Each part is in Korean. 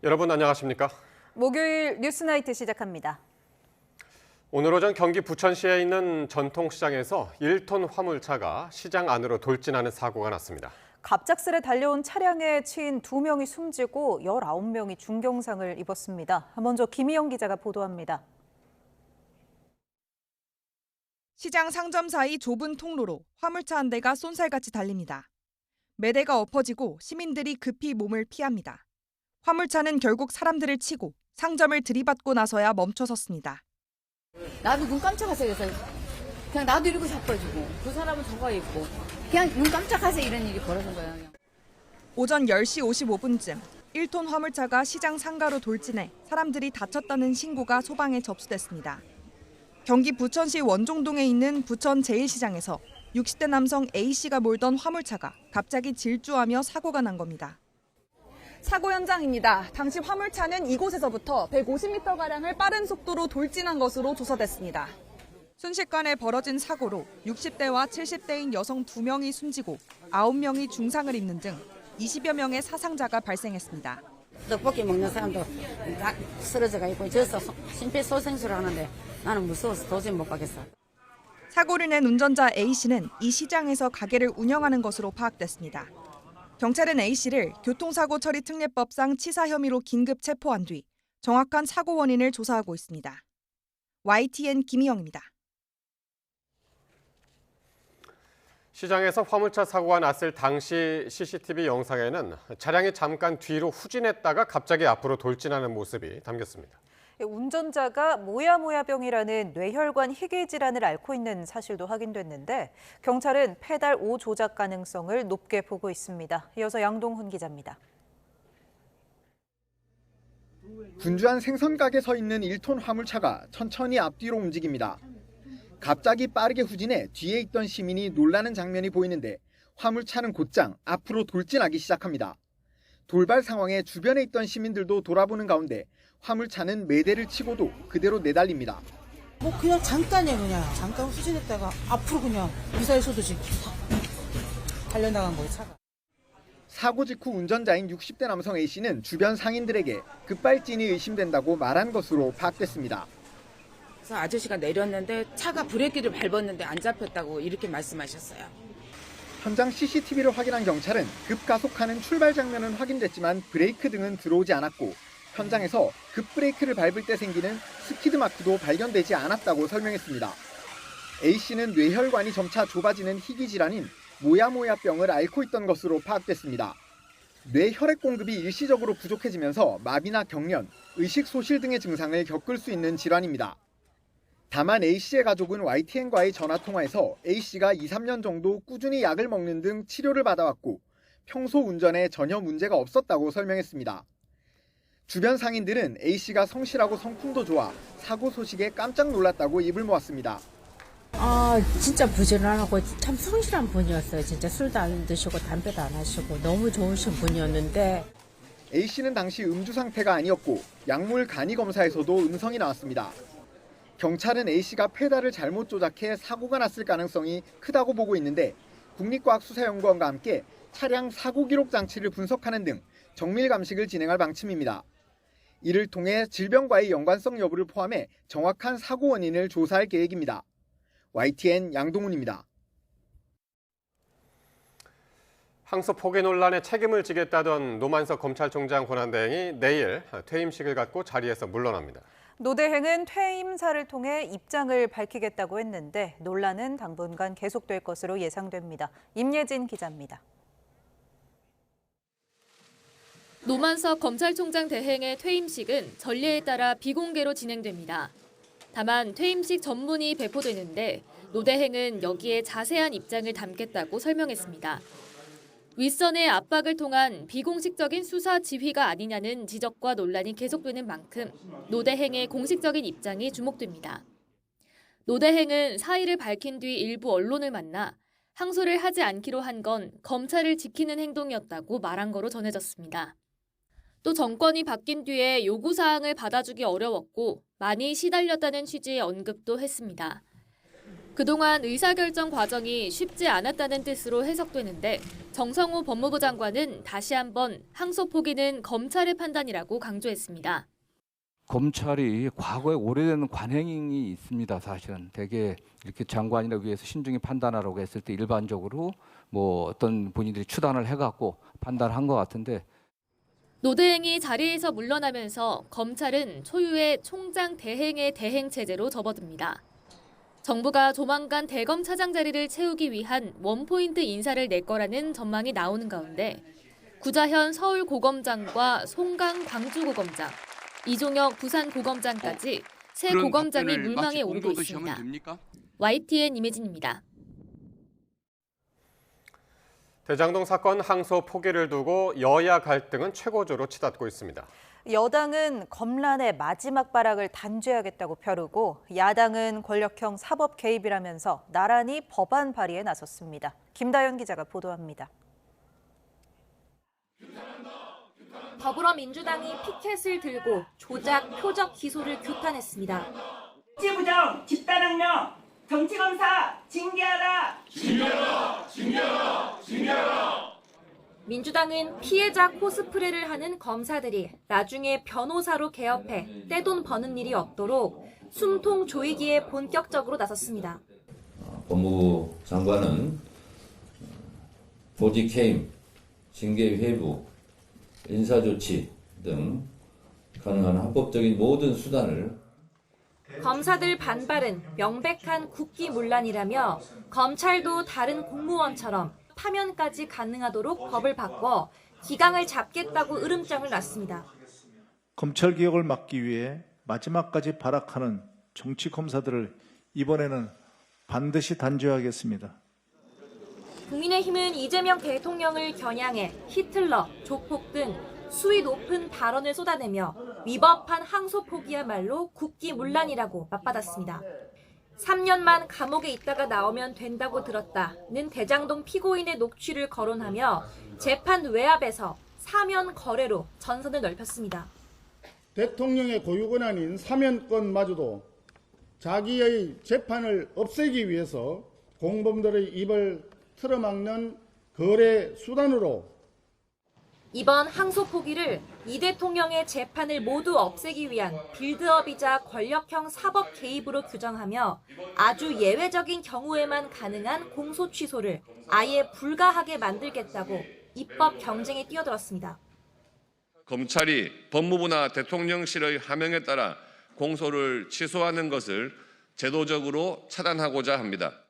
여러분 안녕하십니까? 목요일 뉴스나이트 시작합니다. 오늘 오전 경기 부천시에 있는 전통시장에서 1톤 화물차가 시장 안으로 돌진하는 사고가 났습니다. 갑작스레 달려온 차량에 치인 2명이 숨지고 19명이 중경상을 입었습니다. 먼저 김희영 기자가 보도합니다. 시장 상점 사이 좁은 통로로 화물차 한 대가 쏜살같이 달립니다. 매대가 엎어지고 시민들이 급히 몸을 피합니다. 화물차는 결국 사람들을 치고 상점을 들이받고 나서야 멈춰섰습니다. 나도 눈 깜짝하세요. 그래서 그냥 나도 이러고 자빠지고 그 사람은 저거 있고 그냥 눈 깜짝하세요. 이런 일이 벌어진 거예요. 그냥. 오전 10시 55분쯤 1톤 화물차가 시장 상가로 돌진해 사람들이 다쳤다는 신고가 소방에 접수됐습니다. 경기 부천시 원종동에 있는 부천 제1시장에서 60대 남성 A씨가 몰던 화물차가 갑자기 질주하며 사고가 난 겁니다. 사고 현장입니다. 당시 화물차는 이곳에서부터 150m가량을 빠른 속도로 돌진한 것으로 조사됐습니다. 순식간에 벌어진 사고로 60대와 70대인 여성 2명이 숨지고 9명이 중상을 입는 등 20여 명의 사상자가 발생했습니다. 떡볶이 먹는 사람도 다 쓰러져가 있고 저서 심폐소생술을 하는데 나는 무서워서 도저히 못 가겠어. 사고를 낸 운전자 A씨는 이 시장에서 가게를 운영하는 것으로 파악됐습니다. 경찰은 A씨를 교통사고 처리 특례법상 치사 혐의로 긴급 체포한 뒤 정확한 사고 원인을 조사하고 있습니다. YTN 김희영입니다. 시장에서 화물차 사고가 났을 당시 CCTV 영상에는 차량이 잠깐 뒤로 후진했다가 갑자기 앞으로 돌진하는 모습이 담겼습니다. 운전자가 모야모야병이라는 뇌혈관 희귀 질환을 앓고 있는 사실도 확인됐는데 경찰은 페달 5 조작 가능성을 높게 보고 있습니다. 이어서 양동훈 기자입니다. 분주한 생선가게 서 있는 1톤 화물차가 천천히 앞뒤로 움직입니다. 갑자기 빠르게 후진해 뒤에 있던 시민이 놀라는 장면이 보이는데 화물차는 곧장 앞으로 돌진하기 시작합니다. 돌발 상황에 주변에 있던 시민들도 돌아보는 가운데 화물차는 매대를 치고도 그대로 내달립니다. 그냥 잠깐이에요. 그냥 잠깐 후진했다가 앞으로 그냥 미사일 쏘듯이 달려나간 거예요, 차가. 사고 직후 운전자인 60대 남성 A씨는 주변 상인들에게 급발진이 의심된다고 말한 것으로 파악됐습니다. 그래서 아저씨가 내렸는데 차가 브레이크를 밟았는데 안 잡혔다고 이렇게 말씀하셨어요. 현장 CCTV를 확인한 경찰은 급가속하는 출발 장면은 확인됐지만 브레이크 등은 들어오지 않았고 현장에서 급브레이크를 밟을 때 생기는 스키드 마크도 발견되지 않았다고 설명했습니다. A씨는 뇌혈관이 점차 좁아지는 희귀 질환인 모야모야병을 앓고 있던 것으로 파악됐습니다. 뇌 혈액 공급이 일시적으로 부족해지면서 마비나 경련, 의식 소실 등의 증상을 겪을 수 있는 질환입니다. 다만 A씨의 가족은 YTN과의 전화통화에서 A씨가 2, 3년 정도 꾸준히 약을 먹는 등 치료를 받아왔고 평소 운전에 전혀 문제가 없었다고 설명했습니다. 주변 상인들은 A씨가 성실하고 성품도 좋아 사고 소식에 깜짝 놀랐다고 입을 모았습니다. 진짜 부지런하고 참 성실한 분이었어요. 진짜 술도 안 드시고 담배도 안 하시고 너무 좋으신 분이었는데. A씨는 당시 음주 상태가 아니었고 약물 간이 검사에서도 음성이 나왔습니다. 경찰은 A씨가 페달을 잘못 조작해 사고가 났을 가능성이 크다고 보고 있는데 국립과학수사연구원과 함께 차량 사고 기록 장치를 분석하는 등 정밀 감식을 진행할 방침입니다. 이를 통해 질병과의 연관성 여부를 포함해 정확한 사고 원인을 조사할 계획입니다. YTN 양동훈입니다. 항소 포기 논란에 책임을 지겠다던 노만석 검찰총장 권한대행이 내일 퇴임식을 갖고 자리에서 물러납니다. 노대행은 퇴임사를 통해 입장을 밝히겠다고 했는데 논란은 당분간 계속될 것으로 예상됩니다. 임예진 기자입니다. 노만석 검찰총장 대행의 퇴임식은 전례에 따라 비공개로 진행됩니다. 다만 퇴임식 전문이 배포되는데 노 대행은 여기에 자세한 입장을 담겠다고 설명했습니다. 윗선의 압박을 통한 비공식적인 수사 지휘가 아니냐는 지적과 논란이 계속되는 만큼 노 대행의 공식적인 입장이 주목됩니다. 노 대행은 사의를 밝힌 뒤 일부 언론을 만나 항소를 하지 않기로 한 건 검찰을 지키는 행동이었다고 말한 거로 전해졌습니다. 또 정권이 바뀐 뒤에 요구사항을 받아주기 어려웠고 많이 시달렸다는 취지의 언급도 했습니다. 그동안 의사결정 과정이 쉽지 않았다는 뜻으로 해석되는데 정성호 법무부 장관은 다시 한번 항소 포기는 검찰의 판단이라고 강조했습니다. 검찰이 과거에 오래된 관행이 있습니다. 사실은 대개 이렇게 장관이나 위에서 신중히 판단하라고 했을 때 일반적으로 뭐 어떤 본인들이 추단을 해갖고 판단한 것 같은데 노대행이 자리에서 물러나면서 검찰은 초유의 총장 대행의 대행 체제로 접어듭니다. 정부가 조만간 대검 차장 자리를 채우기 위한 원포인트 인사를 낼 거라는 전망이 나오는 가운데 구자현 서울고검장과 송강 광주고검장, 이종혁 부산고검장까지 새 고검장이 물망에 오르고 있습니다. YTN 임혜진입니다. 대장동 사건 항소 포기를 두고 여야 갈등은 최고조로 치닫고 있습니다. 여당은 검란의 마지막 발악을 단죄하겠다고 벼르고 야당은 권력형 사법 개입이라면서 나란히 법안 발의에 나섰습니다. 김다연 기자가 보도합니다. 더불어민주당이 피켓을 들고 조작, 표적 기소를 규탄했습니다. 정치부정, 집단횡령, 정치검사 징계하라! 징계하라! 징계하라! 징계하라! 민주당은 피해자 코스프레를 하는 검사들이 나중에 변호사로 개업해 떼돈 버는 일이 없도록 숨통 조이기에 본격적으로 나섰습니다. 법무부 장관은 조직 해임, 징계 회부, 인사조치 등 가능한 합법적인 모든 수단을 검사들 반발은 명백한 국기문란이라며 검찰도 다른 공무원처럼 파면까지 가능하도록 법을 바꿔 기강을 잡겠다고 으름장을 놨습니다. 검찰개혁을 막기 위해 마지막까지 발악하는 정치검사들을 이번에는 반드시 단죄하겠습니다. 국민의힘은 이재명 대통령을 겨냥해 히틀러, 조폭 등 수위 높은 발언을 쏟아내며 위법한 항소 포기야말로 국기문란이라고 맞받았습니다. 3년만 감옥에 있다가 나오면 된다고 들었다는 대장동 피고인의 녹취를 거론하며 재판 외압에서 사면 거래로 전선을 넓혔습니다. 대통령의 고유 권한인 사면권마저도 자기의 재판을 없애기 위해서 공범들의 입을 틀어막는 거래 수단으로 이번 항소 포기를 이 대통령의 재판을 모두 없애기 위한 빌드업이자 권력형 사법 개입으로 규정하며 아주 예외적인 경우에만 가능한 공소 취소를 아예 불가하게 만들겠다고 입법 경쟁에 뛰어들었습니다. 검찰이 법무부나 대통령실의 하명에 따라 공소를 취소하는 것을 제도적으로 차단하고자 합니다.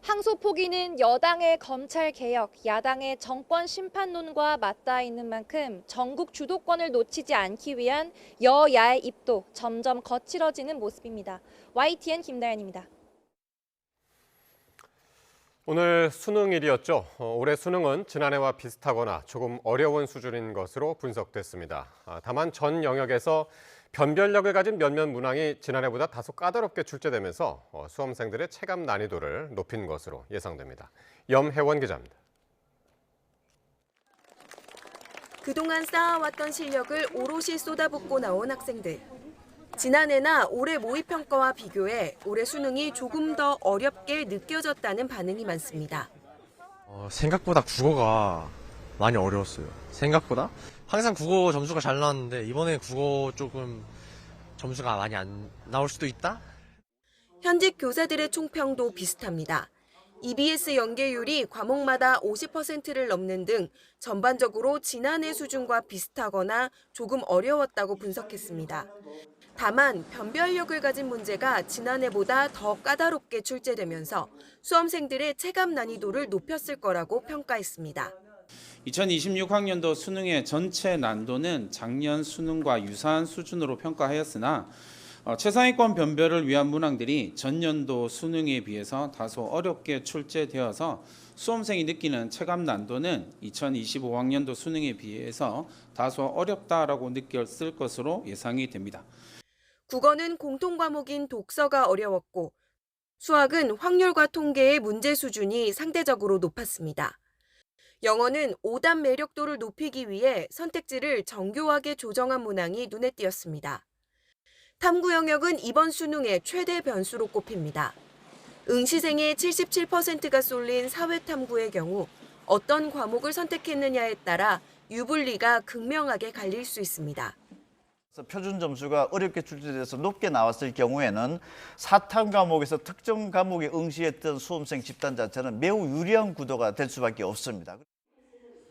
항소 포기는 여당의 검찰 개혁, 야당의 정권 심판론과 맞닿아 있는 만큼 전국 주도권을 놓치지 않기 위한 여야의 입도 점점 거칠어지는 모습입니다. YTN 김다연입니다. 오늘 수능일이었죠. 올해 수능은 지난해와 비슷하거나 조금 어려운 수준인 것으로 분석됐습니다. 다만 전 영역에서 변별력을 가진 몇몇 문항이 지난해보다 다소 까다롭게 출제되면서 수험생들의 체감 난이도를 높인 것으로 예상됩니다. 염혜원 기자입니다. 그동안 쌓아왔던 실력을 오롯이 쏟아붓고 나온 학생들. 지난해나 올해 모의평가와 비교해 올해 수능이 조금 더 어렵게 느껴졌다는 반응이 많습니다. 생각보다 국어가 많이 어려웠어요. 생각보다? 항상 국어 점수가 잘 나왔는데 이번에 국어 조금 점수가 많이 안 나올 수도 있다? 현직 교사들의 총평도 비슷합니다. EBS 연계율이 과목마다 50%를 넘는 등 전반적으로 지난해 수준과 비슷하거나 조금 어려웠다고 분석했습니다. 다만 변별력을 가진 문제가 지난해보다 더 까다롭게 출제되면서 수험생들의 체감 난이도를 높였을 거라고 평가했습니다. 2026학년도 수능의 전체 난도는 작년 수능과 유사한 수준으로 평가하였으나 최상위권 변별을 위한 문항들이 전년도 수능에 비해서 다소 어렵게 출제되어서 수험생이 느끼는 체감 난도는 2025학년도 수능에 비해서 다소 어렵다라고 느꼈을 것으로 예상이 됩니다. 국어는 공통과목인 독서가 어려웠고 수학은 확률과 통계의 문제 수준이 상대적으로 높았습니다. 영어는 오답 매력도를 높이기 위해 선택지를 정교하게 조정한 문항이 눈에 띄었습니다. 탐구 영역은 이번 수능의 최대 변수로 꼽힙니다. 응시생의 77%가 쏠린 사회탐구의 경우 어떤 과목을 선택했느냐에 따라 유불리가 극명하게 갈릴 수 있습니다. 표준 점수가 어렵게 출제돼서 높게 나왔을 경우에는 사탐 과목에서 특정 과목에 응시했던 수험생 집단 자체는 매우 유리한 구도가 될 수밖에 없습니다.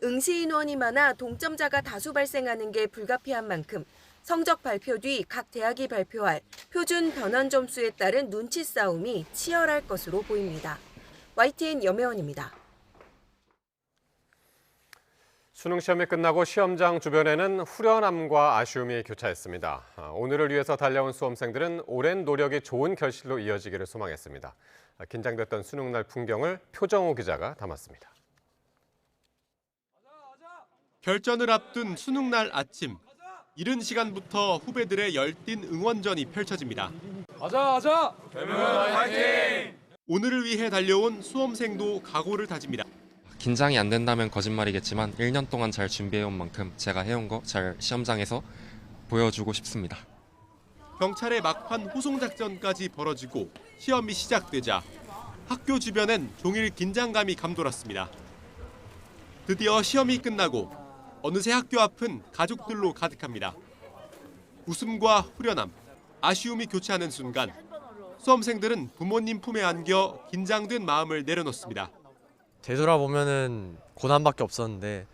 응시 인원이 많아 동점자가 다수 발생하는 게 불가피한 만큼 성적 발표 뒤 각 대학이 발표할 표준 변환 점수에 따른 눈치 싸움이 치열할 것으로 보입니다. YTN 염혜원입니다. 수능 시험이 끝나고 시험장 주변에는 후련함과 아쉬움이 교차했습니다. 오늘을 위해서 달려온 수험생들은 오랜 노력이 좋은 결실로 이어지기를 소망했습니다. 긴장됐던 수능날 풍경을 표정호 기자가 담았습니다. 결전을 앞둔 수능날 아침, 이른 시간부터 후배들의 열띤 응원전이 펼쳐집니다. 가자! 대면 화이팅! 오늘을 위해 달려온 수험생도 각오를 다집니다. 긴장이 안 된다면 거짓말이겠지만 1년 동안 잘 준비해온 만큼 제가 해온 거 잘 시험장에서 보여주고 싶습니다. 경찰의 막판 호송작전까지 벌어지고 시험이 시작되자 학교 주변엔 종일 긴장감이 감돌았습니다. 드디어 시험이 끝나고 어느새 학교 앞은 가족들로 가득합니다. 웃음과 후련함, 아쉬움이 교차하는 순간 수험생들은 부모님 품에 안겨 긴장된 마음을 내려놓습니다. 되돌아보면은 고난밖에 없었는데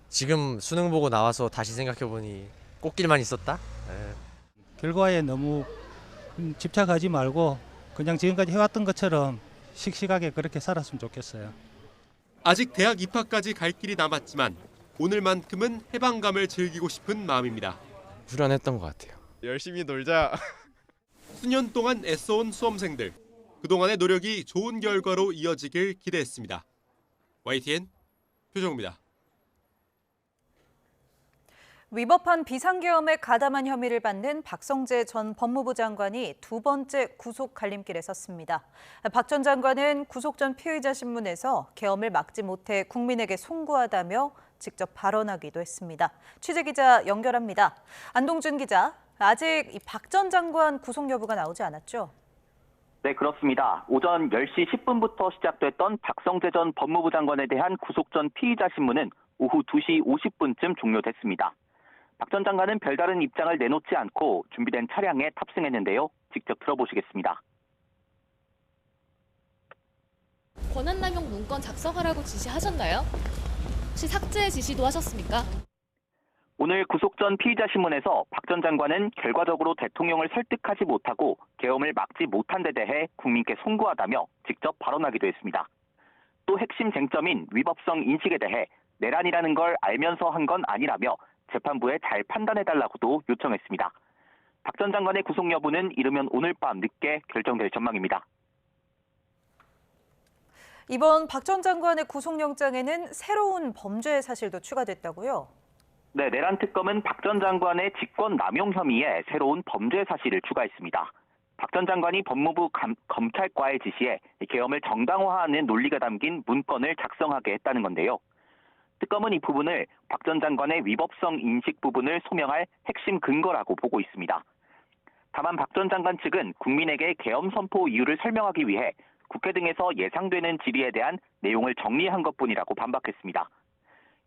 지금 수능 보고 나와서 다시 생각해보니 꽃길만 있었다? 결과에 너무 집착하지 말고 그냥 지금까지 해왔던 것처럼 씩씩하게 그렇게 살았으면 좋겠어요. 아직 대학 입학까지 갈 길이 남았지만 오늘만큼은 해방감을 즐기고 싶은 마음입니다. 후련했던 것 같아요. 열심히 놀자. 수년 동안 애써온 수험생들. 그동안의 노력이 좋은 결과로 이어지길 기대했습니다. YTN 표정호입니다. 위법한 비상계엄에 가담한 혐의를 받는 박성재 전 법무부 장관이 두 번째 구속 갈림길에 섰습니다. 박 전 장관은 구속 전 피의자 신문에서 계엄을 막지 못해 국민에게 송구하다며 직접 발언하기도 했습니다. 취재기자 연결합니다. 안동준 기자, 아직 박 전 장관 구속 여부가 나오지 않았죠? 네, 그렇습니다. 오전 10시 10분부터 시작됐던 박성재 전 법무부 장관에 대한 구속 전 피의자 신문은 오후 2시 50분쯤 종료됐습니다. 박 전 장관은 별다른 입장을 내놓지 않고 준비된 차량에 탑승했는데요. 직접 들어보시겠습니다. 권한남용 문건 작성하라고 지시하셨나요? 혹시 삭제 지시도 하셨습니까? 오늘 구속 전 피의자 신문에서 박 전 장관은 결과적으로 대통령을 설득하지 못하고 계엄을 막지 못한 데 대해 국민께 송구하다며 직접 발언하기도 했습니다. 또 핵심 쟁점인 위법성 인식에 대해 내란이라는 걸 알면서 한 건 아니라며 재판부에 잘 판단해달라고도 요청했습니다. 박 전 장관의 구속 여부는 이르면 오늘 밤 늦게 결정될 전망입니다. 이번 박 전 장관의 구속영장에는 새로운 범죄 사실도 추가됐다고요? 네, 내란 특검은 박 전 장관의 직권 남용 혐의에 새로운 범죄 사실을 추가했습니다. 박 전 장관이 법무부 검찰과의 지시에 계엄을 정당화하는 논리가 담긴 문건을 작성하게 했다는 건데요. 특검은 이 부분을 박 전 장관의 위법성 인식 부분을 소명할 핵심 근거라고 보고 있습니다. 다만 박 전 장관 측은 국민에게 계엄 선포 이유를 설명하기 위해 국회 등에서 예상되는 질의에 대한 내용을 정리한 것뿐이라고 반박했습니다.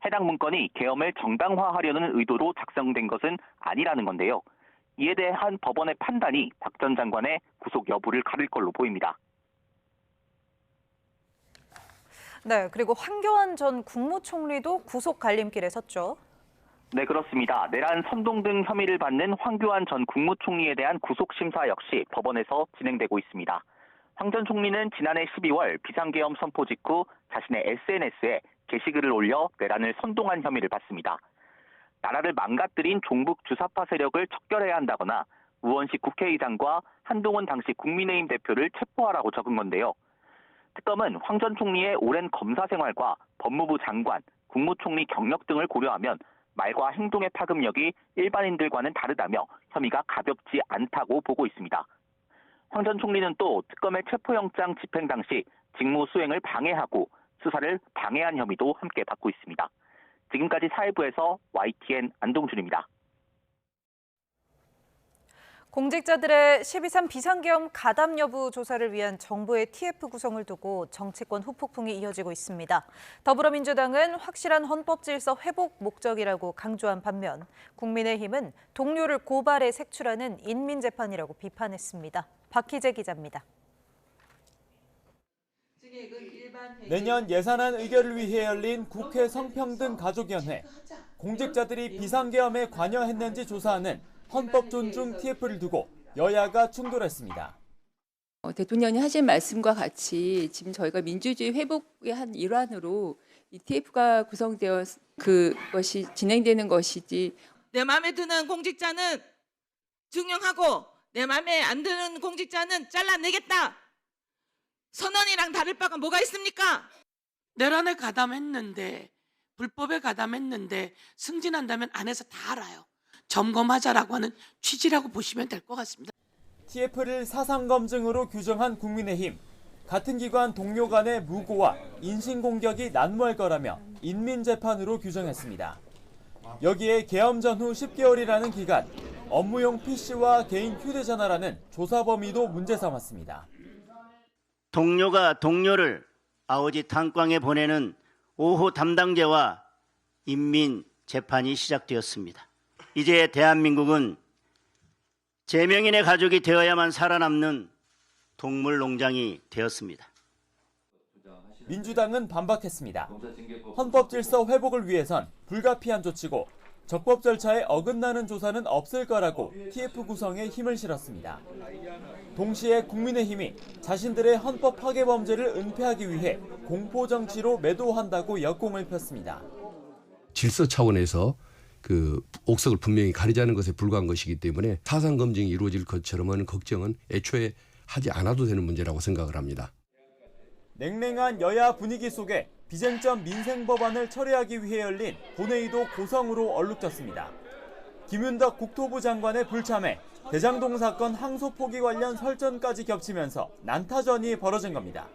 해당 문건이 계엄을 정당화하려는 의도로 작성된 것은 아니라는 건데요. 이에 대한 법원의 판단이 박 전 장관의 구속 여부를 가릴 걸로 보입니다. 네, 그리고 황교안 전 국무총리도 구속 갈림길에 섰죠. 네, 그렇습니다. 내란 선동 등 혐의를 받는 황교안 전 국무총리에 대한 구속심사 역시 법원에서 진행되고 있습니다. 황 전 총리는 지난해 12월 비상계엄 선포 직후 자신의 SNS에 게시글을 올려 내란을 선동한 혐의를 받습니다. 나라를 망가뜨린 종북 주사파 세력을 척결해야 한다거나 우원식 국회의장과 한동훈 당시 국민의힘 대표를 체포하라고 적은 건데요. 특검은 황 전 총리의 오랜 검사 생활과 법무부 장관, 국무총리 경력 등을 고려하면 말과 행동의 파급력이 일반인들과는 다르다며 혐의가 가볍지 않다고 보고 있습니다. 황 전 총리는 또 특검의 체포영장 집행 당시 직무 수행을 방해하고 수사를 방해한 혐의도 함께 받고 있습니다. 지금까지 사회부에서 YTN 안동준입니다. 공직자들의 12.3 비상계엄 가담 여부 조사를 위한 정부의 TF 구성을 두고 정치권 후폭풍이 이어지고 있습니다. 더불어민주당은 확실한 헌법 질서 회복 목적이라고 강조한 반면 국민의힘은 동료를 고발해 색출하는 인민재판이라고 비판했습니다. 박희재 기자입니다. 내년 예산안 의결을 위해 열린 국회 성평등가족위원회. 공직자들이 비상계엄에 관여했는지 조사하는 헌법 존중 TF를 두고 여야가 충돌했습니다. 대통령이 하신 말씀과 같이 지금 저희가 민주주의 회복의 한 일환으로 이 TF가 구성되어 그것이 진행되는 것이지. 내 마음에 드는 공직자는 증명하고 내 마음에 안 드는 공직자는 잘라내겠다. 선언이랑 다를 바가 뭐가 있습니까? 내란에 가담했는데 불법에 가담했는데 승진한다면 안에서 다 알아요. 점검하자라고 하는 취지라고 보시면 될 것 같습니다. TF를 사상검증으로 규정한 국민의힘. 같은 기관 동료 간의 무고와 인신공격이 난무할 거라며 인민재판으로 규정했습니다. 여기에 계엄 전후 10개월이라는 기간, 업무용 PC와 개인 휴대전화라는 조사 범위도 문제 삼았습니다. 동료가 동료를 아오지 탄광에 보내는 5호 담당자와 인민재판이 시작되었습니다. 이제 대한민국은 제명인의 가족이 되어야만 살아남는 동물농장이 되었습니다. 민주당은 반박했습니다. 헌법 질서 회복을 위해선 불가피한 조치고 적법 절차에 어긋나는 조사는 없을 거라고 TF 구성에 힘을 실었습니다. 동시에 국민의힘이 자신들의 헌법 파괴 범죄를 은폐하기 위해 공포 정치로 매도한다고 역공을 폈습니다. 질서 차원에서 그 옥석을 분명히 가리자는 것에 불과한 것이기 때문에 사상 검증이 이루어질 것처럼은 걱정은 애초에 하지 않아도 되는 문제라고 생각을 합니다. 냉랭한 여야 분위기 속에 비쟁점 민생 법안을 처리하기 위해 열린 본회의도 고성으로 얼룩졌습니다. 김윤덕 국토부 장관의 불참에 대장동 사건 항소 포기 관련 설전까지 겹치면서 난타전이 벌어진 겁니다.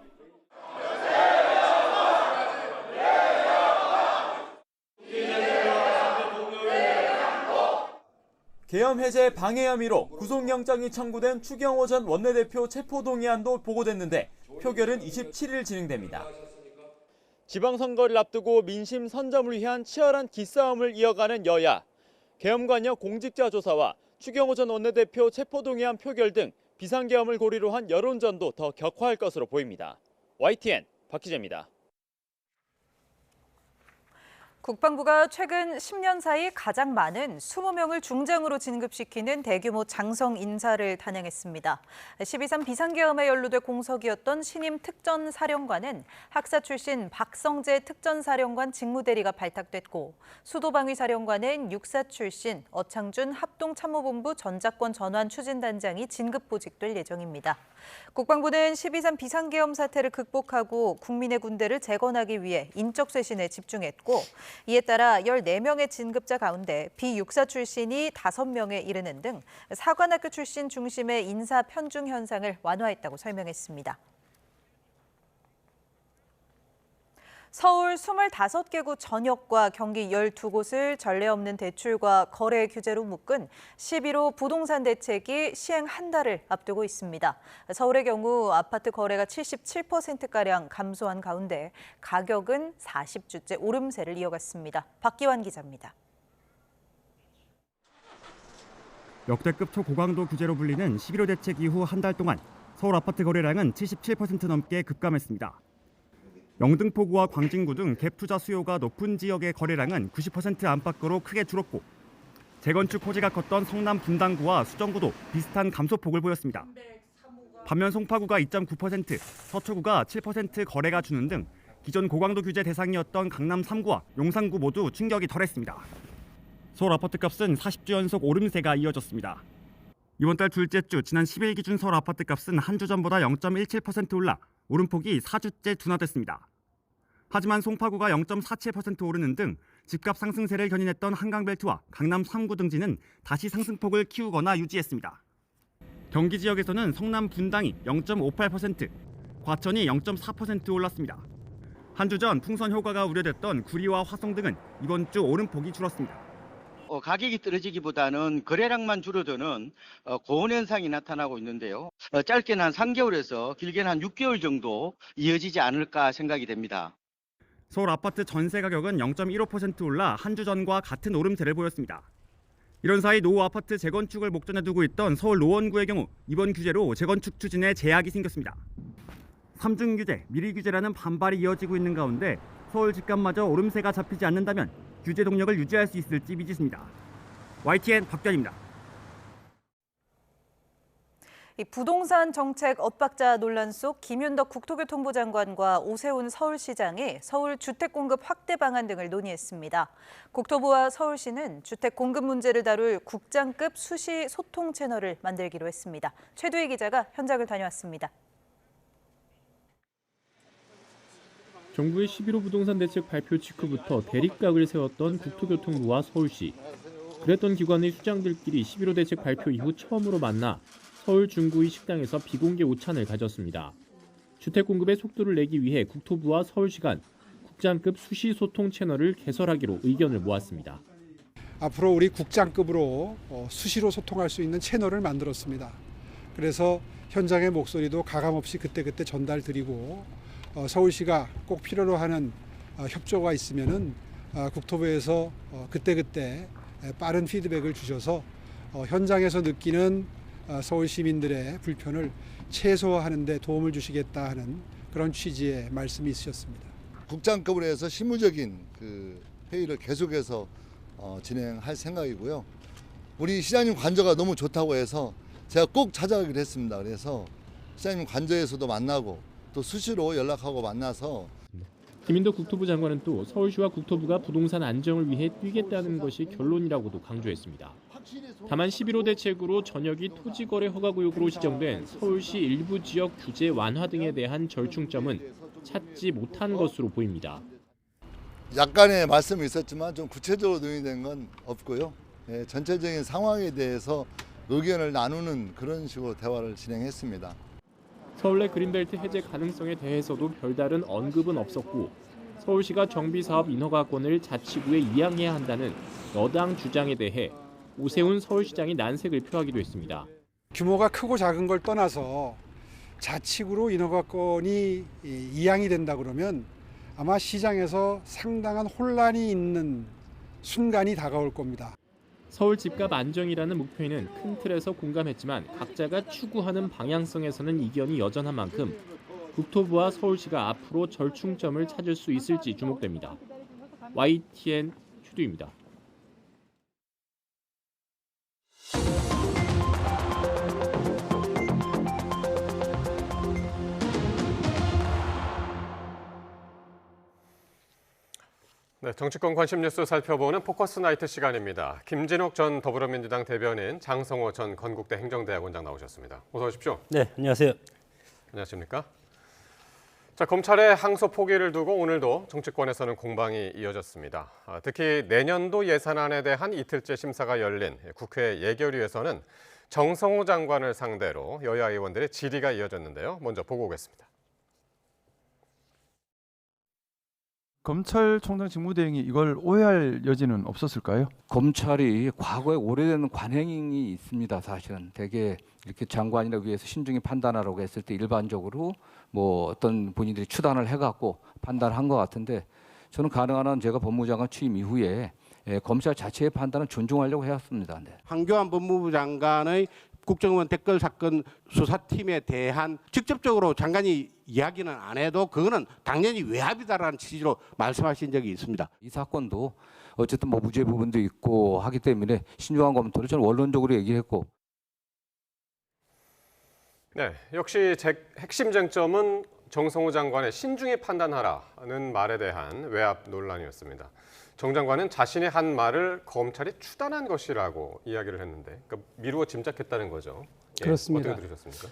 계엄 해제 방해 혐의로 구속영장이 청구된 추경호 전 원내대표 체포동의안도 보고됐는데 표결은 27일 진행됩니다. 지방선거를 앞두고 민심 선점을 위한 치열한 기싸움을 이어가는 여야. 계엄 관여 공직자 조사와 추경호 전 원내대표 체포동의안 표결 등 비상계엄을 고리로 한 여론전도 더 격화할 것으로 보입니다. YTN 박희재입니다. 국방부가 최근 10년 사이 가장 많은 20명을 중장으로 진급시키는 대규모 장성 인사를 단행했습니다. 12.3 비상계엄에 연루돼 공석이었던 신임 특전사령관은 학사 출신 박성재 특전사령관 직무대리가 발탁됐고 수도방위사령관은 육사 출신 어창준 합동참모본부 전작권 전환 추진단장이 진급보직될 예정입니다. 국방부는 12.3 비상계엄 사태를 극복하고 국민의 군대를 재건하기 위해 인적 쇄신에 집중했고 이에 따라 14명의 진급자 가운데 비육사 출신이 5명에 이르는 등 사관학교 출신 중심의 인사 편중 현상을 완화했다고 설명했습니다. 서울 25개구 전역과 경기 12곳을 전례 없는 대출과 거래 규제로 묶은 11호 부동산 대책이 시행 한 달을 앞두고 있습니다. 서울의 경우 아파트 거래가 77%가량 감소한 가운데 가격은 40주째 오름세를 이어갔습니다. 박기환 기자입니다. 역대급 초고강도 규제로 불리는 11호 대책 이후 한 달 동안 서울 아파트 거래량은 77% 넘게 급감했습니다. 영등포구와 광진구 등 갭 투자 수요가 높은 지역의 거래량은 90% 안팎으로 크게 줄었고 재건축 호재가 컸던 성남 분당구와 수정구도 비슷한 감소폭을 보였습니다. 반면 송파구가 2.9%, 서초구가 7% 거래가 주는 등 기존 고강도 규제 대상이었던 강남 3구와 용산구 모두 충격이 덜했습니다. 서울 아파트값은 40주 연속 오름세가 이어졌습니다. 이번 달 둘째 주 지난 10일 기준 서울 아파트값은 한 주 전보다 0.17% 올라 오름폭이 4주째 둔화됐습니다. 하지만 송파구가 0.47% 오르는 등 집값 상승세를 견인했던 한강벨트와 강남 3구 등지는 다시 상승폭을 키우거나 유지했습니다. 경기 지역에서는 성남 분당이 0.58%, 과천이 0.4% 올랐습니다. 한 주 전 풍선 효과가 우려됐던 구리와 화성 등은 이번 주 오름폭이 줄었습니다. 가격이 떨어지기보다는 거래량만 줄어드는 고온 현상이 나타나고 있는데요. 짧게는 한 3개월에서 길게는 한 6개월 정도 이어지지 않을까 생각이 됩니다. 서울 아파트 전세 가격은 0.15% 올라 한 주 전과 같은 오름세를 보였습니다. 이런 사이 노후 아파트 재건축을 목전에 두고 있던 서울 노원구의 경우 이번 규제로 재건축 추진에 제약이 생겼습니다. 3중 규제, 미리 규제라는 반발이 이어지고 있는 가운데 서울 집값마저 오름세가 잡히지 않는다면 규제 동력을 유지할 수 있을지 미지수입니다. YTN 박변입니다. 이 부동산 정책 엇박자 논란 속 김윤덕 국토교통부 장관과 오세훈 서울시장이 서울 주택 공급 확대 방안 등을 논의했습니다. 국토부와 서울시는 주택 공급 문제를 다룰 국장급 수시 소통 채널을 만들기로 했습니다. 최두희 기자가 현장을 다녀왔습니다. 정부의 11호 부동산 대책 발표 직후부터 대립각을 세웠던 국토교통부와 서울시. 그랬던 기관의 수장들끼리 11호 대책 발표 이후 처음으로 만나 서울 중구의 식당에서 비공개 오찬을 가졌습니다. 주택 공급의 속도를 내기 위해 국토부와 서울시 간 국장급 수시 소통 채널을 개설하기로 의견을 모았습니다. 앞으로 우리 국장급으로 수시로 소통할 수 있는 채널을 만들었습니다. 그래서 현장의 목소리도 가감없이 그때그때 전달드리고 서울시가 꼭 필요로 하는 협조가 있으면은 국토부에서 그때그때 빠른 피드백을 주셔서 현장에서 느끼는 서울 시민들의 불편을 최소화하는 데 도움을 주시겠다 하는 그런 취지의 말씀이 있으셨습니다. 국장급으로 해서 실무적인 회의를 계속해서 진행할 생각이고요. 우리 시장님 관저가 너무 좋다고 해서 제가 꼭 찾아가기로 했습니다. 그래서 시장님 관저에서도 만나고 또 수시로 연락하고 만나서 김인덕 국토부 장관은 또 서울시와 국토부가 부동산 안정을 위해 뛰겠다는 것이 결론이라고도 강조했습니다. 다만 11호 대책으로 전역이 토지거래 허가구역으로 지정된 서울시 일부 지역 규제 완화 등에 대한 절충점은 찾지 못한 것으로 보입니다. 약간의 말씀이 있었지만 좀 구체적으로 논의된 건 없고요. 전체적인 상황에 대해서 의견을 나누는 그런 식으로 대화를 진행했습니다. 서울 내 그린벨트 해제 가능성에 대해서도 별다른 언급은 없었고 서울시가 정비사업 인허가권을 자치구에 이양해야 한다는 여당 주장에 대해 오세훈 서울시장이 난색을 표하기도 했습니다. 규모가 크고 작은 걸 떠나서 자치구로 인허가권이 이양이 된다 그러면 아마 시장에서 상당한 혼란이 있는 순간이 다가올 겁니다. 서울 집값 안정이라는 목표에는 큰 틀에서 공감했지만 각자가 추구하는 방향성에서는 이견이 여전한 만큼 국토부와 서울시가 앞으로 절충점을 찾을 수 있을지 주목됩니다. YTN 최두입니다. 네, 정치권 관심 뉴스 살펴보는 포커스 나이트 시간입니다. 김진욱 전 더불어민주당 대변인, 장성호 전 건국대 행정대학원장 나오셨습니다. 어서 오십시오. 네, 안녕하세요. 안녕하십니까? 자, 검찰의 항소 포기를 두고 오늘도 정치권에서는 공방이 이어졌습니다. 특히 내년도 예산안에 대한 이틀째 심사가 열린 국회 예결위에서는 정성호 장관을 상대로 여야 의원들의 질의가 이어졌는데요. 먼저 보고 오겠습니다. 검찰총장 직무대행이 이걸 오해할 여지는 없었을까요? 검찰이 과거에 오래된 관행이 있습니다. 사실은 대개 이렇게 장관이나 위에서 신중히 판단하라고 했을 때 일반적으로 뭐 어떤 본인들이 추단을 해갖고 판단한 것 같은데 저는 가능한 한 제가 법무장관 취임 이후에 검찰 자체의 판단은 존중하려고 해왔습니다. 네. 황교안 법무부 장관의 국정원 댓글 사건 수사팀에 대한 직접적으로 장관이 이야기는 안 해도 그거는 당연히 외압이다라는 취지로 말씀하신 적이 있습니다. 이 사건도 어쨌든 뭐 무죄 부분도 있고 하기 때문에 신중한 검토를 저는 원론적으로 얘기했고. 네, 역시 핵심 쟁점은 정성호 장관의 신중히 판단하라는 말에 대한 외압 논란이었습니다. 정 장관은 자신의 한 말을 검찰이 추단한 것이라고 이야기를 했는데, 그러니까 미루어 짐작했다는 거죠. 예, 그렇습니다. 어떻게 들으셨습니까?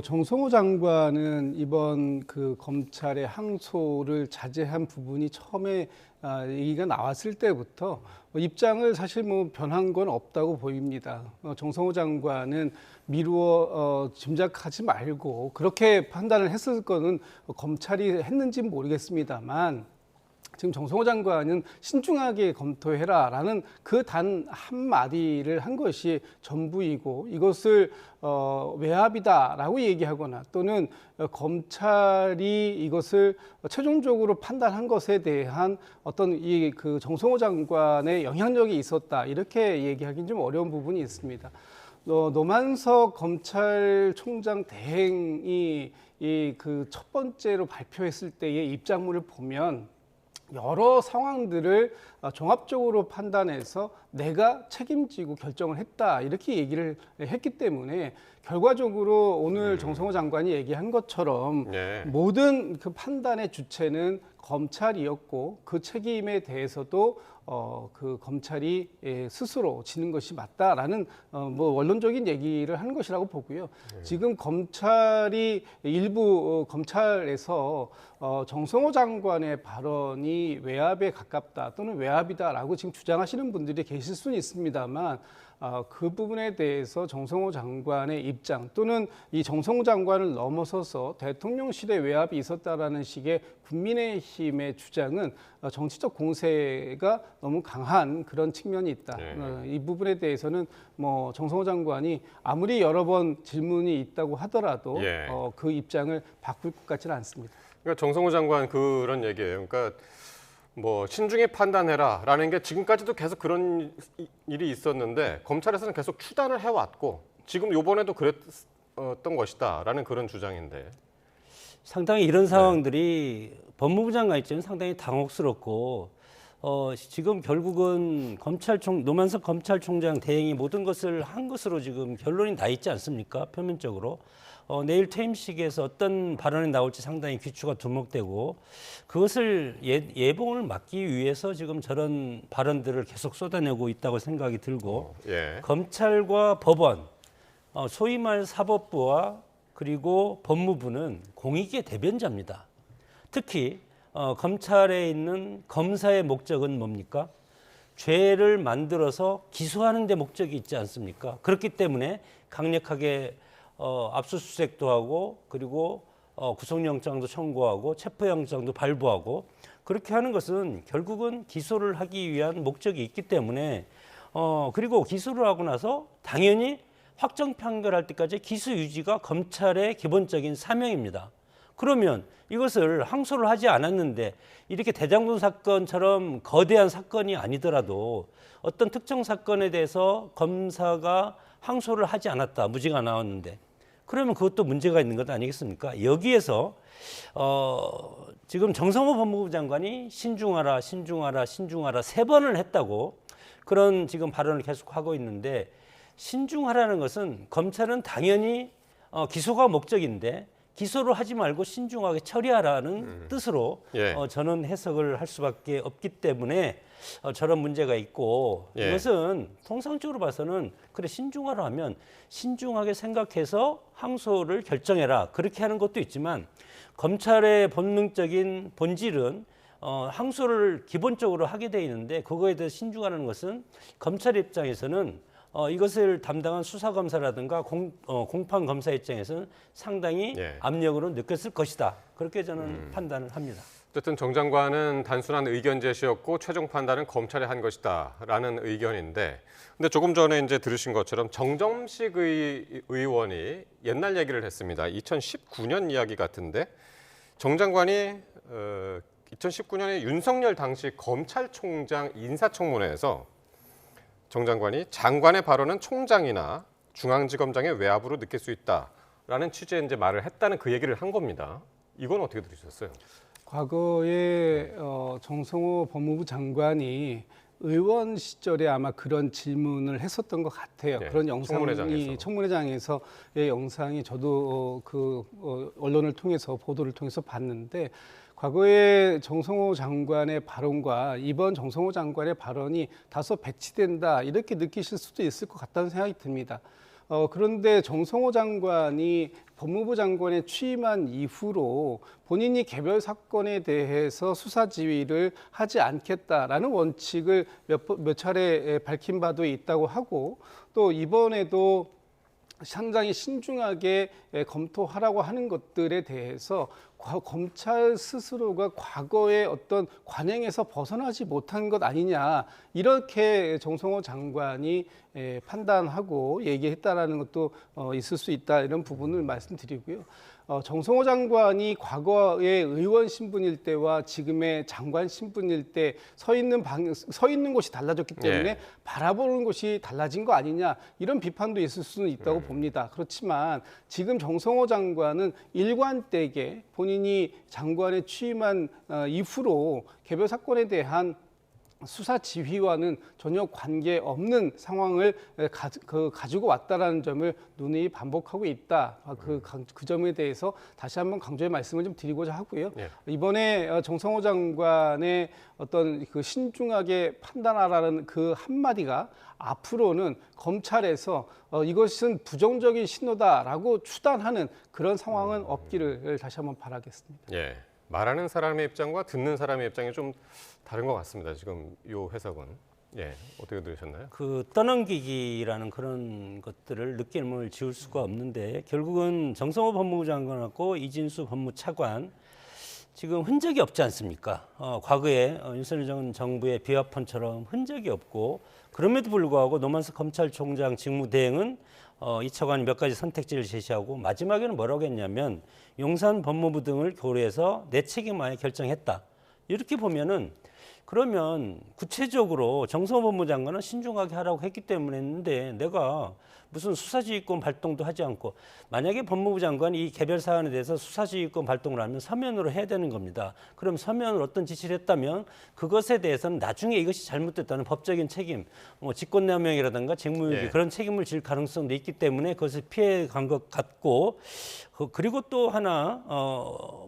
정성호 장관은 이번 그 검찰의 항소를 자제한 부분이 처음에 얘기가 나왔을 때부터 입장을 사실 변한 건 없다고 보입니다. 정성호 장관은 미루어 짐작하지 말고 그렇게 판단을 했을 거는 검찰이 했는지는 모르겠습니다만 지금 정성호 장관은 신중하게 검토해라라는 그 단 한마디를 한 것이 전부이고, 이것을 외압이다라고 얘기하거나 또는 검찰이 이것을 최종적으로 판단한 것에 대한 어떤 그 정성호 장관의 영향력이 있었다, 이렇게 얘기하기는 좀 어려운 부분이 있습니다. 노만석 검찰총장 대행이 그 첫 번째로 발표했을 때의 입장문을 보면 여러 상황들을 종합적으로 판단해서 내가 책임지고 결정을 했다, 이렇게 얘기를 했기 때문에 결과적으로 오늘 정성호 장관이 얘기한 것처럼 모든 그 판단의 주체는 검찰이었고, 그 책임에 대해서도 그 검찰이 스스로 지는 것이 맞다라는 뭐 원론적인 얘기를 하는 것이라고 보고요. 지금 검찰이 일부 검찰에서 정성호 장관의 발언이 외압에 가깝다 또는 외압이다라고 지금 주장하시는 분들이 계실 수는 있습니다만, 그 부분에 대해서 정성호 장관의 입장 또는 이 정성호 장관을 넘어서서 대통령실의 외압이 있었다라는 식의 국민의힘의 주장은 정치적 공세가 너무 강한 그런 측면이 있다. 이 부분에 대해서는 뭐 정성호 장관이 아무리 여러 번 질문이 있다고 하더라도 그 입장을 바꿀 것 같지는 않습니다. 그러니까 정성호 장관 그런 얘기예요. 그러니까 뭐 신중히 판단해라라는 게 지금까지도 계속 그런 일이 있었는데 검찰에서는 계속 추단을 해왔고 지금 이번에도 그랬던 것이다라는 그런 주장인데, 상당히 이런 상황들이 법무부 장관 입장은 상당히 당혹스럽고, 지금 결국은 노만석 검찰총장 대행이 모든 것을 한 것으로 지금 결론이 나 있지 않습니까? 표면적으로. 내일 퇴임식에서 어떤 발언이 나올지 상당히 귀추가 두목되고, 그것을 예봉을 막기 위해서 지금 저런 발언들을 계속 쏟아내고 있다고 생각이 들고, 검찰과 법원, 소위 말 사법부와 그리고 법무부는 공익의 대변자입니다. 특히 검찰에 있는 검사의 목적은 뭡니까? 죄를 만들어서 기소하는 데 목적이 있지 않습니까? 그렇기 때문에 강력하게 압수수색도 하고, 그리고 구속영장도 청구하고 체포영장도 발부하고, 그렇게 하는 것은 결국은 기소를 하기 위한 목적이 있기 때문에, 그리고 기소를 하고 나서 당연히 확정 판결할 때까지 기소 유지가 검찰의 기본적인 사명입니다. 그러면 이것을 항소를 하지 않았는데, 이렇게 대장동 사건처럼 거대한 사건이 아니더라도 어떤 특정 사건에 대해서 검사가 항소를 하지 않았다, 무죄가 나왔는데, 그러면 그것도 문제가 있는 것 아니겠습니까? 여기에서 지금 정성호 법무부 장관이 신중하라, 신중하라, 신중하라 3번을 했다고 그런 지금 발언을 계속하고 있는데, 신중하라는 것은 검찰은 당연히 기소가 목적인데 기소를 하지 말고 신중하게 처리하라는 뜻으로 저는 해석을 할 수밖에 없기 때문에 저런 문제가 있고, 이것은 통상적으로 봐서는 그래 신중하라 하면 신중하게 생각해서 항소를 결정해라, 그렇게 하는 것도 있지만, 검찰의 본능적인 본질은 항소를 기본적으로 하게 돼 있는데, 그거에 대해서 신중하라는 것은 검찰 입장에서는 이것을 담당한 수사검사라든가 공판검사 입장에서는 상당히 압력으로 느꼈을 것이다, 그렇게 저는 판단을 합니다. 어쨌든 정 장관은 단순한 의견 제시였고 최종 판단은 검찰이 한 것이다라는 의견인데, 근데 조금 전에 이제 들으신 것처럼 정점식 의원이 옛날 얘기를 했습니다. 2019년 이야기 같은데, 정 장관이 2019년에 윤석열 당시 검찰총장 인사청문회에서 정 장관이 장관의 발언은 총장이나 중앙지검장의 외압으로 느낄 수 있다라는 취지의 이제 말을 했다는 그 얘기를 한 겁니다. 이건 어떻게 들으셨어요? 과거에 정성호 법무부 장관이 의원 시절에 아마 그런 질문을 했었던 것 같아요. 그런 영상이 청문회장에서의 영상이 저도 언론을 통해서 보도를 통해서 봤는데, 과거에 정성호 장관의 발언과 이번 정성호 장관의 발언이 다소 배치된다, 이렇게 느끼실 수도 있을 것 같다는 생각이 듭니다. 그런데 정성호 장관이 법무부 장관에 취임한 이후로 본인이 개별 사건에 대해서 수사 지휘를 하지 않겠다라는 원칙을 몇 차례 밝힌 바도 있다고 하고, 또 이번에도 상당히 신중하게 검토하라고 하는 것들에 대해서 검찰 스스로가 과거의 어떤 관행에서 벗어나지 못한 것 아니냐 이렇게 정성호 장관이 판단하고 얘기했다라는 것도 있을 수 있다 이런 부분을 말씀드리고요. 정성호 장관이 과거의 의원 신분일 때와 지금의 장관 신분일 때 서 있는 곳이 달라졌기 때문에 예. 바라보는 곳이 달라진 거 아니냐 이런 비판도 있을 수는 있다고 봅니다. 그렇지만 지금 정성호 장관은 일관되게 본인이 장관에 취임한 이후로 개별 사건에 대한 수사 지휘와는 전혀 관계없는 상황을 가지고 왔다라는 점을 누누이 반복하고 있다. 그 점에 대해서 다시 한번 강조의 말씀을 좀 드리고자 하고요. 예. 이번에 정성호 장관의 어떤 그 신중하게 판단하라는 그 한마디가 앞으로는 검찰에서 이것은 부정적인 신호다라고 추단하는 그런 상황은 없기를 다시 한번 바라겠습니다. 예. 말하는 사람의 입장과 듣는 사람의 입장이 좀 다른 것 같습니다. 지금 이 해석은. 예, 어떻게 들으셨나요? 그 떠넘기기라는 그런 것들을 느낌을 지울 수가 없는데 결국은 정성호 법무부 장관하고 이진수 법무차관 지금 흔적이 없지 않습니까? 과거에 윤석열 전 정부의 비화폰처럼 흔적이 없고 그럼에도 불구하고 노만석 검찰총장 직무대행은 이 차관이 몇 가지 선택지를 제시하고 마지막에는 뭐라고 했냐면 용산 법무부 등을 고려해서 내 책임하에 결정했다. 이렇게 보면은 그러면 구체적으로 정성호 법무부 장관은 신중하게 하라고 했기 때문에 했는데 내가 무슨 수사지휘권 발동도 하지 않고 만약에 법무부 장관이 이 개별 사안에 대해서 수사지휘권 발동을 하면 서면으로 해야 되는 겁니다. 그럼 서면으로 어떤 지시를 했다면 그것에 대해서는 나중에 이것이 잘못됐다는 법적인 책임, 직권남용이라든가 직무유기 예. 그런 책임을 질 가능성도 있기 때문에 그것을 피해 간 것 같고 그리고 또 하나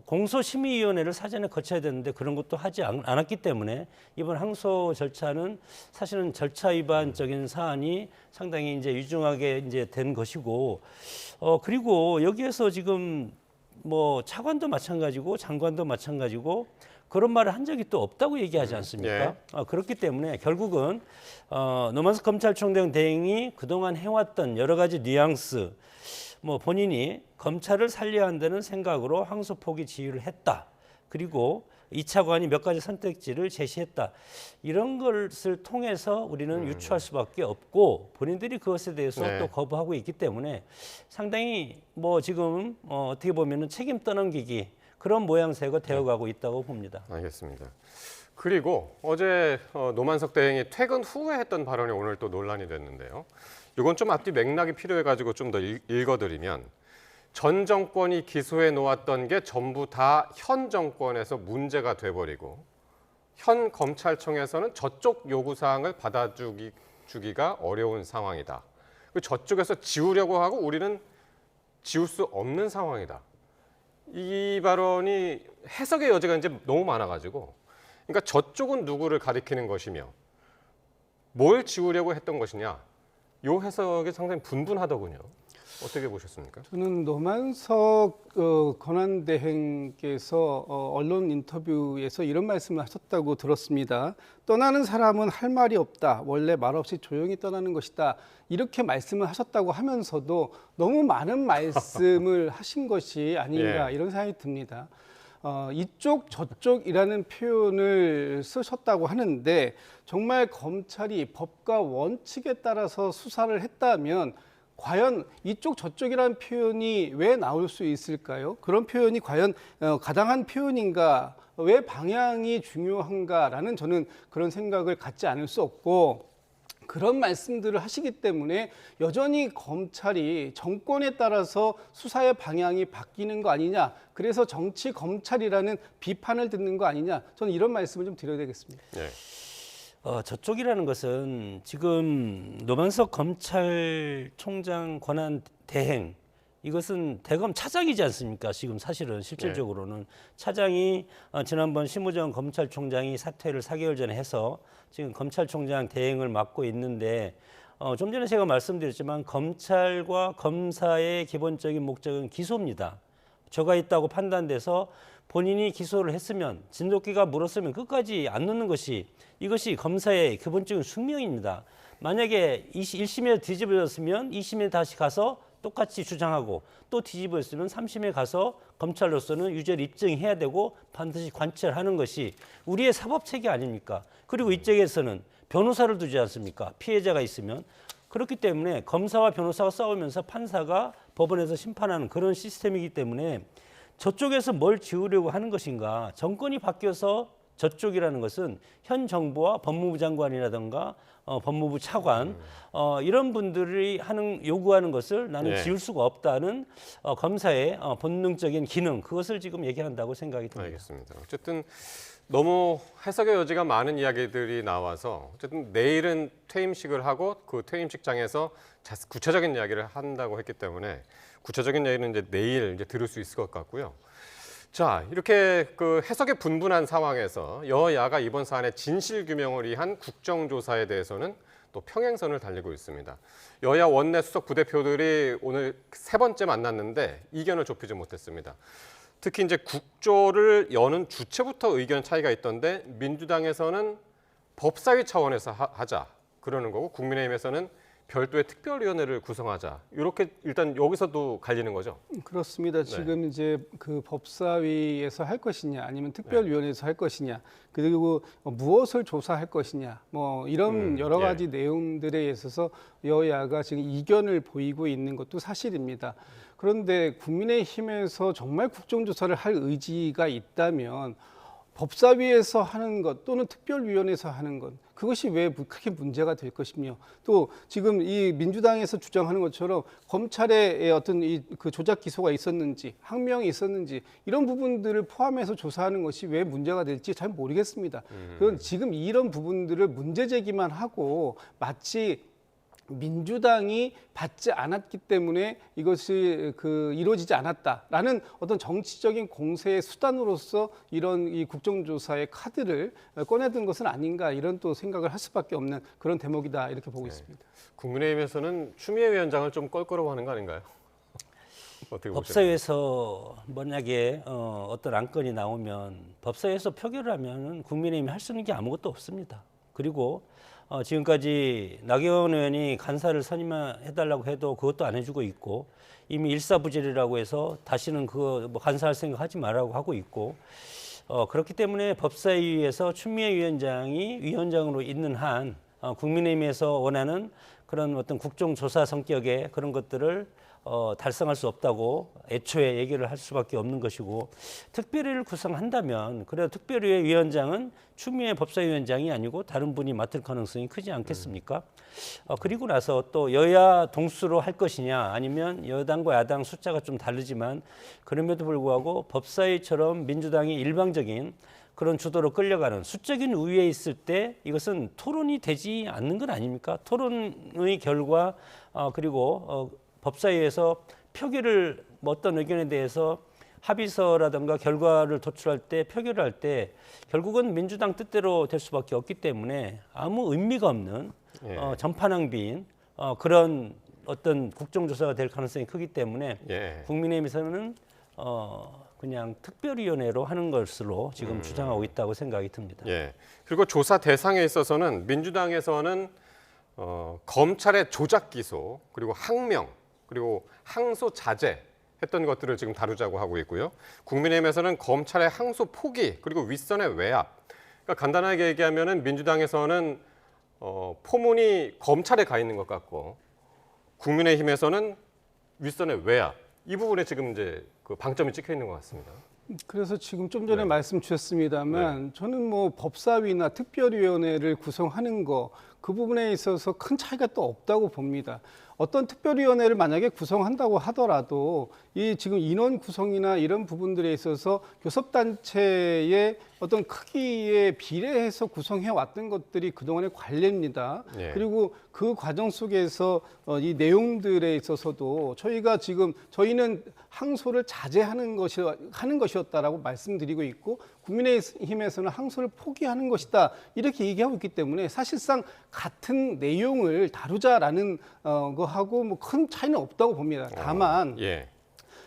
공소심의위원회를 사전에 거쳐야 되는데 그런 것도 하지 않았기 때문에 이번 항소 절차는 사실은 절차 위반적인 사안이 상당히 이제 유중하게 이제 된 것이고 그리고 여기에서 지금 뭐 차관도 마찬가지고 장관도 마찬가지고 그런 말을 한 적이 또 없다고 얘기하지 않습니까? 그렇기 때문에 결국은 노만석 검찰총장 대행이 그동안 해왔던 여러 가지 뉘앙스 본인이 검찰을 살려야 한다는 생각으로 항소 포기 지휘를 했다. 그리고 이 차관이 몇 가지 선택지를 제시했다. 이런 것을 통해서 우리는 유추할 수밖에 없고 본인들이 그것에 대해서 네. 또 거부하고 있기 때문에 상당히 지금 어떻게 보면은 책임 떠넘기기 그런 모양새가 되어가고 있다고 봅니다. 알겠습니다. 그리고 어제 노만석 대행이 퇴근 후에 했던 발언이 오늘 또 논란이 됐는데요. 이건 좀 앞뒤 맥락이 필요해가지고 좀 더 읽어드리면 전 정권이 기소해 놓았던 게 전부 다 현 정권에서 문제가 돼버리고 현 검찰청에서는 저쪽 요구사항을 받아주기가 어려운 상황이다. 저쪽에서 지우려고 하고 우리는 지울 수 없는 상황이다. 이 발언이 해석의 여지가 이제 너무 많아가지고 그러니까 저쪽은 누구를 가리키는 것이며 뭘 지우려고 했던 것이냐. 이 해석이 상당히 분분하더군요. 어떻게 보셨습니까? 저는 노만석 권한대행께서 언론 인터뷰에서 이런 말씀을 하셨다고 들었습니다. 떠나는 사람은 할 말이 없다. 원래 말없이 조용히 떠나는 것이다. 이렇게 말씀을 하셨다고 하면서도 너무 많은 말씀을 하신 것이 아닌가 예. 이런 생각이 듭니다. 이쪽 저쪽이라는 표현을 쓰셨다고 하는데 정말 검찰이 법과 원칙에 따라서 수사를 했다면 과연 이쪽 저쪽이라는 표현이 왜 나올 수 있을까요? 그런 표현이 과연 가당한 표현인가? 왜 방향이 중요한가라는 저는 그런 생각을 갖지 않을 수 없고 그런 말씀들을 하시기 때문에 여전히 검찰이 정권에 따라서 수사의 방향이 바뀌는 거 아니냐. 그래서 정치 검찰이라는 비판을 듣는 거 아니냐. 저는 이런 말씀을 좀 드려야 되겠습니다. 네. 저쪽이라는 것은 지금 노만석 검찰총장 권한 대행 이것은 대검 차장이지 않습니까? 지금 사실은 실질적으로는 차장이 지난번 심우정 검찰총장이 사퇴를 4개월 전에 해서 지금 검찰총장 대행을 맡고 있는데 좀 전에 제가 말씀드렸지만 검찰과 검사의 기본적인 목적은 기소입니다. 죄가 있다고 판단돼서 본인이 기소를 했으면 진돗개가 물었으면 끝까지 안 놓는 것이 이것이 검사의 기본적인 숙명입니다. 만약에 1심에 뒤집어졌으면 2심에 다시 가서 똑같이 주장하고 또 뒤집어쓰면 3심에 가서 검찰로서는 유죄를 입증해야 되고 반드시 관철하는 것이 우리의 사법체계 아닙니까? 그리고 이쪽에서는 변호사를 두지 않습니까? 피해자가 있으면. 그렇기 때문에 검사와 변호사가 싸우면서 판사가 법원에서 심판하는 그런 시스템이기 때문에 저쪽에서 뭘 지으려고 하는 것인가. 정권이 바뀌어서 저쪽이라는 것은 현 정부와 법무부 장관이라든가 법무부 차관 이런 분들이 요구하는 것을 나는 예. 지울 수가 없다는 검사의 본능적인 기능, 그것을 지금 얘기한다고 생각이 듭니다. 알겠습니다. 어쨌든 너무 해석의 여지가 많은 이야기들이 나와서 어쨌든 내일은 퇴임식을 하고 그 퇴임식장에서 구체적인 이야기를 한다고 했기 때문에 구체적인 얘기는 이제 내일 이제 들을 수 있을 것 같고요. 자, 이렇게 그 해석이 분분한 상황에서 여야가 이번 사안의 진실 규명을 위한 국정조사에 대해서는 또 평행선을 달리고 있습니다. 여야 원내 수석 부대표들이 오늘 세 번째 만났는데 이견을 좁히지 못했습니다. 특히 이제 국조를 여는 주체부터 의견 차이가 있던데 민주당에서는 법사위 차원에서 하자 그러는 거고 국민의힘에서는 별도의 특별위원회를 구성하자. 이렇게 일단 여기서도 갈리는 거죠? 그렇습니다. 지금 이제 그 법사위에서 할 것이냐 아니면 특별위원회에서 할 것이냐 그리고 무엇을 조사할 것이냐 뭐 이런 여러 가지 내용들에 있어서 여야가 지금 이견을 보이고 있는 것도 사실입니다. 그런데 국민의힘에서 정말 국정조사를 할 의지가 있다면 법사위에서 하는 것 또는 특별위원회에서 하는 것 그것이 왜 그렇게 문제가 될 것이며 또 지금 이 민주당에서 주장하는 것처럼 검찰의 어떤 그 조작 기소가 있었는지 항명이 있었는지 이런 부분들을 포함해서 조사하는 것이 왜 문제가 될지 잘 모르겠습니다. 그건 지금 이런 부분들을 문제 제기만 하고 마치 민주당이 받지 않았기 때문에 이것이 이루어지지 않았다라는 어떤 정치적인 공세의 수단으로서 이런 이 국정조사의 카드를 꺼내든 것은 아닌가 이런 또 생각을 할 수밖에 없는 그런 대목이다 이렇게 보고 있습니다. 국민의힘에서는 추미애 위원장을 좀 껄끄러워하는 거 아닌가요? 어떻게 법사위에서 만약에 어떤 안건이 나오면 법사위에서 표결을 하면 국민의힘이 할 수 있는 게 아무것도 없습니다. 그리고 지금까지 나경원 의원이 간사를 선임해달라고 해도 그것도 안 해주고 있고 이미 일사부질이라고 해서 다시는 그거 뭐 간사할 생각하지 말라고 하고 있고 그렇기 때문에 법사위에서 추미애 위원장이 위원장으로 있는 한 국민의힘에서 원하는 그런 어떤 국정조사 성격의 그런 것들을 달성할 수 없다고 애초에 얘기를 할 수밖에 없는 것이고 특별위를 구성한다면 그래도 특별위의 위원장은 추미애 법사위원장이 아니고 다른 분이 맡을 가능성이 크지 않겠습니까? 그리고 나서 또 여야 동수로 할 것이냐 아니면 여당과 야당 숫자가 좀 다르지만 그럼에도 불구하고 법사위처럼 민주당이 일방적인 그런 주도로 끌려가는 수적인 우위에 있을 때 이것은 토론이 되지 않는 건 아닙니까? 토론의 결과 그리고 법사위에서 표결을 어떤 의견에 대해서 합의서라든가 결과를 도출할 때 표결을 할 때 결국은 민주당 뜻대로 될 수밖에 없기 때문에 아무 의미가 없는 전파낭비인 그런 어떤 국정조사가 될 가능성이 크기 때문에 국민의힘에서는 그냥 특별위원회로 하는 것으로 지금 주장하고 있다고 생각이 듭니다. 그리고 조사 대상에 있어서는 민주당에서는 검찰의 조작 기소 그리고 항명 그리고 항소 자제 했던 것들을 지금 다루자고 하고 있고요. 국민의힘에서는 검찰의 항소 포기 그리고 윗선의 외압. 그러니까 간단하게 얘기하면은 민주당에서는 포문이 검찰에 가 있는 것 같고 국민의힘에서는 윗선의 외압. 이 부분에 지금 이제 그 방점이 찍혀 있는 것 같습니다. 그래서 지금 좀 전에 말씀 주셨습니다만 저는 뭐 법사위나 특별위원회를 구성하는 거 그 부분에 있어서 큰 차이가 또 없다고 봅니다. 어떤 특별위원회를 만약에 구성한다고 하더라도 이 지금 인원 구성이나 이런 부분들에 있어서 교섭단체의 어떤 크기에 비례해서 구성해 왔던 것들이 그동안의 관례입니다. 그리고 그 과정 속에서 이 내용들에 있어서도 저희는 항소를 자제하는 것이었다라고 말씀드리고 있고 국민의힘에서는 항소를 포기하는 것이다 이렇게 얘기하고 있기 때문에 사실상 같은 내용을 다루자라는 거하고 뭐 큰 차이는 없다고 봅니다. 다만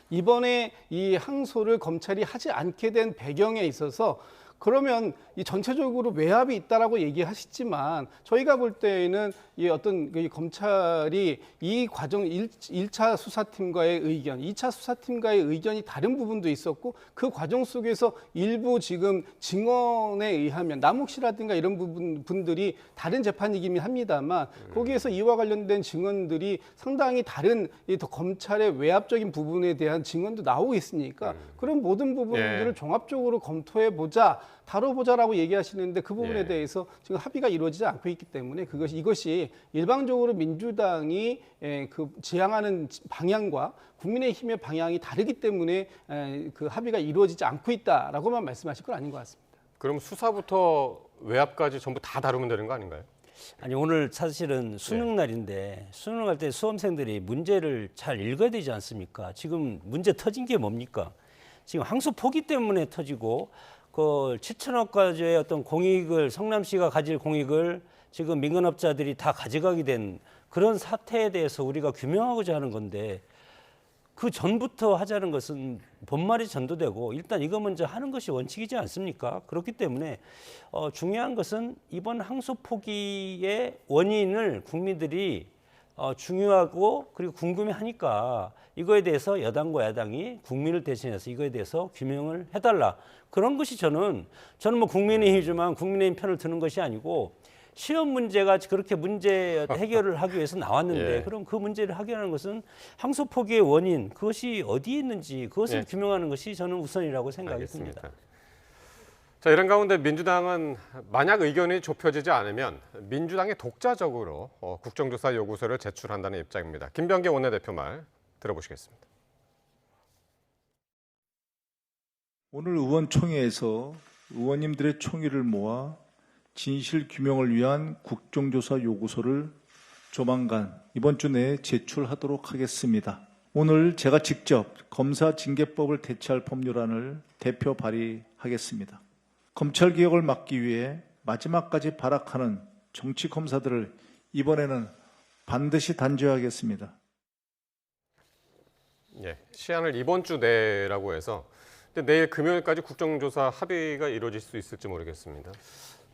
이번에 이 항소를 검찰이 하지 않게 된 배경에 있어서 그러면 이 전체적으로 외압이 있다라고 얘기하시지만 저희가 볼 때에는 이 어떤 이 검찰이 이 과정 1차 수사팀과의 의견, 2차 수사팀과의 의견이 다른 부분도 있었고 그 과정 속에서 일부 지금 증언에 의하면 남욱 씨라든가 이런 분들이 다른 재판이긴 합니다만 거기에서 이와 관련된 증언들이 상당히 다른 이 검찰의 외압적인 부분에 대한 증언도 나오고 있으니까 그런 모든 부분들을 종합적으로 검토해보자, 다뤄보자라고 얘기하시는데 그 부분에 대해서 지금 합의가 이루어지지 않고 있기 때문에 이것이 일방적으로 민주당이 그 지향하는 방향과 국민의힘의 방향이 다르기 때문에 그 합의가 이루어지지 않고 있다라고만 말씀하실 건 아닌 것 같습니다. 그럼 수사부터 외압까지 전부 다 다루면 되는 거 아닌가요? 아니 오늘 사실은 수능 날인데 수능할 때 수험생들이 문제를 잘 읽어야 되지 않습니까? 지금 문제 터진 게 뭡니까? 지금 항소 포기 때문에 터지고 그 7천억 가지의 어떤 공익을 성남시가 가질 공익을 지금 민간업자들이 다 가져가게 된 그런 사태에 대해서 우리가 규명하고자 하는 건데 그 전부터 하자는 것은 본말이 전도되고 일단 이거 먼저 하는 것이 원칙이지 않습니까? 그렇기 때문에 중요한 것은 이번 항소 포기의 원인을 국민들이 중요하고 그리고 궁금해하니까 이거에 대해서 여당과 야당이 국민을 대신해서 이거에 대해서 규명을 해달라. 그런 것이 저는 뭐 국민의힘이지만 국민의힘 편을 드는 것이 아니고 시험 문제가 그렇게 문제 해결을 하기 위해서 나왔는데 그럼 그 문제를 해결하는 것은 항소 포기의 원인 그것이 어디에 있는지 그것을 규명하는 것이 저는 우선이라고 생각이 듭니다. 자, 이런 가운데 민주당은 만약 의견이 좁혀지지 않으면 민주당이 독자적으로 국정조사 요구서를 제출한다는 입장입니다. 김병기 원내대표 말 들어보시겠습니다. 오늘 의원총회에서 의원님들의 총의를 모아 진실 규명을 위한 국정조사 요구서를 조만간 이번 주 내에 제출하도록 하겠습니다. 오늘 제가 직접 검사징계법을 대체할 법률안을 대표 발의하겠습니다. 검찰개혁을 막기 위해 마지막까지 발악하는 정치검사들을 이번에는 반드시 단죄하겠습니다. 시한을 이번 주 내라고 해서 근데 내일 금요일까지 국정조사 합의가 이루어질 수 있을지 모르겠습니다.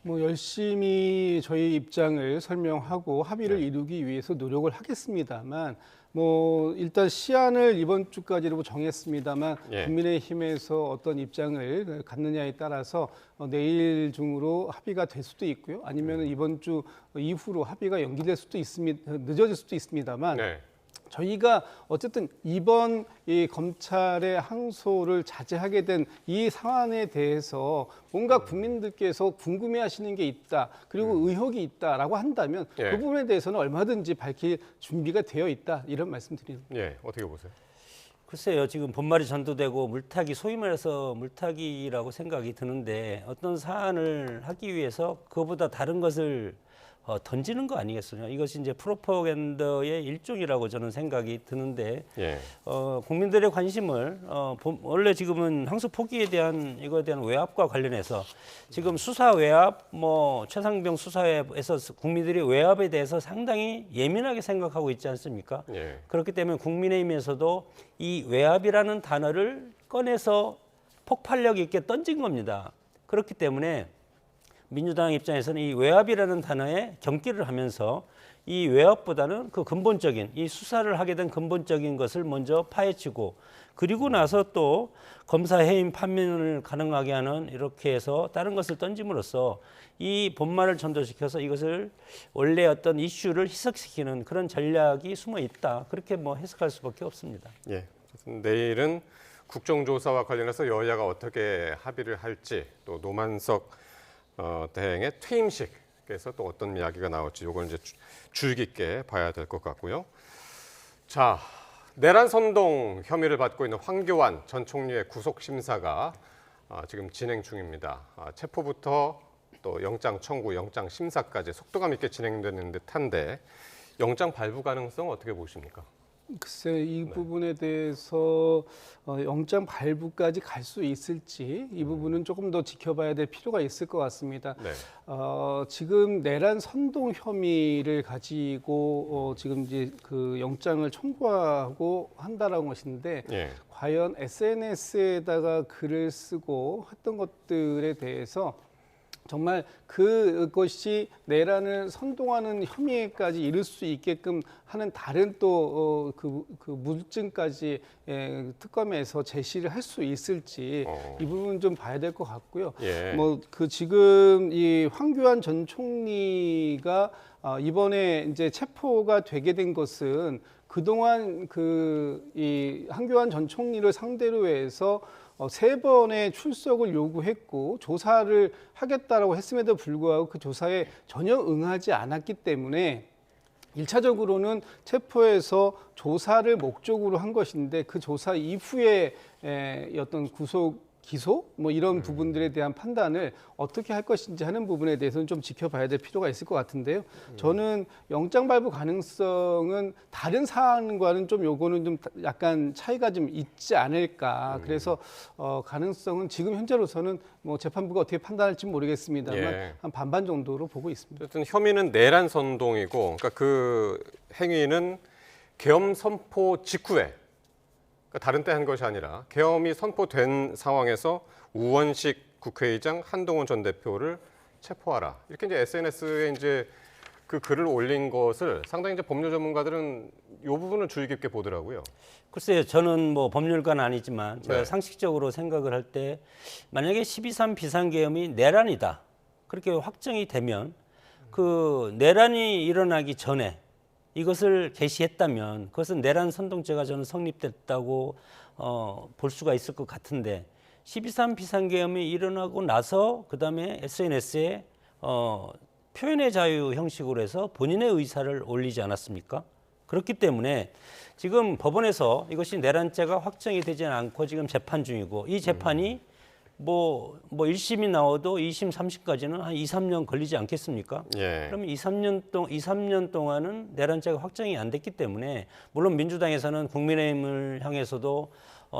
뭐 열심히 저희 입장을 설명하고 합의를 이루기 위해서 노력을 하겠습니다만 뭐 일단 시한을 이번 주까지로 정했습니다만 국민의힘에서 어떤 입장을 갖느냐에 따라서 내일 중으로 합의가 될 수도 있고요. 아니면 이번 주 이후로 합의가 연기될 수도 있습니다. 늦어질 수도 있습니다만 저희가 어쨌든 이번 이 검찰의 항소를 자제하게 된 이 상황에 대해서 뭔가 국민들께서 궁금해하시는 게 있다, 그리고 의혹이 있다라고 한다면 그 부분에 대해서는 얼마든지 밝힐 준비가 되어 있다 이런 말씀드립니다. 어떻게 보세요? 글쎄요, 지금 본말이 전도되고 물타기, 소위 말해서 물타기라고 생각이 드는데 어떤 사안을 하기 위해서 그거보다 다른 것을 던지는 거 아니겠어요? 이것이 이제 프로파간다의 일종이라고 저는 생각이 드는데 국민들의 관심을 원래 지금은 항소 포기에 대한 이거에 대한 외압과 관련해서 지금 수사 외압, 뭐 최상병 수사에서 국민들이 외압에 대해서 상당히 예민하게 생각하고 있지 않습니까? 그렇기 때문에 국민의힘에서도 이 외압이라는 단어를 꺼내서 폭발력 있게 던진 겁니다. 그렇기 때문에 민주당 입장에서는 이 외압이라는 단어에 경기를 하면서 이 외압보다는 그 근본적인 이 수사를 하게 된 근본적인 것을 먼저 파헤치고 그리고 나서 또 검사 해임 판면을 가능하게 하는 이렇게 해서 다른 것을 던짐으로써 이 본말을 전도시켜서 이것을 원래 어떤 이슈를 희석시키는 그런 전략이 숨어 있다. 그렇게 뭐 해석할 수밖에 없습니다. 내일은 국정조사와 관련해서 여야가 어떻게 합의를 할지 또 노만석 대행의 퇴임식에서 또 어떤 이야기가 나올지 이걸 이제 주의 깊게 봐야 될 것 같고요. 자, 내란 선동 혐의를 받고 있는 황교안 전 총리의 구속 심사가 지금 진행 중입니다. 체포부터 또 영장 청구, 영장 심사까지 속도감 있게 진행되는 듯한데 영장 발부 가능성 어떻게 보십니까? 글쎄 이 부분에 대해서 영장 발부까지 갈 수 있을지 이 부분은 조금 더 지켜봐야 될 필요가 있을 것 같습니다. 네. 지금 내란 선동 혐의를 가지고 지금 이제 그 영장을 청구하고 한다라는 것인데 예. 과연 SNS에다가 글을 쓰고 했던 것들에 대해서 정말 그것이 내란을 선동하는 혐의까지 이를 수 있게끔 하는 다른 또 그 물증까지 특검에서 제시를 할 수 있을지 이 부분 좀 봐야 될 것 같고요. 예. 뭐 그 지금 이 황교안 전 총리가 이번에 이제 체포가 되게 된 것은 그동안 이 황교안 전 총리를 상대로 해서 3번의 출석을 요구했고 조사를 하겠다라고 했음에도 불구하고 그 조사에 전혀 응하지 않았기 때문에 1차적으로는 체포해서 조사를 목적으로 한 것인데 그 조사 이후에 어떤 구속 기소 뭐 이런 부분들에 대한 판단을 어떻게 할 것인지 하는 부분에 대해서는 좀 지켜봐야 될 필요가 있을 것 같은데요. 저는 영장 발부 가능성은 다른 사안과는 좀 요거는 좀 약간 차이가 좀 있지 않을까. 그래서 가능성은 지금 현재로서는 뭐 재판부가 어떻게 판단할지 모르겠습니다만 예. 한 반반 정도로 보고 있습니다. 어쨌든 혐의는 내란 선동이고, 그러니까 그 행위는 계엄 선포 직후에, 그러니까 다른 때 한 것이 아니라 계엄이 선포된 상황에서 우원식 국회의장, 한동훈 전 대표를 체포하라. 이렇게 이제 SNS에 이제 그 글을 올린 것을 상당히 이제 법률 전문가들은 이 부분을 주의 깊게 보더라고요. 글쎄요, 저는 뭐 법률가는 아니지만 제가 네. 상식적으로 생각을 할 때 만약에 12.3 비상계엄이 내란이다. 그렇게 확정이 되면 그 내란이 일어나기 전에 이것을 개시했다면 그것은 내란 선동죄가 저는 성립됐다고 볼 수가 있을 것 같은데 12.3 비상계엄이 일어나고 나서 그다음에 SNS에 표현의 자유 형식으로 해서 본인의 의사를 올리지 않았습니까? 그렇기 때문에 지금 법원에서 이것이 내란죄가 확정이 되지 않고 지금 재판 중이고 이 재판이 뭐 1심이 나와도 2심, 3심까지는 한 2, 3년 걸리지 않겠습니까? 예. 그러면 2, 3년 동안은 내란죄가 확정이 안 됐기 때문에 물론 민주당에서는 국민의힘을 향해서도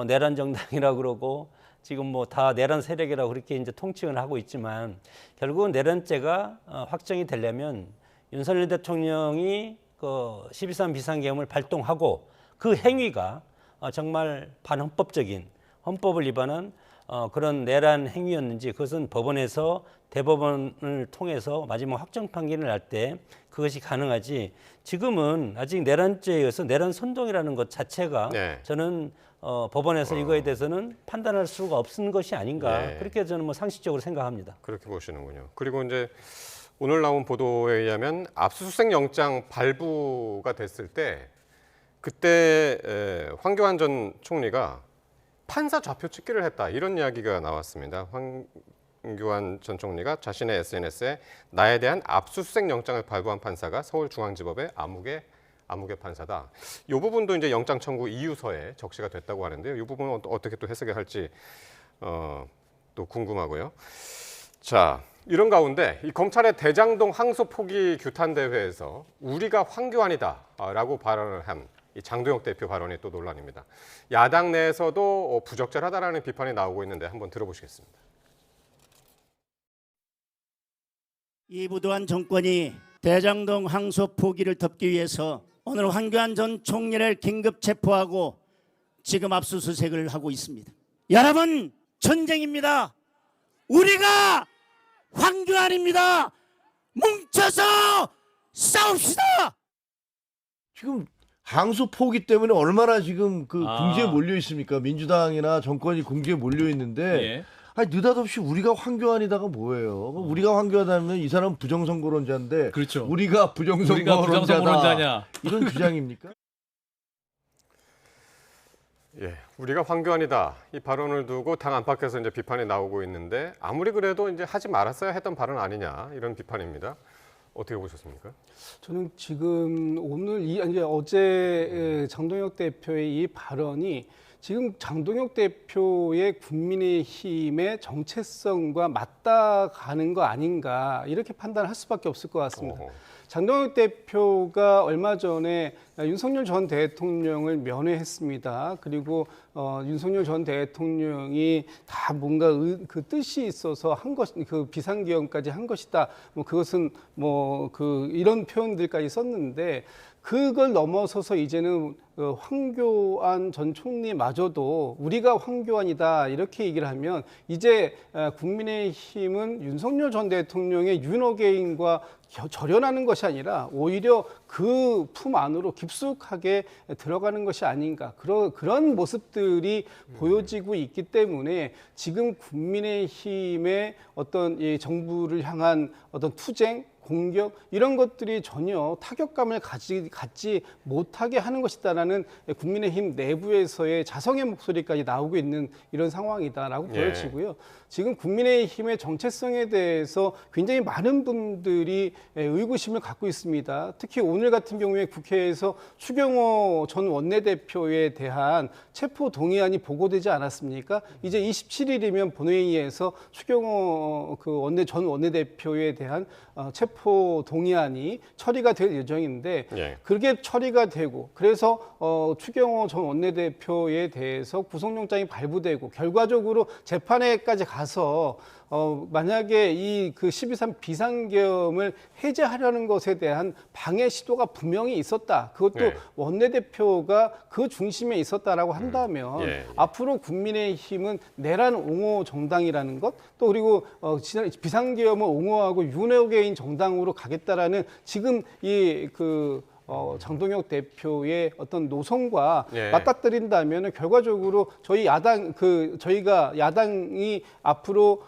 내란 정당이라고 그러고 지금 뭐 다 내란 세력이라고 그렇게 이제 통칭을 하고 있지만 결국은 내란죄가 확정이 되려면 윤석열 대통령이 그 12.3 비상계엄을 발동하고 그 행위가 정말 반헌법적인 헌법을 위반한 그런 내란 행위였는지 그것은 법원에서 대법원을 통해서 마지막 확정 판결을 날 때 그것이 가능하지 지금은 아직 내란죄여서 내란 선동이라는 것 자체가 네. 저는 법원에서 이거에 대해서는 판단할 수가 없는 것이 아닌가 네. 그렇게 저는 뭐 상식적으로 생각합니다. 그렇게 보시는군요. 그리고 이제 오늘 나온 보도에 의하면 압수수색 영장 발부가 됐을 때 그때 황교안 전 총리가 판사 좌표 찍기를 했다 이런 이야기가 나왔습니다. 황교안 전 총리가 자신의 SNS에 나에 대한 압수수색 영장을 발부한 판사가 서울중앙지법의 아무개 판사다. 이 부분도 이제 영장 청구 이유서에 적시가 됐다고 하는데요. 이 부분은 어떻게 또 해석을 할지 또 궁금하고요. 자, 이런 가운데 이 검찰의 대장동 항소 포기 규탄 대회에서 우리가 황교안이다라고 발언을 한 이 장도혁 대표 발언이 또 논란입니다. 야당 내에서도 부적절하다라는 비판이 나오고 있는데 한번 들어보시겠습니다. 이 부도한 정권이 대장동 항소 포기를 덮기 위해서 오늘 황교안 전 총리를 긴급 체포하고 지금 압수수색을 하고 있습니다. 여러분, 전쟁입니다. 우리가 황교안입니다. 뭉쳐서 싸웁시다. 지금 항소 포기 때문에 얼마나 지금 그 궁지에 몰려 있습니까? 민주당이나 정권이 궁지에 몰려 있는데 예. 아니 느닷없이 우리가 황교안이다가 뭐예요? 우리가 황교안이면 이 사람 부정선거론자인데 그렇죠. 우리가 부정선거론자냐 이런 주장입니까? 예, 우리가 황교안이다 이 발언을 두고 당 안팎에서 이제 비판이 나오고 있는데 아무리 그래도 이제 하지 말았어야 했던 발언 아니냐 이런 비판입니다. 어떻게 보셨습니까? 저는 지금 오늘 이제 어제 장동혁 대표의 이 발언이 지금 장동혁 대표의 국민의힘의 정체성과 맞닿아가는 거 아닌가 이렇게 판단할 수밖에 없을 것 같습니다. 장동혁 대표가 얼마 전에 윤석열 전 대통령을 면회했습니다. 그리고 윤석열 전 대통령이 다 뭔가 그 뜻이 있어서 한 것, 그 비상계엄까지 한 것이다. 뭐 그것은 뭐 그 이런 표현들까지 썼는데 그걸 넘어서서 이제는 황교안 전 총리마저도 우리가 황교안이다 이렇게 얘기를 하면 이제 국민의힘은 윤석열 전 대통령의 윤어게인과 절연하는 것이 아니라 오히려 그 품 안으로 깊숙하게 들어가는 것이 아닌가 그런 모습들이 보여지고 있기 때문에 지금 국민의힘의 어떤 이 정부를 향한 어떤 투쟁 공격 이런 것들이 전혀 타격감을 갖지 못하게 하는 것이다라는 국민의힘 내부에서의 자성의 목소리까지 나오고 있는 이런 상황이다라고 보여지고요. 지금 국민의힘의 정체성에 대해서 굉장히 많은 분들이 의구심을 갖고 있습니다. 특히 오늘 같은 경우에 국회에서 추경호 전 원내대표에 대한 체포 동의안이 보고되지 않았습니까? 이제 27일이면 본회의에서 추경호 전 원내대표에 대한 체포 동의안이 처리가 될 예정인데 그렇게 처리가 되고 그래서 추경호 전 원내대표에 대해서 구속영장이 발부되고 결과적으로 재판에까지 가서 만약에 이 그 12.3 비상계엄을 해제하려는 것에 대한 방해 시도가 분명히 있었다. 그것도 원내대표가 그 중심에 있었다라고 한다면 앞으로 국민의힘은 내란 옹호 정당이라는 것, 또 그리고 비상계엄을 옹호하고 윤어게인 정당으로 가겠다라는 지금 장동혁 대표의 어떤 노선과 맞닥뜨린다면 결과적으로 저희가 야당이 앞으로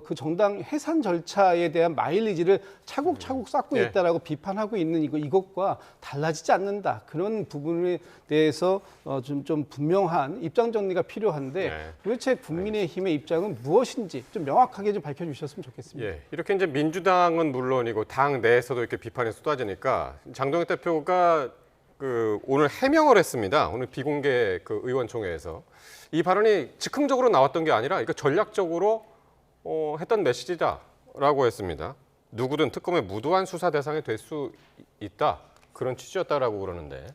그 정당 해산 절차에 대한 마일리지를 차곡차곡 쌓고 있다라고 비판하고 있는 이것과 달라지지 않는다. 그런 부분에 대해서 좀 분명한 입장 정리가 필요한데 도대체 국민의힘의 입장은 무엇인지 좀 명확하게 좀 밝혀주셨으면 좋겠습니다. 이렇게 이제 민주당은 물론이고 당 내에서도 이렇게 비판이 쏟아지니까 장동혁 대표가 오늘 해명을 했습니다. 오늘 비공개 의원총회에서 이 발언이 즉흥적으로 나왔던 게 아니라 이거 전략적으로 했던 메시지다라고 했습니다. 누구든 특검의 무도한 수사 대상이 될 수 있다 그런 취지였다라고 그러는데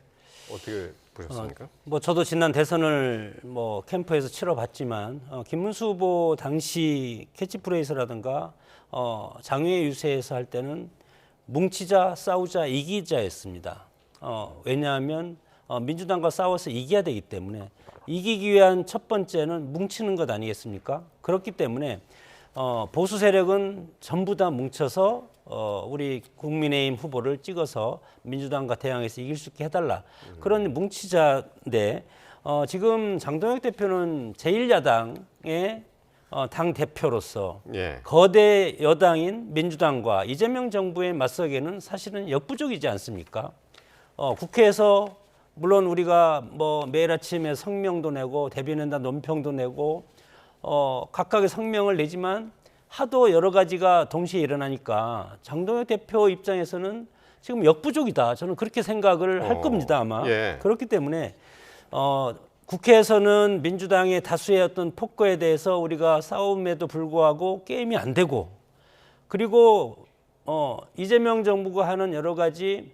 어떻게 보셨습니까? 저도 지난 대선을 캠프에서 치러봤지만 김문수 후보 당시 캐치프레이즈라든가 장외 유세에서 할 때는 뭉치자, 싸우자, 이기자였습니다. 왜냐하면 민주당과 싸워서 이겨야 되기 때문에 이기기 위한 첫 번째는 뭉치는 것 아니겠습니까? 그렇기 때문에 보수 세력은 전부 다 뭉쳐서 우리 국민의힘 후보를 찍어서 민주당과 대항해서 이길 수 있게 해달라. 그런 뭉치자인데 지금 장동혁 대표는 제1야당의 당 대표로서 거대 여당인 민주당과 이재명 정부에 맞서기에는 사실은 역부족이지 않습니까? 국회에서 물론 우리가 매일 아침에 성명도 내고 대변인단 논평도 내고 각각의 성명을 내지만 하도 여러 가지가 동시에 일어나니까 장동혁 대표 입장에서는 지금 역부족이다. 저는 그렇게 생각을 할 겁니다, 아마. 그렇기 때문에 국회에서는 민주당의 다수의 어떤 폭거에 대해서 우리가 싸움에도 불구하고 게임이 안 되고 그리고 이재명 정부가 하는 여러 가지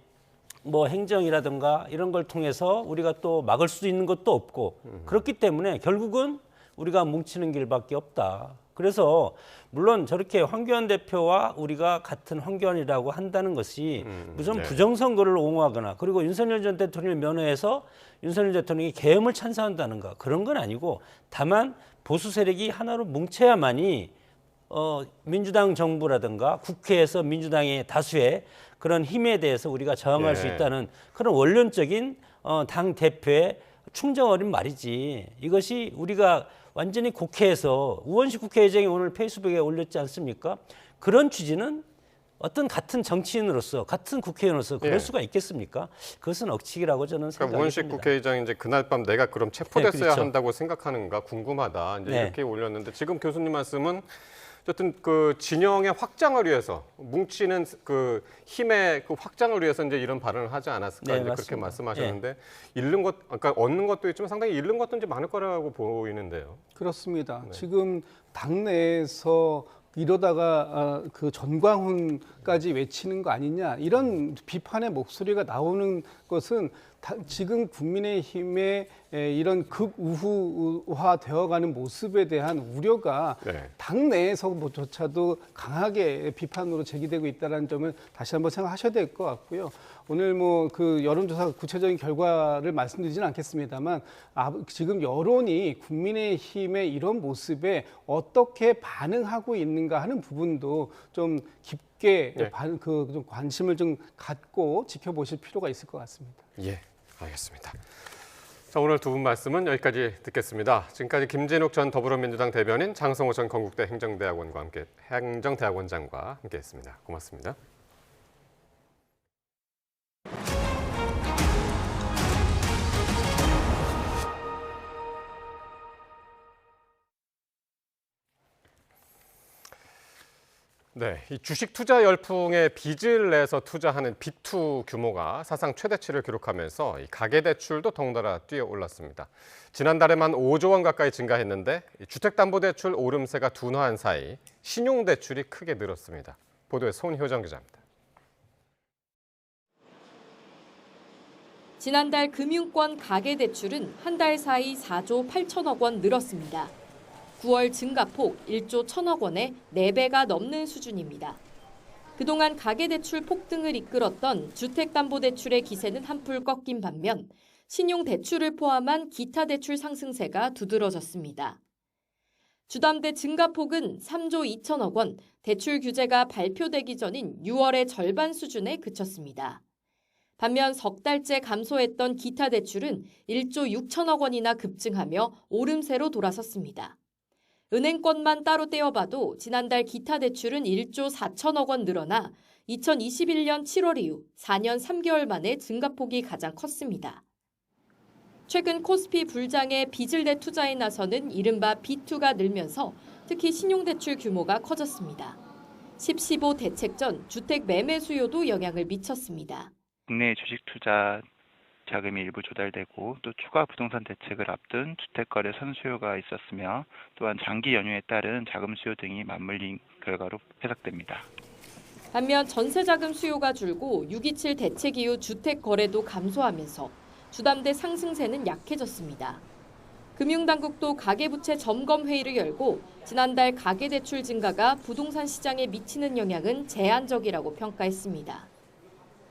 행정이라든가 이런 걸 통해서 우리가 또 막을 수 있는 것도 없고 그렇기 때문에 결국은 우리가 뭉치는 길밖에 없다. 그래서 물론 저렇게 황교안 대표와 우리가 같은 황교안이라고 한다는 것이 무슨 부정선거를 옹호하거나 그리고 윤석열 전 대통령을 면회해서 윤석열 대통령이 계엄을 찬성한다는가 그런 건 아니고 다만 보수 세력이 하나로 뭉쳐야만이 민주당 정부라든가 국회에서 민주당의 다수의 그런 힘에 대해서 우리가 저항할 수 있다는 그런 원론적인 당 대표의 충정 어린 말이지. 이것이 우리가 완전히 국회에서 우원식 국회의장이 오늘 페이스북에 올렸지 않습니까? 그런 취지는 어떤 같은 정치인으로서 같은 국회의원으로서 그럴 수가 있겠습니까? 그것은 억측이라고 저는 생각합니다. 우원식 국회의장이 이제 그날 밤 내가 그럼 체포됐어야 한다고 생각하는가 궁금하다. 이제 이렇게 올렸는데 지금 교수님 말씀은 어쨌든 그 진영의 확장을 위해서 뭉치는 그 힘의 그 확장을 위해서 이제 이런 발언을 하지 않았을까 이제 그렇게 말씀하셨는데 잃는 것, 그러니까 얻는 것도 있지만 상당히 잃는 것도 이제 많을 거라고 보이는데요. 그렇습니다. 지금 당내에서 이러다가 그 전광훈까지 외치는 거 아니냐 이런 비판의 목소리가 나오는 것은 지금 국민의힘의 이런 극우화되어가는 모습에 대한 우려가 당내에서조차도 강하게 비판으로 제기되고 있다는 점을 다시 한번 생각하셔야 될 것 같고요. 오늘 뭐 그 여론조사 구체적인 결과를 말씀드리지는 않겠습니다만 지금 여론이 국민의힘의 이런 모습에 어떻게 반응하고 있는가 하는 부분도 좀 깊게 좀 관심을 좀 갖고 지켜보실 필요가 있을 것 같습니다. 예, 알겠습니다. 자, 오늘 두 분 말씀은 여기까지 듣겠습니다. 지금까지 김진욱 전 더불어민주당 대변인, 장성호 전 건국대 행정대학원장과 함께했습니다. 고맙습니다. 네, 이 주식 투자 열풍에 빚을 내서 투자하는 빚투 규모가 사상 최대치를 기록하면서 이 가계대출도 덩달아 뛰어올랐습니다. 지난달에만 5조 원 가까이 증가했는데 주택담보대출 오름세가 둔화한 사이 신용대출이 크게 늘었습니다. 보도에 손효정 기자입니다. 지난달 금융권 가계대출은 한 달 사이 4조 8천억 원 늘었습니다. 9월 증가폭 1조 1천억 원에 4배가 넘는 수준입니다. 그동안 가계대출 폭등을 이끌었던 주택담보대출의 기세는 한풀 꺾인 반면 신용대출을 포함한 기타 대출 상승세가 두드러졌습니다. 주담대 증가폭은 3조 2천억 원, 대출 규제가 발표되기 전인 6월의 절반 수준에 그쳤습니다. 반면 석 달째 감소했던 기타 대출은 1조 6천억 원이나 급증하며 오름세로 돌아섰습니다. 은행권만 따로 떼어봐도 지난달 기타 대출은 1조 4천억 원 늘어나 2021년 7월 이후 4년 3개월 만에 증가폭이 가장 컸습니다. 최근 코스피 불장에 빚을 내 투자에 나서는 이른바 B2가 늘면서 특히 신용대출 규모가 커졌습니다. 10.15 대책 전 주택 매매 수요도 영향을 미쳤습니다. 국내 주식 투자 자금이 일부 조달되고 또 추가 부동산 대책을 앞둔 주택거래 선수요가 있었으며 또한 장기 연휴에 따른 자금 수요 등이 맞물린 결과로 해석됩니다. 반면 전세자금 수요가 줄고 6.27 대책 이후 주택 거래도 감소하면서 주담대 상승세는 약해졌습니다. 금융당국도 가계부채 점검 회의를 열고 지난달 가계대출 증가가 부동산 시장에 미치는 영향은 제한적이라고 평가했습니다.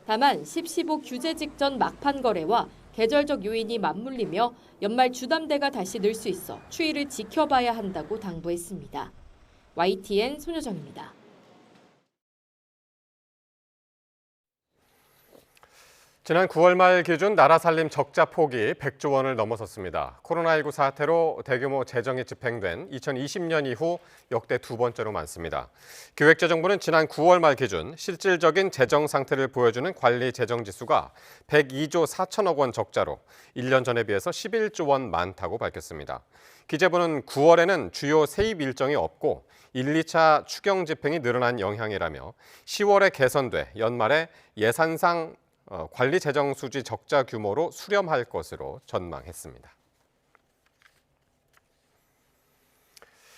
다만 10.15 규제 직전 막판 거래와 계절적 요인이 맞물리며 연말 주담대가 다시 늘 수 있어 추이를 지켜봐야 한다고 당부했습니다. YTN 손효정입니다. 지난 9월 말 기준 나라 살림 적자 폭이 100조 원을 넘어섰습니다. 코로나19 사태로 대규모 재정이 집행된 2020년 이후 역대 두 번째로 많습니다. 기획재정부는 지난 9월 말 기준 실질적인 재정 상태를 보여주는 관리 재정 지수가 102조 4천억 원 적자로 1년 전에 비해서 11조 원 많다고 밝혔습니다. 기재부는 9월에는 주요 세입 일정이 없고 1, 2차 추경 집행이 늘어난 영향이라며 10월에 개선돼 연말에 예산상 관리 재정 수지 적자 규모로 수렴할 것으로 전망했습니다.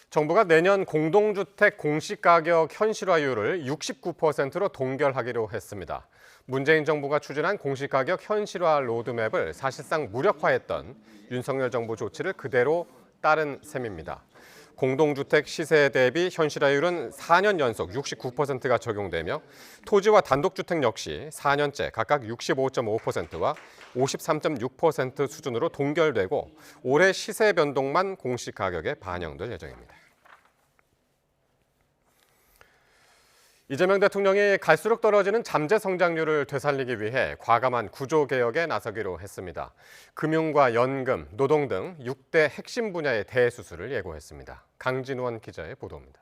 정부가 내년 공동주택 공시가격 현실화율을 69%로 동결하기로 했습니다. 문재인 정부가 추진한 공시가격 현실화 로드맵을 사실상 무력화했던 윤석열 정부 조치를 그대로 따른 셈입니다. 공동주택 시세 대비 현실화율은 4년 연속 69%가 적용되며 토지와 단독주택 역시 4년째 각각 65.5%와 53.6% 수준으로 동결되고 올해 시세 변동만 공시가격에 반영될 예정입니다. 이재명 대통령이 갈수록 떨어지는 잠재 성장률을 되살리기 위해 과감한 구조개혁에 나서기로 했습니다. 금융과 연금, 노동 등 6대 핵심 분야의 대수술을 예고했습니다. 강진원 기자의 보도입니다.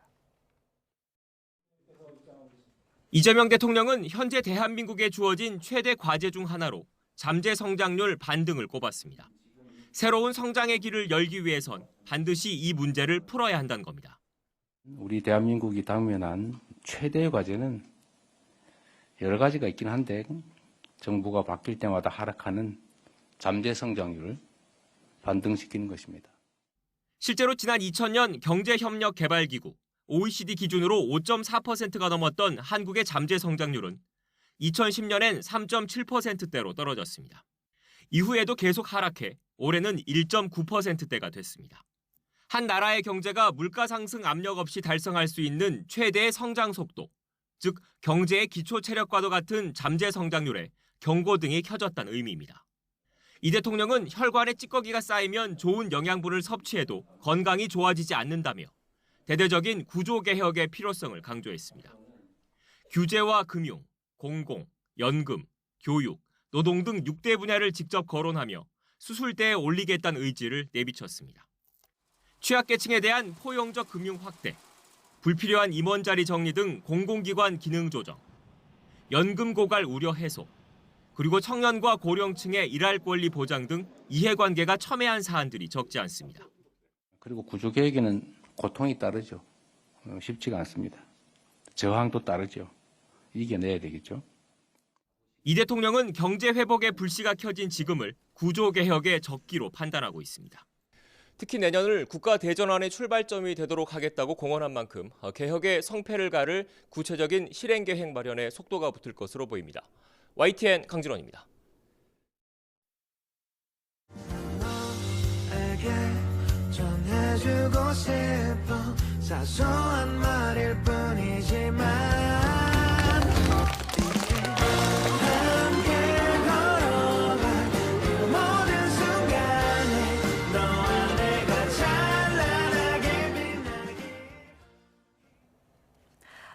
이재명 대통령은 현재 대한민국에 주어진 최대 과제 중 하나로 잠재 성장률 반등을 꼽았습니다. 새로운 성장의 길을 열기 위해선 반드시 이 문제를 풀어야 한다는 겁니다. 우리 대한민국이 당면한 최대의 과제는 여러 가지가 있긴 한데 정부가 바뀔 때마다 하락하는 잠재 성장률을 반등시키는 것입니다. 실제로 지난 2000년 경제협력개발기구, OECD 기준으로 5.4%가 넘었던 한국의 잠재 성장률은 2010년엔 3.7%대로 떨어졌습니다. 이후에도 계속 하락해 올해는 1.9%대가 됐습니다. 한 나라의 경제가 물가 상승 압력 없이 달성할 수 있는 최대의 성장 속도, 즉 경제의 기초 체력과도 같은 잠재 성장률에 경고등이 켜졌다는 의미입니다. 이 대통령은 혈관에 찌꺼기가 쌓이면 좋은 영양분을 섭취해도 건강이 좋아지지 않는다며 대대적인 구조개혁의 필요성을 강조했습니다. 규제와 금융, 공공, 연금, 교육, 노동 등 6대 분야를 직접 거론하며 수술대에 올리겠다는 의지를 내비쳤습니다. 취약계층에 대한 포용적 금융 확대, 불필요한 임원 자리 정리 등 공공기관 기능 조정, 연금 고갈 우려 해소, 그리고 청년과 고령층의 일할 권리 보장 등 이해관계가 첨예한 사안들이 적지 않습니다. 그리고 구조개혁에는 고통이 따르죠. 쉽지가 않습니다. 저항도 따르죠. 이겨내야 되겠죠. 이 대통령은 경제 회복의 불씨가 켜진 지금을 구조개혁의 적기로 판단하고 있습니다. 특히 내년을 국가 대전환의 출발점이 되도록 하겠다고 공언한 만큼 개혁의 성패를 가를 구체적인 실행 계획 마련에 속도가 붙을 것으로 보입니다. YTN 강진원입니다. 전해주고 싶어 사소한 말일 뿐이지만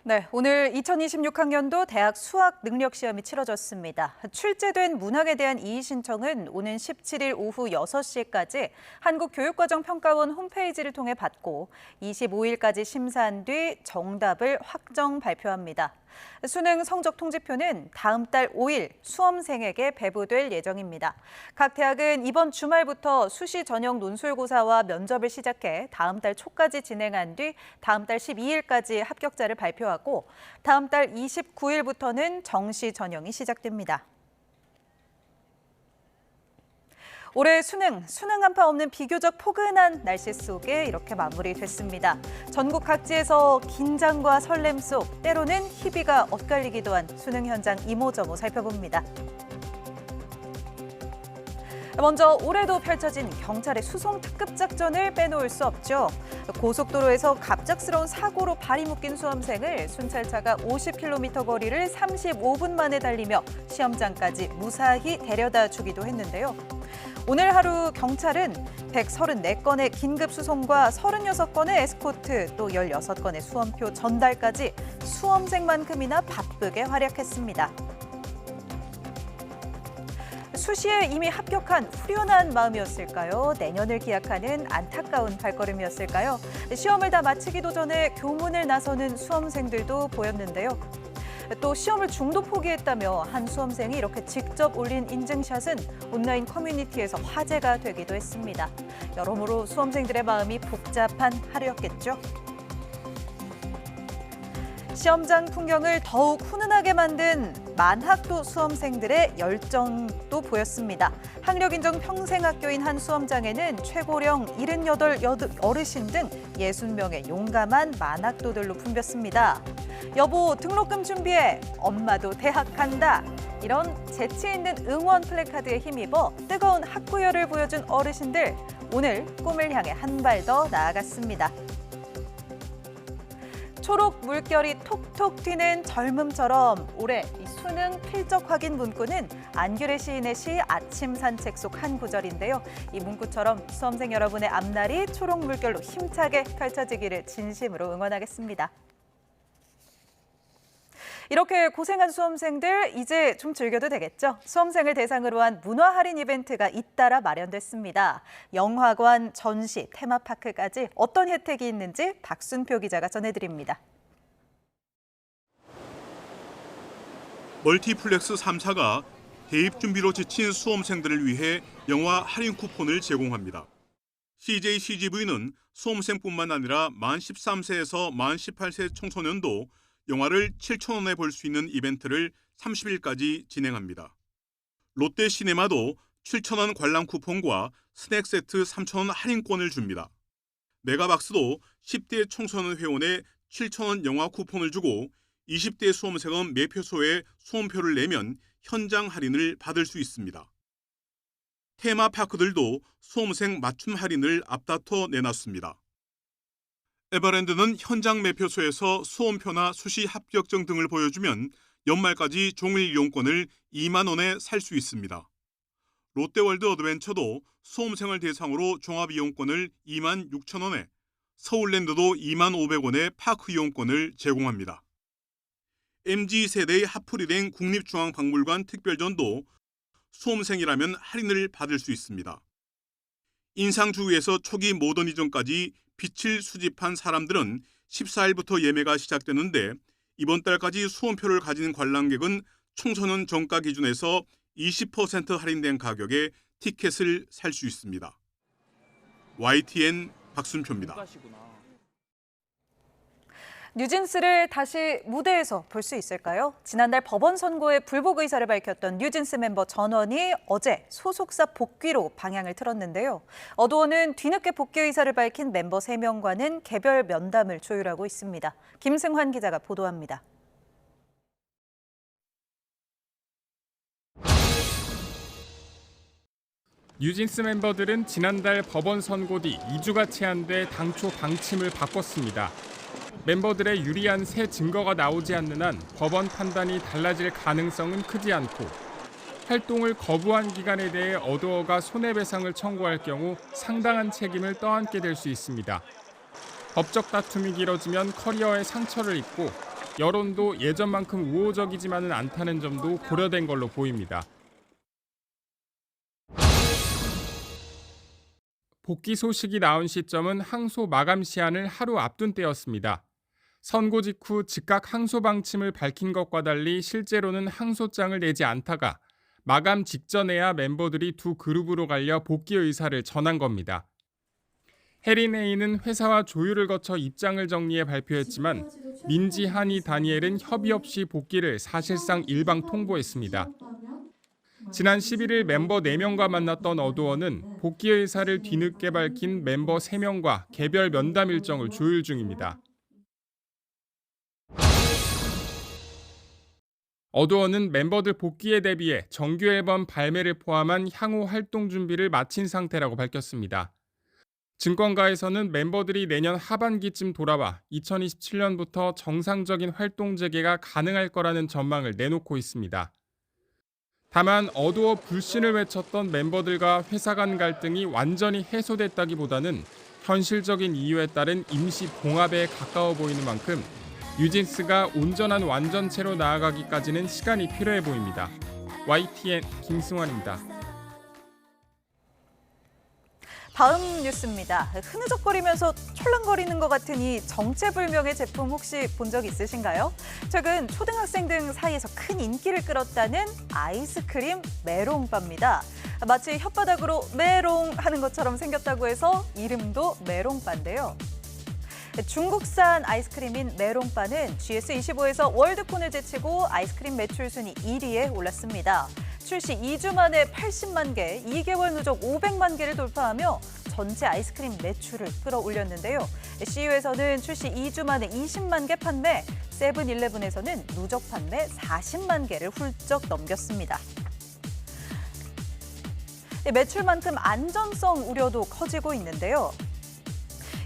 네, 오늘 2026학년도 대학 수학 능력 시험이 치러졌습니다. 출제된 문항에 대한 이의 신청은 오는 17일 오후 6시까지 한국교육과정평가원 홈페이지를 통해 받고 25일까지 심사한 뒤 정답을 확정 발표합니다. 수능 성적 통지표는 다음 달 5일 수험생에게 배부될 예정입니다. 각 대학은 이번 주말부터 수시 전형 논술고사와 면접을 시작해 다음 달 초까지 진행한 뒤 다음 달 12일까지 합격자를 발표하고 다음 달 29일부터는 정시 전형이 시작됩니다. 올해 수능 한파 없는 비교적 포근한 날씨 속에 이렇게 마무리됐습니다. 전국 각지에서 긴장과 설렘 속 때로는 희비가 엇갈리기도 한 수능 현장 이모저모 살펴봅니다. 먼저 올해도 펼쳐진 경찰의 수송 특급 작전을 빼놓을 수 없죠. 고속도로에서 갑작스러운 사고로 발이 묶인 수험생을 순찰차가 50km 거리를 35분 만에 달리며 시험장까지 무사히 데려다 주기도 했는데요. 오늘 하루 경찰은 134건의 긴급 수송과 36건의 에스코트, 또 16건의 수험표 전달까지 수험생만큼이나 바쁘게 활약했습니다. 수시에 이미 합격한 후련한 마음이었을까요? 내년을 기약하는 안타까운 발걸음이었을까요? 시험을 다 마치기도 전에 교문을 나서는 수험생들도 보였는데요. 또 시험을 중도 포기했다며 한 수험생이 이렇게 직접 올린 인증샷은 온라인 커뮤니티에서 화제가 되기도 했습니다. 여러모로 수험생들의 마음이 복잡한 하루였겠죠. 시험장 풍경을 더욱 훈훈하게 만든 만학도 수험생들의 열정도 보였습니다. 학력인정 평생학교인 한 수험장에는 최고령 78 어르신 등 60명의 용감한 만학도들로 붐볐습니다. 여보 등록금 준비해, 엄마도 대학 간다. 이런 재치 있는 응원 플래카드에 힘입어 뜨거운 학구열을 보여준 어르신들, 오늘 꿈을 향해 한 발 더 나아갔습니다. 초록 물결이 톡톡 튀는 젊음처럼 올해 이 수능 필적 확인 문구는 안규래 시인의 시 아침 산책 속 한 구절인데요. 이 문구처럼 수험생 여러분의 앞날이 초록 물결로 힘차게 펼쳐지기를 진심으로 응원하겠습니다. 이렇게 고생한 수험생들 이제 좀 즐겨도 되겠죠? 수험생을 대상으로 한 문화 할인 이벤트가 잇따라 마련됐습니다. 영화관, 전시, 테마파크까지 어떤 혜택이 있는지 박순표 기자가 전해드립니다. 멀티플렉스 3사가 대입 준비로 지친 수험생들을 위해 영화 할인 쿠폰을 제공합니다. CJ CGV는 수험생뿐만 아니라 만 13세에서 만 18세 청소년도 영화를 7,000원에 볼 수 있는 이벤트를 30일까지 진행합니다. 롯데시네마도 7,000원 관람 쿠폰과 스낵 세트 3,000원 할인권을 줍니다. 메가박스도 10대 청소년 회원에 7,000원 영화 쿠폰을 주고 20대 수험생은 매표소에 수험표를 내면 현장 할인을 받을 수 있습니다. 테마파크들도 수험생 맞춤 할인을 앞다퉈 내놨습니다. 에버랜드는 현장 매표소에서 수험표나 수시 합격증 등을 보여주면 연말까지 종일 이용권을 2만 원에 살 수 있습니다. 롯데월드 어드벤처도 수험생을 대상으로 종합 이용권을 2만 6천 원에, 서울랜드도 2만 500원에 파크 이용권을 제공합니다. MZ세대의 핫플이 된 국립중앙박물관 특별전도 수험생이라면 할인을 받을 수 있습니다. 인상주의에서 초기 모더니즘까지 빛을 수집한 사람들은 14일부터 예매가 시작되는데 이번 달까지 수험표를 가진 관람객은 청소년 정가 기준에서 20% 할인된 가격에 티켓을 살 수 있습니다. YTN 박순표입니다. 뉴진스를 다시 무대에서 볼 수 있을까요? 지난달 법원 선고에 불복 의사를 밝혔던 뉴진스 멤버 전원이 어제 소속사 복귀로 방향을 틀었는데요. 어두원은 뒤늦게 복귀 의사를 밝힌 멤버 3명과는 개별 면담을 조율하고 있습니다. 김승환 기자가 보도합니다. 뉴진스 멤버들은 지난달 법원 선고 뒤 2주가 채 안 돼 당초 방침을 바꿨습니다. 멤버들의 유리한 새 증거가 나오지 않는 한 법원 판단이 달라질 가능성은 크지 않고 활동을 거부한 기간에 대해 어도어가 손해배상을 청구할 경우 상당한 책임을 떠안게 될 수 있습니다. 법적 다툼이 길어지면 커리어에 상처를 입고 여론도 예전만큼 우호적이지만은 않다는 점도 고려된 걸로 보입니다. 복귀 소식이 나온 시점은 항소 마감 시한을 하루 앞둔 때였습니다. 선고 직후 즉각 항소 방침을 밝힌 것과 달리 실제로는 항소장을 내지 않다가 마감 직전에야 멤버들이 두 그룹으로 갈려 복귀 의사를 전한 겁니다. 해린 헤이는 회사와 조율을 거쳐 입장을 정리해 발표했지만 민지, 한이, 다니엘은 협의 없이 복귀를 사실상 일방 통보했습니다. 지난 11일 멤버 4명과 만났던 어두원은 복귀 의사를 뒤늦게 밝힌 멤버 3명과 개별 면담 일정을 조율 중입니다. 어두원은 멤버들 복귀에 대비해 정규 앨범 발매를 포함한 향후 활동 준비를 마친 상태라고 밝혔습니다. 증권가에서는 멤버들이 내년 하반기쯤 돌아와 2027년부터 정상적인 활동 재개가 가능할 거라는 전망을 내놓고 있습니다. 다만 어두어 불신을 외쳤던 멤버들과 회사 간 갈등이 완전히 해소됐다기보다는 현실적인 이유에 따른 임시 봉합에 가까워 보이는 만큼 뉴진스가 온전한 완전체로 나아가기까지는 시간이 필요해 보입니다. YTN 김승환입니다. 다음 뉴스입니다. 흐느적거리면서 촐랑거리는 것 같은 이 정체불명의 제품 혹시 본 적 있으신가요? 최근 초등학생 등 사이에서 큰 인기를 끌었다는 아이스크림 메롱바입니다. 마치 혓바닥으로 메롱 하는 것처럼 생겼다고 해서 이름도 메롱바인데요. 중국산 아이스크림인 메롱바는 GS25에서 월드콘을 제치고 아이스크림 매출 순위 1위에 올랐습니다. 출시 2주 만에 80만 개, 2개월 누적 500만 개를 돌파하며 전체 아이스크림 매출을 끌어올렸는데요. CU에서는 출시 2주 만에 20만 개 판매, 세븐일레븐에서는 누적 판매 40만 개를 훌쩍 넘겼습니다. 매출만큼 안전성 우려도 커지고 있는데요.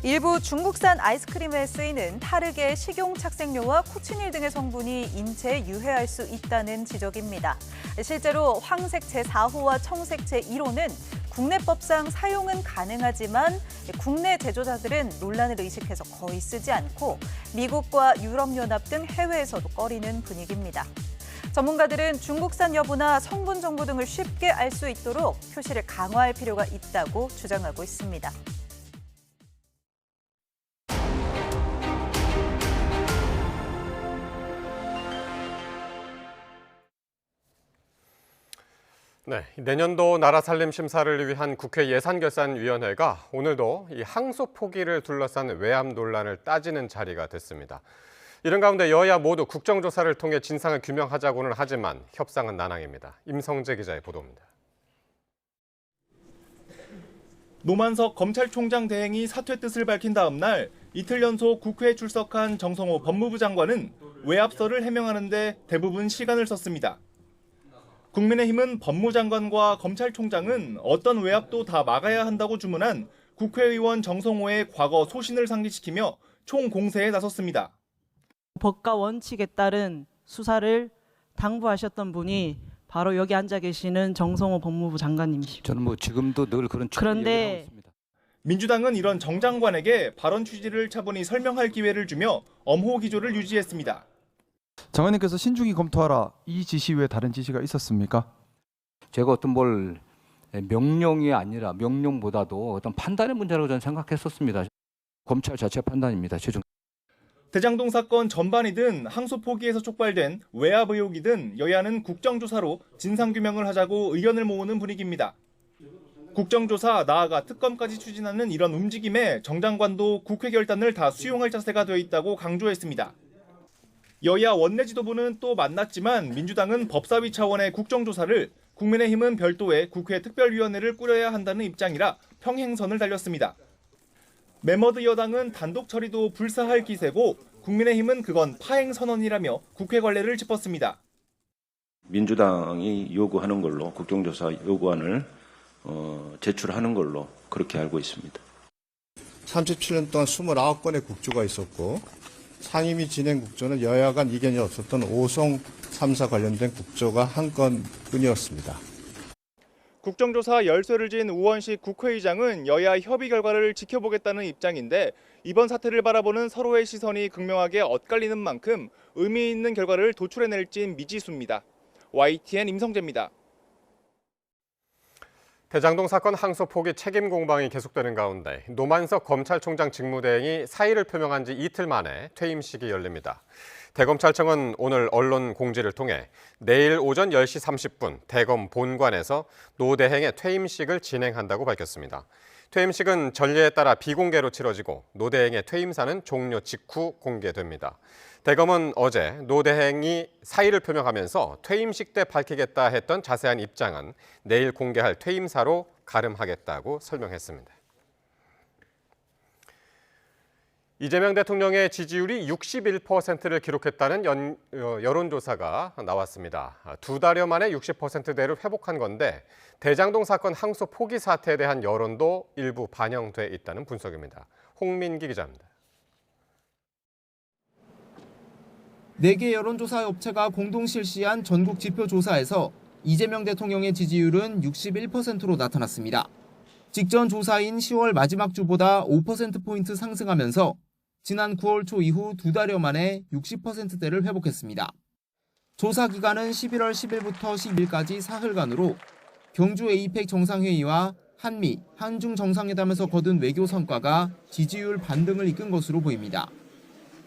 일부 중국산 아이스크림에 쓰이는 타르게 식용 착색료와 코치닐 등의 성분이 인체에 유해할 수 있다는 지적입니다. 실제로 황색 제4호와 청색 제1호는 국내법상 사용은 가능하지만 국내 제조자들은 논란을 의식해서 거의 쓰지 않고 미국과 유럽연합 등 해외에서도 꺼리는 분위기입니다. 전문가들은 중국산 여부나 성분 정보 등을 쉽게 알 수 있도록 표시를 강화할 필요가 있다고 주장하고 있습니다. 네, 내년도 나라 살림 심사를 위한 국회 예산결산위원회가 오늘도 이 항소 포기를 둘러싼 외압 논란을 따지는 자리가 됐습니다. 이런 가운데 여야 모두 국정조사를 통해 진상을 규명하자고는 하지만 협상은 난항입니다. 임성재 기자의 보도입니다. 노만석 검찰총장 대행이 사퇴 뜻을 밝힌 다음 날 이틀 연속 국회에 출석한 정성호 법무부 장관은 외압설을 해명하는 데 대부분 시간을 썼습니다. 국민의힘은 법무장관과 검찰총장은 어떤 외압도 다 막아야 한다고 주문한 국회의원 정성호의 과거 소신을 상기시키며 총공세에 나섰습니다. 법과 원칙에 따른 수사를 당부하셨던 분이 바로 여기 앉아 계시는 정성호 법무부 장관님이십니다. 저는 뭐 지금도 늘 그런 얘기를 하고 있습니다. 민주당은 이런 정 장관에게 발언 취지를 차분히 설명할 기회를 주며 엄호 기조를 유지했습니다. 장관님께서 신중히 검토하라 이 지시 외에 다른 지시가 있었습니까? 제가 어떤 뭘 명령이 아니라 명령보다도 어떤 판단의 문제라고 저는 생각했었습니다. 검찰 자체 판단입니다. 최종. 대장동 사건 전반이든 항소 포기에서 촉발된 외압 의혹이든 여야는 국정조사로 진상규명을 하자고 의견을 모으는 분위기입니다. 국정조사 나아가 특검까지 추진하는 이런 움직임에 정 장관도 국회 결단을 다 수용할 자세가 되어 있다고 강조했습니다. 여야 원내 지도부는 또 만났지만 민주당은 법사위 차원의 국정조사를, 국민의힘은 별도의 국회 특별위원회를 꾸려야 한다는 입장이라 평행선을 달렸습니다. 매머드 여당은 단독 처리도 불사할 기세고 국민의힘은 그건 파행 선언이라며 국회 관례를 짚었습니다. 민주당이 요구하는 걸로 국정조사 요구안을 제출하는 걸로 그렇게 알고 있습니다. 37년 동안 29건의 국조가 있었고 상임위 진행 국조는 여야 간 이견이 없었던 오송 3사 관련된 국조가 한 건뿐이었습니다. 국정조사 열쇠를 쥔 우원식 국회의장은 여야 협의 결과를 지켜보겠다는 입장인데 이번 사태를 바라보는 서로의 시선이 극명하게 엇갈리는 만큼 의미 있는 결과를 도출해낼진 미지수입니다. YTN 임성재입니다. 대장동 사건 항소 포기 책임 공방이 계속되는 가운데 노만석 검찰총장 직무대행이 사의를 표명한 지 이틀 만에 퇴임식이 열립니다. 대검찰청은 오늘 언론 공지를 통해 내일 오전 10시 30분 대검 본관에서 노 대행의 퇴임식을 진행한다고 밝혔습니다. 퇴임식은 전례에 따라 비공개로 치러지고 노 대행의 퇴임사는 종료 직후 공개됩니다. 대검은 어제 노 대행이 사의를 표명하면서 퇴임식 때 밝히겠다 했던 자세한 입장은 내일 공개할 퇴임사로 가름하겠다고 설명했습니다. 이재명 대통령의 지지율이 61%를 기록했다는 여론조사가 나왔습니다. 2달여 만에 60%대를 회복한 건데 대장동 사건 항소 포기 사태에 대한 여론도 일부 반영돼 있다는 분석입니다. 홍민기 기자입니다. 4개 여론조사 업체가 공동 실시한 전국 지표 조사에서 이재명 대통령의 지지율은 61%로 나타났습니다. 직전 조사인 10월 마지막 주보다 5%포인트 상승하면서 지난 9월 초 이후 2달여 만에 60%대를 회복했습니다. 조사 기간은 11월 10일부터 10일까지 사흘간으로 경주 에이펙 정상회의와 한미, 한중 정상회담에서 거둔 외교 성과가 지지율 반등을 이끈 것으로 보입니다.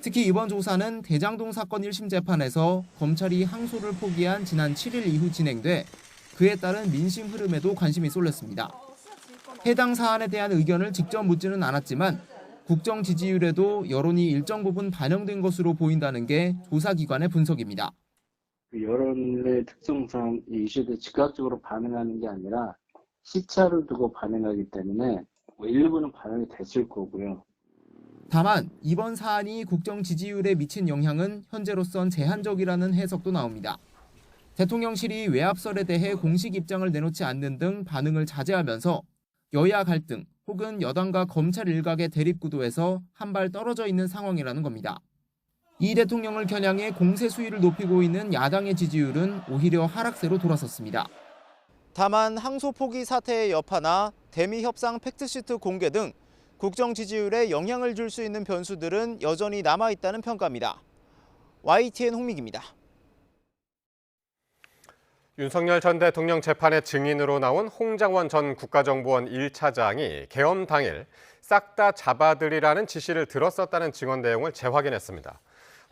특히 이번 조사는 대장동 사건 1심 재판에서 검찰이 항소를 포기한 지난 7일 이후 진행돼 그에 따른 민심 흐름에도 관심이 쏠렸습니다. 해당 사안에 대한 의견을 직접 묻지는 않았지만 국정 지지율에도 여론이 일정 부분 반영된 것으로 보인다는 게 조사기관의 분석입니다. 여론의 특성상 이 이슈에 즉각적으로 반응하는 게 아니라 시차를 두고 반응하기 때문에 일부는 반영이 됐을 거고요. 다만 이번 사안이 국정 지지율에 미친 영향은 현재로선 제한적이라는 해석도 나옵니다. 대통령실이 외압설에 대해 공식 입장을 내놓지 않는 등 반응을 자제하면서 여야 갈등 혹은 여당과 검찰 일각의 대립구도에서 한 발 떨어져 있는 상황이라는 겁니다. 이 대통령을 겨냥해 공세 수위를 높이고 있는 야당의 지지율은 오히려 하락세로 돌아섰습니다. 다만 항소 포기 사태의 여파나 대미 협상 팩트시트 공개 등 국정 지지율에 영향을 줄 수 있는 변수들은 여전히 남아있다는 평가입니다. YTN 홍민기입니다. 윤석열 전 대통령 재판의 증인으로 나온 홍장원 전 국가정보원 1차장이 계엄 당일 싹 다 잡아들이라는 지시를 들었었다는 증언 내용을 재확인했습니다.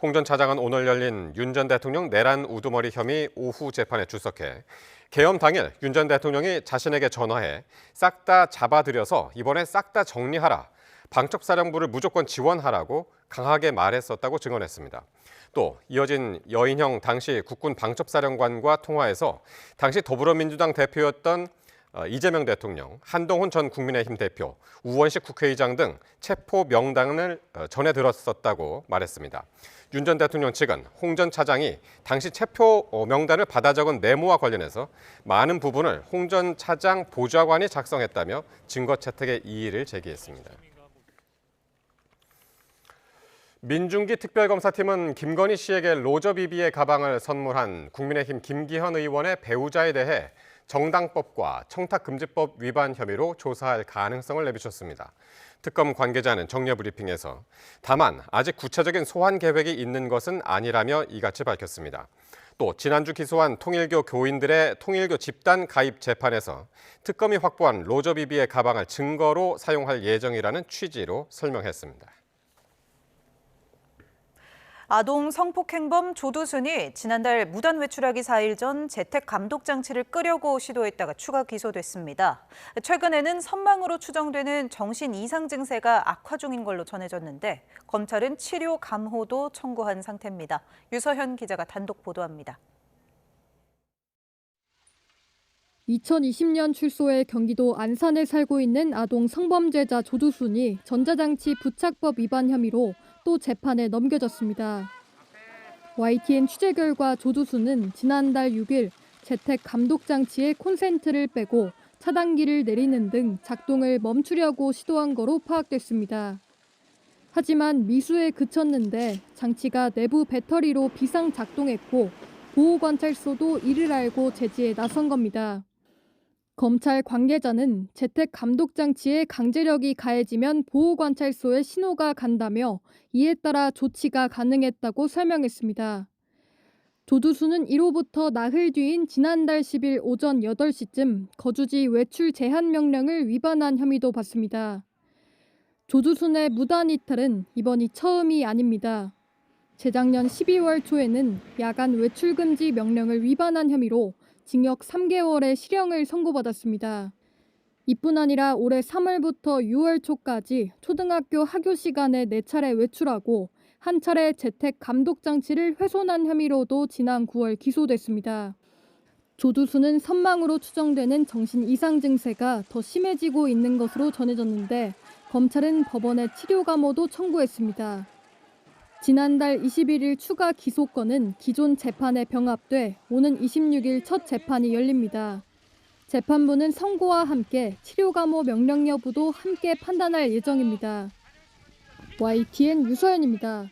홍 전 차장은 오늘 열린 윤 전 대통령 내란 우두머리 혐의 오후 재판에 출석해 계엄 당일 윤 전 대통령이 자신에게 전화해 싹 다 잡아들여서 이번에 싹 다 정리하라, 방첩사령부를 무조건 지원하라고 강하게 말했었다고 증언했습니다. 또 이어진 여인형 당시 국군 방첩사령관과 통화에서 당시 더불어민주당 대표였던 이재명 대통령, 한동훈 전 국민의힘 대표, 우원식 국회의장 등 체포 명단을 전해 들었었다고 말했습니다. 윤 전 대통령 측은 홍 전 차장이 당시 체포 명단을 받아 적은 메모와 관련해서 많은 부분을 홍 전 차장 보좌관이 작성했다며 증거 채택의 이의를 제기했습니다. 민중기 특별검사팀은 김건희 씨에게 로저비비의 가방을 선물한 국민의힘 김기현 의원의 배우자에 대해 정당법과 청탁금지법 위반 혐의로 조사할 가능성을 내비쳤습니다. 특검 관계자는 정례 브리핑에서 다만 아직 구체적인 소환 계획이 있는 것은 아니라며 이같이 밝혔습니다. 또 지난주 기소한 통일교 교인들의 통일교 집단 가입 재판에서 특검이 확보한 로저비비의 가방을 증거로 사용할 예정이라는 취지로 설명했습니다. 아동 성폭행범 조두순이 지난달 무단 외출하기 4일 전 재택 감독 장치를 끄려고 시도했다가 추가 기소됐습니다. 최근에는 선망으로 추정되는 정신 이상 증세가 악화 중인 걸로 전해졌는데 검찰은 치료 감호도 청구한 상태입니다. 유서현 기자가 단독 보도합니다. 2020년 출소해 경기도 안산에 살고 있는 아동 성범죄자 조두순이 전자장치 부착법 위반 혐의로 또 재판에 넘겨졌습니다. YTN 취재 결과 조두순은 지난달 6일 재택 감독 장치의 콘센트를 빼고 차단기를 내리는 등 작동을 멈추려고 시도한 거로 파악됐습니다. 하지만 미수에 그쳤는데 장치가 내부 배터리로 비상 작동했고 보호관찰소도 이를 알고 제지에 나선 겁니다. 검찰 관계자는 재택 감독 장치에 강제력이 가해지면 보호관찰소에 신호가 간다며 이에 따라 조치가 가능했다고 설명했습니다. 조두순은 이로부터 나흘 뒤인 지난달 10일 오전 8시쯤 거주지 외출 제한 명령을 위반한 혐의도 받습니다. 조두순의 무단 이탈은 이번이 처음이 아닙니다. 재작년 12월 초에는 야간 외출 금지 명령을 위반한 혐의로 징역 3개월의 실형을 선고받았습니다. 이뿐 아니라 올해 3월부터 6월 초까지 초등학교 학교 시간에 4차례 외출하고 한 차례 재택 감독 장치를 훼손한 혐의로도 지난 9월 기소됐습니다. 조두순은 선망으로 추정되는 정신 이상 증세가 더 심해지고 있는 것으로 전해졌는데 검찰은 법원에 치료 감호도 청구했습니다. 지난달 21일 추가 기소건은 기존 재판에 병합돼 오는 26일 첫 재판이 열립니다. 재판부는 선고와 함께 치료 감호 명령 여부도 함께 판단할 예정입니다. YTN 유서연입니다.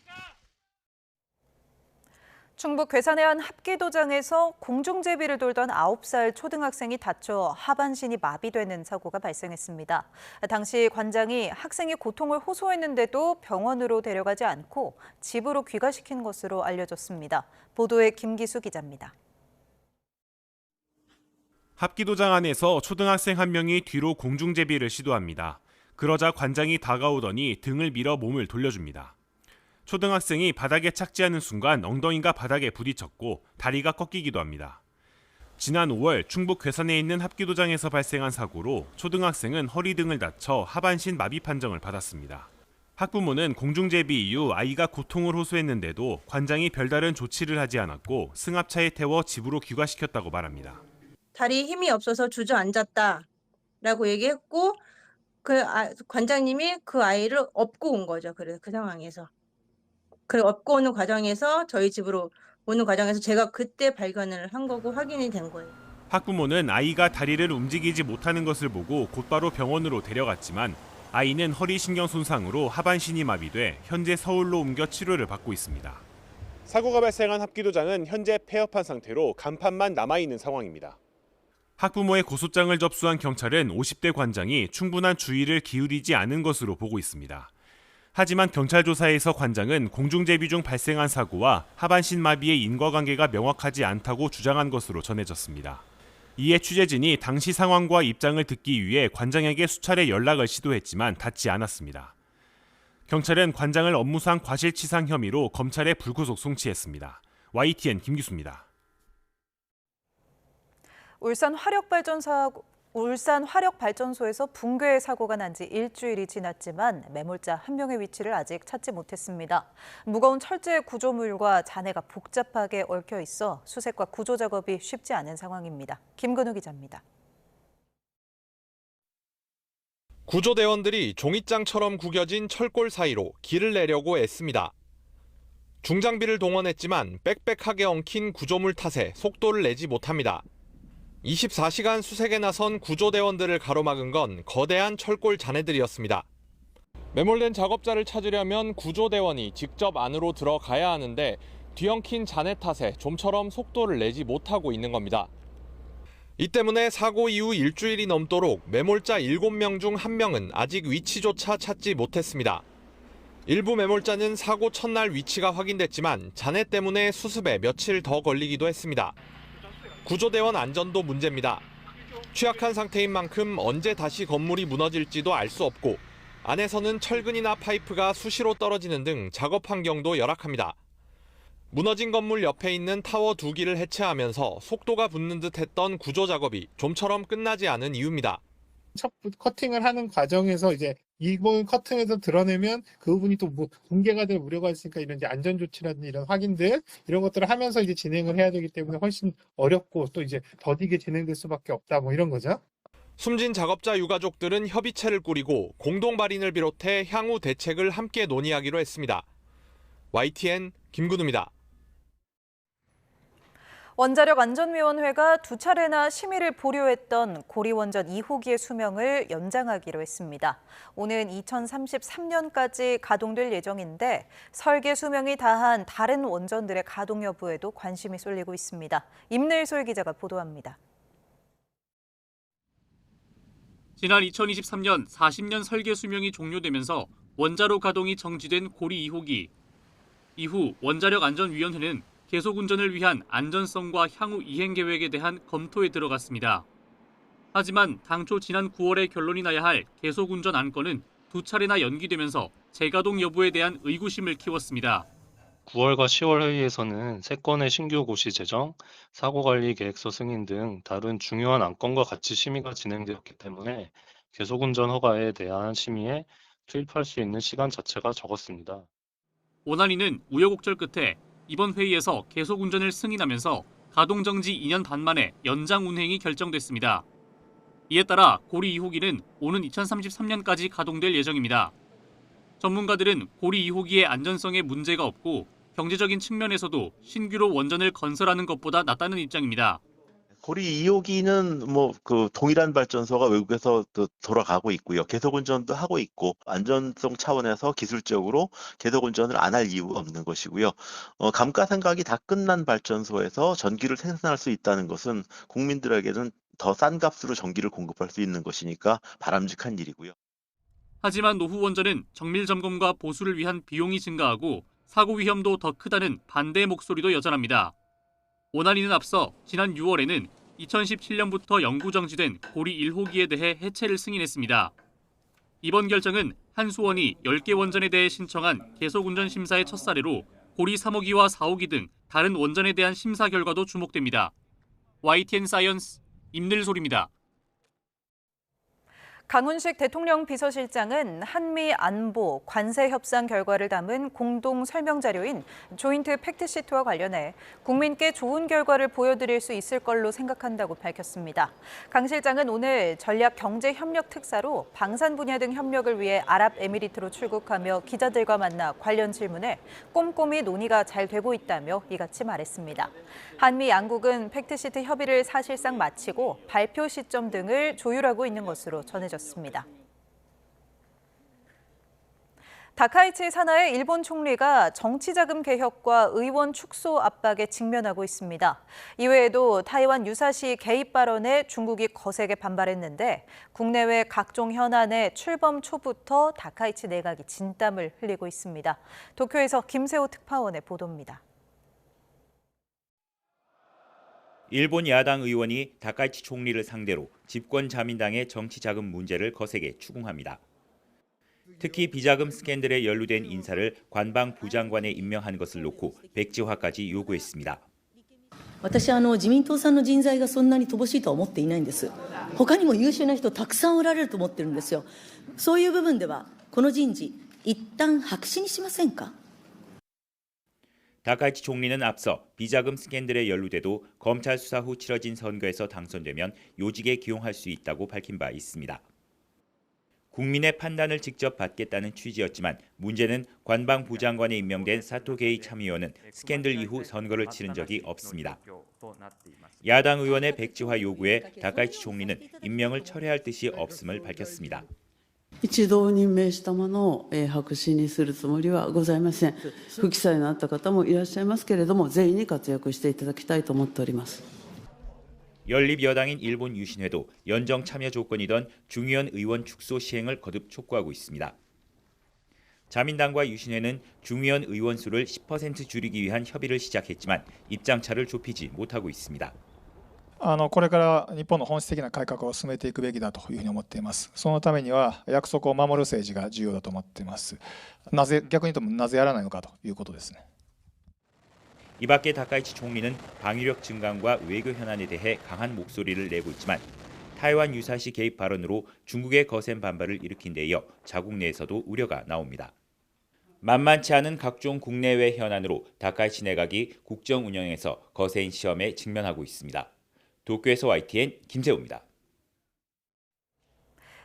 충북 괴산의 한 합기도장에서 공중제비를 돌던 9살 초등학생이 다쳐 하반신이 마비되는 사고가 발생했습니다. 당시 관장이 학생이 고통을 호소했는데도 병원으로 데려가지 않고 집으로 귀가시킨 것으로 알려졌습니다. 보도에 김기수 기자입니다. 합기도장 안에서 초등학생 한 명이 뒤로 공중제비를 시도합니다. 그러자 관장이 다가오더니 등을 밀어 몸을 돌려줍니다. 초등학생이 바닥에 착지하는 순간 엉덩이가 바닥에 부딪혔고 다리가 꺾이기도 합니다. 지난 5월 충북 괴산에 있는 합기도장에서 발생한 사고로 초등학생은 허리 등을 다쳐 하반신 마비 판정을 받았습니다. 학부모는 공중제비 이후 아이가 고통을 호소했는데도 관장이 별다른 조치를 하지 않았고 승합차에 태워 집으로 귀가시켰다고 말합니다. 다리에 힘이 없어서 주저앉았다라고 얘기했고 관장님이 그 아이를 업고 온 거죠. 그래서 그 상황에서. 그 업고 오는 과정에서 저희 집으로 오는 과정에서 제가 그때 발견을 한 거고 확인이 된 거예요. 학부모는 아이가 다리를 움직이지 못하는 것을 보고 곧바로 병원으로 데려갔지만 아이는 허리 신경 손상으로 하반신이 마비돼 현재 서울로 옮겨 치료를 받고 있습니다. 사고가 발생한 합기도장은 현재 폐업한 상태로 간판만 남아있는 상황입니다. 학부모의 고소장을 접수한 경찰은 50대 관장이 충분한 주의를 기울이지 않은 것으로 보고 있습니다. 하지만 경찰 조사에서 관장은 공중제비 중 발생한 사고와 하반신 마비의 인과관계가 명확하지 않다고 주장한 것으로 전해졌습니다. 이에 취재진이 당시 상황과 입장을 듣기 위해 관장에게 수차례 연락을 시도했지만 닿지 않았습니다. 경찰은 관장을 업무상 과실치상 혐의로 검찰에 불구속 송치했습니다. YTN 김기수입니다. 울산 화력발전소에서 붕괴 사고가 난 지 일주일이 지났지만 매몰자 한 명의 위치를 아직 찾지 못했습니다. 무거운 철제 구조물과 잔해가 복잡하게 얽혀 있어 수색과 구조 작업이 쉽지 않은 상황입니다. 김근우 기자입니다. 구조대원들이 종잇장처럼 구겨진 철골 사이로 길을 내려고 애씁니다. 중장비를 동원했지만 빽빽하게 엉킨 구조물 탓에 속도를 내지 못합니다. 24시간 수색에 나선 구조대원들을 가로막은 건 거대한 철골 잔해들이었습니다. 매몰된 작업자를 찾으려면 구조대원이 직접 안으로 들어가야 하는데 뒤엉킨 잔해 탓에 좀처럼 속도를 내지 못하고 있는 겁니다. 이 때문에 사고 이후 일주일이 넘도록 매몰자 7명 중 1명은 아직 위치조차 찾지 못했습니다. 일부 매몰자는 사고 첫날 위치가 확인됐지만 잔해 때문에 수습에 며칠 더 걸리기도 했습니다. 구조대원 안전도 문제입니다. 취약한 상태인 만큼 언제 다시 건물이 무너질지도 알 수 없고 안에서는 철근이나 파이프가 수시로 떨어지는 등 작업 환경도 열악합니다. 무너진 건물 옆에 있는 타워 2기를 해체하면서 속도가 붙는 듯 했던 구조 작업이 좀처럼 끝나지 않은 이유입니다. 첫 커팅을 하는 과정에서 이제 이 부분 커팅해서 드러내면 그 부분이 또 뭐 공개가 될 우려가 있으니까 이런 이제 안전 조치라든지 이런 확인들 이런 것들을 하면서 이제 진행을 해야 되기 때문에 훨씬 어렵고 또 이제 더디게 진행될 수밖에 없다 뭐 이런 거죠. 숨진 작업자 유가족들은 협의체를 꾸리고 공동 발인을 비롯해 향후 대책을 함께 논의하기로 했습니다. YTN 김근우입니다. 원자력안전위원회가 2차례나 심의를 보류했던 고리원전 2호기의 수명을 연장하기로 했습니다. 오는 2033년까지 가동될 예정인데 설계 수명이 다한 다른 원전들의 가동 여부에도 관심이 쏠리고 있습니다. 임내솔 기자가 보도합니다. 지난 2023년 40년 설계 수명이 종료되면서 원자로 가동이 정지된 고리 2호기. 이후 원자력안전위원회는 계속 운전을 위한 안전성과 향후 이행 계획에 대한 검토에 들어갔습니다. 하지만 당초 지난 9월에 결론이 나야 할 계속 운전 안건은 2차례나 연기되면서 재가동 여부에 대한 의구심을 키웠습니다. 9월과 10월 회의에서는 3건의 신규 고시 제정, 사고관리 계획서 승인 등 다른 중요한 안건과 같이 심의가 진행되었기 때문에 계속운전 허가에 대한 심의에 투입할 수 있는 시간 자체가 적었습니다. 원안위는 우여곡절 끝에 이번 회의에서 계속 운전을 승인하면서 가동 정지 2년 반 만에 연장 운행이 결정됐습니다. 이에 따라 고리 2호기는 오는 2033년까지 가동될 예정입니다. 전문가들은 고리 2호기의 안전성에 문제가 없고 경제적인 측면에서도 신규로 원전을 건설하는 것보다 낫다는 입장입니다. 고리 2호기는 동일한 발전소가 외국에서 돌아가고 있고요. 계속 운전도 하고 있고 안전성 차원에서 기술적으로 계속 운전을 안 할 이유가 없는 것이고요. 감가상각이 다 끝난 발전소에서 전기를 생산할 수 있다는 것은 국민들에게는 더 싼 값으로 전기를 공급할 수 있는 것이니까 바람직한 일이고요. 하지만 노후 원전은 정밀 점검과 보수를 위한 비용이 증가하고 사고 위험도 더 크다는 반대 목소리도 여전합니다. 원안위는 앞서 지난 6월에는 2017년부터 영구 정지된 고리 1호기에 대해 해체를 승인했습니다. 이번 결정은 한수원이 10개 원전에 대해 신청한 계속운전 심사의 첫 사례로 고리 3호기와 4호기 등 다른 원전에 대한 심사 결과도 주목됩니다. YTN 사이언스 임늘솔입니다. 강훈식 대통령 비서실장은 한미 안보 관세 협상 결과를 담은 공동 설명 자료인 조인트 팩트시트와 관련해 국민께 좋은 결과를 보여드릴 수 있을 걸로 생각한다고 밝혔습니다. 강 실장은 오늘 전략 경제 협력 특사로 방산 분야 등 협력을 위해 아랍에미리트로 출국하며 기자들과 만나 관련 질문에 꼼꼼히 논의가 잘 되고 있다며 이같이 말했습니다. 한미 양국은 팩트시트 협의를 사실상 마치고 발표 시점 등을 조율하고 있는 것으로 전해졌습니다. 다카이치 사나의 일본 총리가 정치자금 개혁과 의원 축소 압박에 직면하고 있습니다. 이외에도 타이완 유사시 개입 발언에 중국이 거세게 반발했는데 국내외 각종 현안에 출범 초부터 다카이치 내각이 진땀을 흘리고 있습니다. 도쿄에서 김세호 특파원의 보도입니다. 일본 야당 의원이 다카이치 총리를 상대로 집권자민당의 정치자금 문제를 거세게 추궁합니다. 특히 비자금 스캔들에 연루된 인사를 관방 부장관에 임명한 것을 놓고 백지화까지 요구했습니다. 私は自民党さんの人材がそんなに乏しいとは思っていないんです。他にも優秀な人たくさんおられると思ってるんですよ。そういう部分ではこの人事一旦白紙にしませんか? 다카이치 총리는 앞서 비자금 스캔들에 연루돼도 검찰 수사 후 치러진 선거에서 당선되면 요직에 기용할 수 있다고 밝힌 바 있습니다. 국민의 판단을 직접 받겠다는 취지였지만 문제는 관방부 장관에 임명된 사토 게이 참의원은 스캔들 이후 선거를 치른 적이 없습니다. 야당 의원의 백지화 요구에 다카이치 총리는 임명을 철회할 뜻이 없음을 밝혔습니다. 一度任命したものを白紙にするつもりはございません。不記載のあった方もいらっしゃいますけれども、全員に活躍していただきたいと思っております。 연립 여당인 일본 유신회도 연정 참여 조건이던 중의원 의원 축소 시행을 거듭 촉구하고 있습니다. 자민당과 유신회는 중의원 의원 수를 10% 줄이기 위한 협의를 시작했지만 입장차를 좁히지 못하고 있습니다. これから日本の本質的な改革を進めていくべきだというふうに思っています。そのためには約束を守る政治が重要だと思っています。逆に言うとなぜやらないのかということですね。 이 밖에 다카이치 총리는 방위력 증강과 외교 현안에 대해 강한 목소리를 내고 있지만 타이완 유사시 개입 발언으로 중국의 거센 반발을 일으킨 데 이어 자국 내에서도 우려가 나옵니다. 만만치 않은 각종 국내외 현안으로 다카이치 내각이 국정 운영에서 거센 시험에 직면하고 있습니다. 도쿄에서 YTN 김세우입니다.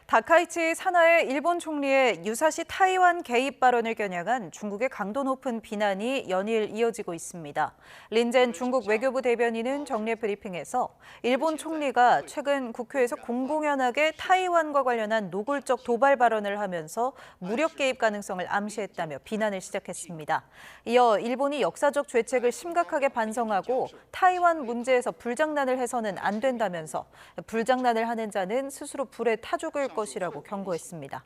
다카이치 사나의 일본 총리의 유사시 타이완 개입 발언을 겨냥한 중국의 강도 높은 비난이 연일 이어지고 있습니다. 린젠 중국 외교부 대변인은 정례 브리핑에서 일본 총리가 최근 국회에서 공공연하게 타이완과 관련한 노골적 도발 발언을 하면서 무력 개입 가능성을 암시했다며 비난을 시작했습니다. 이어 일본이 역사적 죄책을 심각하게 반성하고 타이완 문제에서 불장난을 해서는 안 된다면서 불장난을 하는 자는 스스로 불에 타 죽을 것이라고 경고했습니다.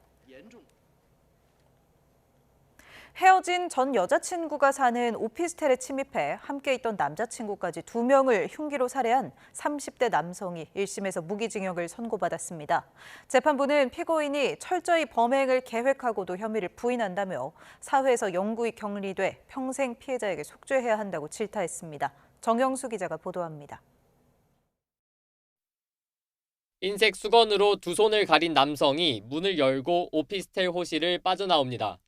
헤어진 전 여자친구가 사는 오피스텔에 침입해 함께 있던 남자친구까지 2명을 흉기로 살해한 30대 남성이 1심에서 무기징역을 선고받았습니다. 재판부는 피고인이 철저히 범행을 계획하고도 혐의를 부인한다며 사회에서 영구히 격리돼 평생 피해자에게 속죄해야 한다고 질타했습니다. 정영수 기자가 보도합니다. 흰색 수건으로 두 손을 가린 남성이 문을 열고 오피스텔 호실을 빠져나옵니다.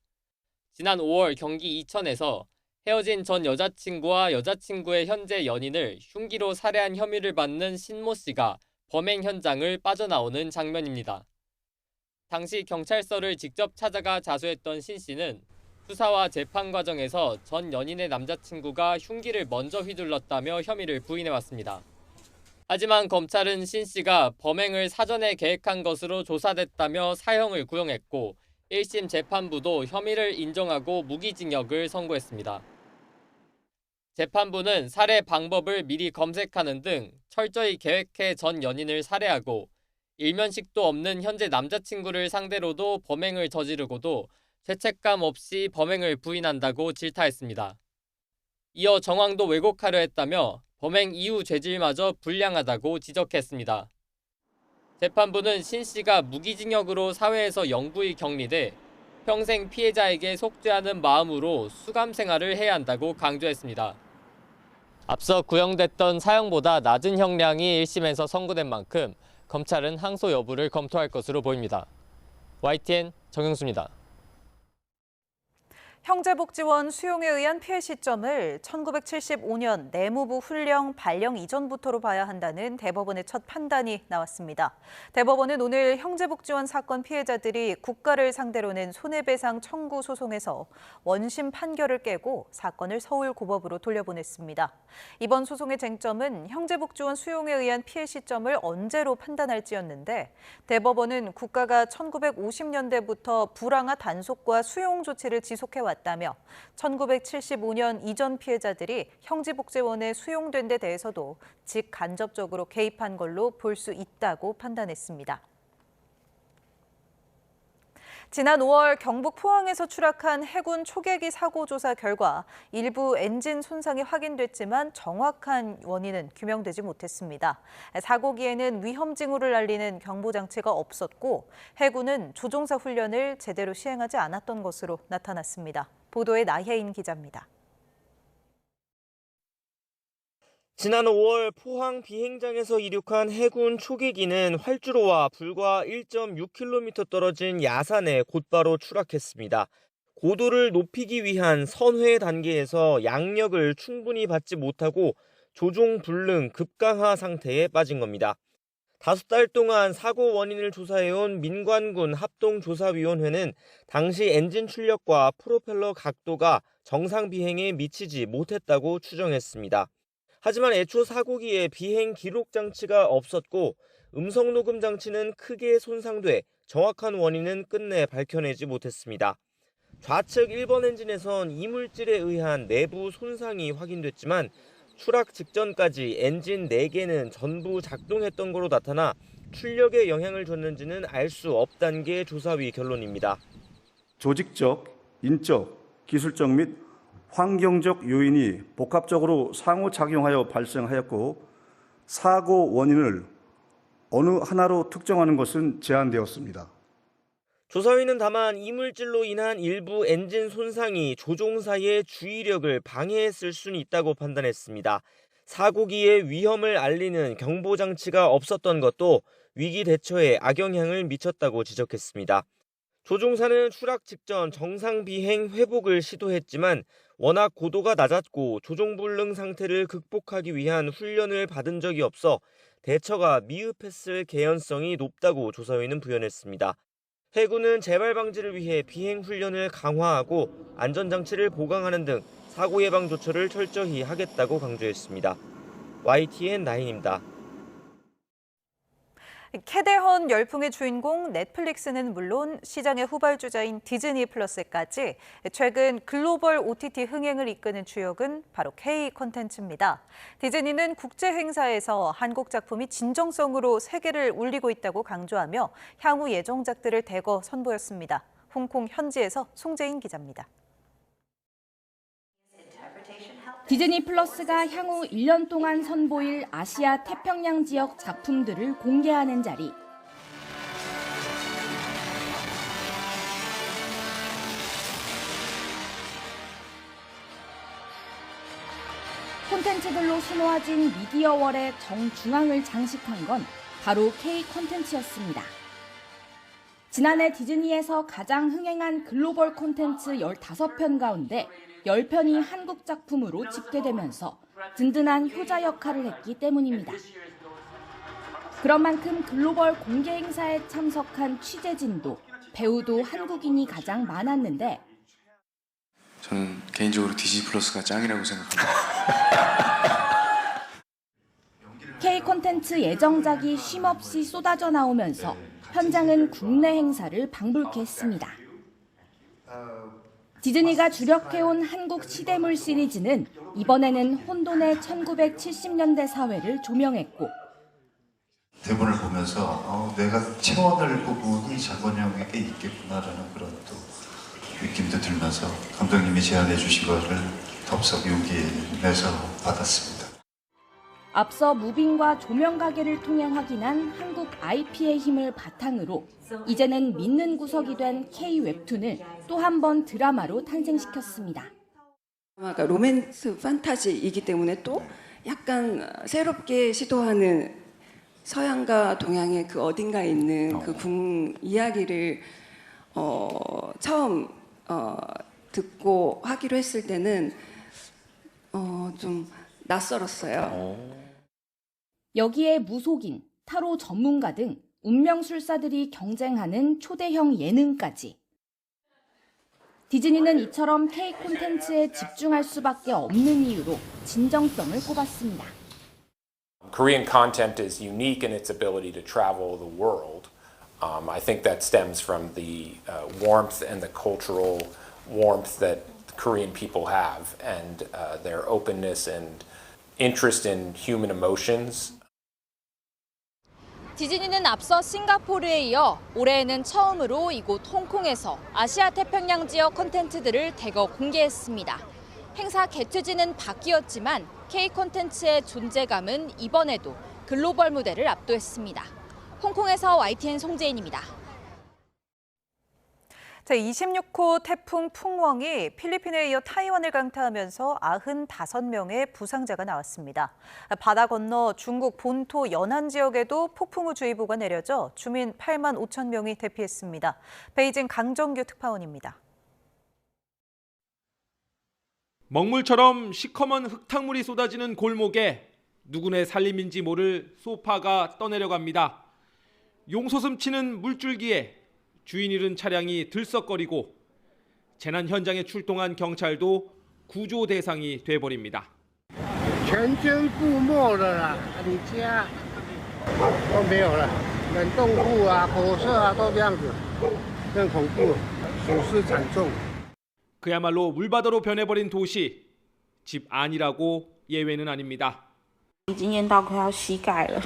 지난 5월 경기 이천에서 헤어진 전 여자친구와 여자친구의 현재 연인을 흉기로 살해한 혐의를 받는 신모 씨가 범행 현장을 빠져나오는 장면입니다. 당시 경찰서를 직접 찾아가 자수했던 신 씨는 수사와 재판 과정에서 전 연인의 남자친구가 흉기를 먼저 휘둘렀다며 혐의를 부인해왔습니다. 하지만 검찰은 신 씨가 범행을 사전에 계획한 것으로 조사됐다며 사형을 구형했고 1심 재판부도 혐의를 인정하고 무기징역을 선고했습니다. 재판부는 살해 방법을 미리 검색하는 등 철저히 계획해 전 연인을 살해하고 일면식도 없는 현재 남자친구를 상대로도 범행을 저지르고도 죄책감 없이 범행을 부인한다고 질타했습니다. 이어 정황도 왜곡하려 했다며 범행 이후 죄질마저 불량하다고 지적했습니다. 재판부는 신 씨가 무기징역으로 사회에서 영구히 격리돼 평생 피해자에게 속죄하는 마음으로 수감 생활을 해야 한다고 강조했습니다. 앞서 구형됐던 사형보다 낮은 형량이 1심에서 선고된 만큼 검찰은 항소 여부를 검토할 것으로 보입니다. YTN 정영수입니다. 형제복지원 수용에 의한 피해 시점을 1975년 내무부 훈령 발령 이전부터로 봐야 한다는 대법원의 첫 판단이 나왔습니다. 대법원은 오늘 형제복지원 사건 피해자들이 국가를 상대로 낸 손해배상 청구 소송에서 원심 판결을 깨고 사건을 서울고법으로 돌려보냈습니다. 이번 소송의 쟁점은 형제복지원 수용에 의한 피해 시점을 언제로 판단할지였는데 대법원은 국가가 1950년대부터 불황화 단속과 수용 조치를 지속해왔다며 1975년 이전 피해자들이 형제복지원에 수용된 데 대해서도 직간접적으로 개입한 걸로 볼 수 있다고 판단했습니다. 지난 5월 경북 포항에서 추락한 해군 초계기 사고 조사 결과 일부 엔진 손상이 확인됐지만 정확한 원인은 규명되지 못했습니다. 사고기에는 위험 징후를 알리는 경보 장치가 없었고 해군은 조종사 훈련을 제대로 시행하지 않았던 것으로 나타났습니다. 보도에 나혜인 기자입니다. 지난 5월 포항 비행장에서 이륙한 해군 초계기는 활주로와 불과 1.6km 떨어진 야산에 곧바로 추락했습니다. 고도를 높이기 위한 선회 단계에서 양력을 충분히 받지 못하고 조종 불능 급강하 상태에 빠진 겁니다. 5달 동안 사고 원인을 조사해온 민관군 합동조사위원회는 당시 엔진 출력과 프로펠러 각도가 정상 비행에 미치지 못했다고 추정했습니다. 하지만 애초 사고기에 비행 기록 장치가 없었고 음성 녹음 장치는 크게 손상돼 정확한 원인은 끝내 밝혀내지 못했습니다. 좌측 1번 엔진에선 이물질에 의한 내부 손상이 확인됐지만 추락 직전까지 엔진 4개는 전부 작동했던 것으로 나타나 출력에 영향을 줬는지는 알 수 없다는 게 조사위 결론입니다. 조직적, 인적, 기술적 및 환경적 요인이 복합적으로 상호작용하여 발생하였고 사고 원인을 어느 하나로 특정하는 것은 제한되었습니다. 조사위는 다만 이물질로 인한 일부 엔진 손상이 조종사의 주의력을 방해했을 수는 있다고 판단했습니다. 사고기의 위험을 알리는 경보장치가 없었던 것도 위기 대처에 악영향을 미쳤다고 지적했습니다. 조종사는 추락 직전 정상 비행 회복을 시도했지만 워낙 고도가 낮았고 조종불능 상태를 극복하기 위한 훈련을 받은 적이 없어 대처가 미흡했을 개연성이 높다고 조사위는 부연했습니다. 해군은 재발 방지를 위해 비행 훈련을 강화하고 안전장치를 보강하는 등 사고 예방 조처를 철저히 하겠다고 강조했습니다. YTN 9입니다. 캐대헌 열풍의 주인공 넷플릭스는 물론 시장의 후발주자인 디즈니 플러스까지 최근 글로벌 OTT 흥행을 이끄는 주역은 바로 K 콘텐츠입니다. 디즈니는 국제 행사에서 한국 작품이 진정성으로 세계를 울리고 있다고 강조하며 향후 예정작들을 대거 선보였습니다. 홍콩 현지에서 송재인 기자입니다. 디즈니 플러스가 향후 1년 동안 선보일 아시아 태평양 지역 작품들을 공개하는 자리. 콘텐츠들로 수놓아진 미디어월의 정중앙을 장식한 건 바로 K 콘텐츠였습니다. 지난해 디즈니에서 가장 흥행한 글로벌 콘텐츠 15편 가운데 10편이 한국 작품으로 집계되면서 든든한 효자 역할을 했기 때문입니다. 그런 만큼 글로벌 공개 행사에 참석한 취재진도 배우도 한국인이 가장 많았는데 저는 개인적으로 디즈니 플러스가 짱이라고 생각합니다. K 콘텐츠 예정작이 쉼없이 쏟아져 나오면서 현장은 국내 행사를 방불케 했습니다. 디즈니가 주력해온 한국 시대물 시리즈는 이번에는 혼돈의 1970년대 사회를 조명했고 대본을 보면서 내가 채워낼 부분이 장건영에게 있겠구나라는 그런 또 느낌도 들면서 감독님이 제안해 주신 것을 덥석 용기 내서 받았습니다. 앞서 무빙과 조명 가게를 통해 확인한 한국 IP의 힘을 바탕으로 이제는 믿는 구석이 된 K 웹툰을 또 한 번 드라마로 탄생시켰습니다. 그러니까 로맨스 판타지이기 때문에 또 약간 새롭게 시도하는 서양과 동양의 그 어딘가에 있는 그 궁 이야기를 처음 듣고 하기로 했을 때는 좀 낯설었어요. 여기에 무속인, 타로 전문가 등 운명술사들이 경쟁하는 초대형 예능까지. 디즈니는 이처럼 K 콘텐츠에 집중할 수밖에 없는 이유로 진정성을 꼽았습니다. Korean content is unique in its ability to travel the world. I think that stems from the warmth and the cultural warmth that Korean people have and their openness and interest in human emotions. 디즈니는 앞서 싱가포르에 이어 올해에는 처음으로 이곳 홍콩에서 아시아 태평양 지역 콘텐츠들을 대거 공개했습니다. 행사 개최지는 바뀌었지만 K 콘텐츠의 존재감은 이번에도 글로벌 무대를 압도했습니다. 홍콩에서 YTN 송재인입니다. 제26호 태풍 풍웡이 필리핀에 이어 타이완을 강타하면서 95명의 부상자가 나왔습니다. 바다 건너 중국 본토 연안 지역에도 폭풍우주의보가 내려져 주민 8만 5천 명이 대피했습니다. 베이징 강정규 특파원입니다. 먹물처럼 시커먼 흙탕물이 쏟아지는 골목에 누구네 살림인지 모를 소파가 떠내려갑니다. 용솟음 치는 물줄기에 주인 잃은 차량이 들썩거리고 재난 현장에 출동한 경찰도 구조 대상이 돼버립니다. 全军覆没了啦！你家都没有了，冷冻库啊、火车啊都这样子，更恐怖，损失惨重。 그야말로 물바다로 변해버린 도시. 집 안이라고 예외는 아닙니다. 已经淹到快要膝盖了，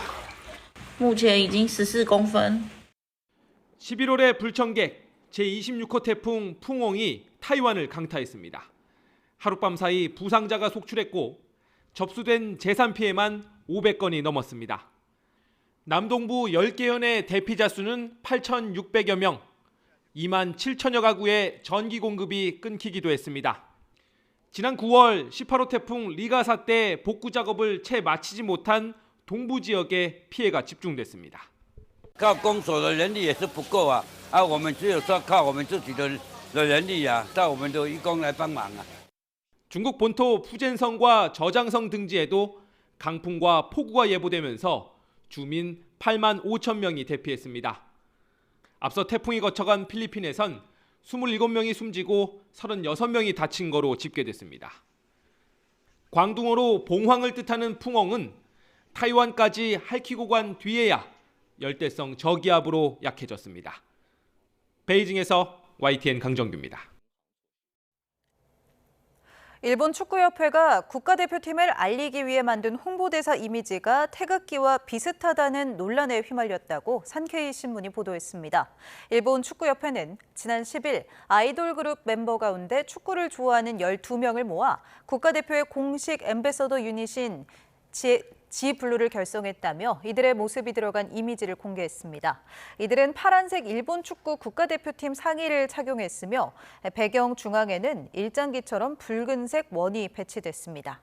目前已经14公分。 11월의 불청객 제26호 태풍 풍옹이 타이완을 강타했습니다. 하룻밤 사이 부상자가 속출했고 접수된 재산 피해만 500건이 넘었습니다. 남동부 10개 현의 대피자 수는 8,600여 명, 2만 7천여 가구의 전기 공급이 끊기기도 했습니다. 지난 9월 18호 태풍 리가사 때 복구 작업을 채 마치지 못한 동부 지역에 피해가 집중됐습니다. 靠公所的人力也是不够啊，我们只有说靠我们自己的人力啊，到我们的义工来帮忙啊。 중국 본토 푸젠성과 저장성 등지에도 강풍과 폭우가 예보되면서 주민 8만 5천 명이 대피했습니다. 앞서 태풍이 거쳐간 필리핀에선 27명이 숨지고 36명이 다친 거로 집계됐습니다. 광둥어로 봉황을 뜻하는 풍엉은 타이완까지 핥히고 간 뒤에야 열대성 저기압으로 약해졌습니다. 베이징에서 YTN 강정규입니다. 일본 축구협회가 국가대표팀을 알리기 위해 만든 홍보대사 이미지가 태극기와 비슷하다는 논란에 휘말렸다고 산케이 신문이 보도했습니다. 일본 축구협회는 지난 10일 아이돌 그룹 멤버 가운데 축구를 좋아하는 12명을 모아 국가대표의 공식 앰베서더 유닛인 지블루를 결성했다며 이들의 모습이 들어간 이미지를 공개했습니다. 이들은 파란색 일본 축구 국가대표팀 상의를 착용했으며 배경 중앙에는 일장기처럼 붉은색 원이 배치됐습니다.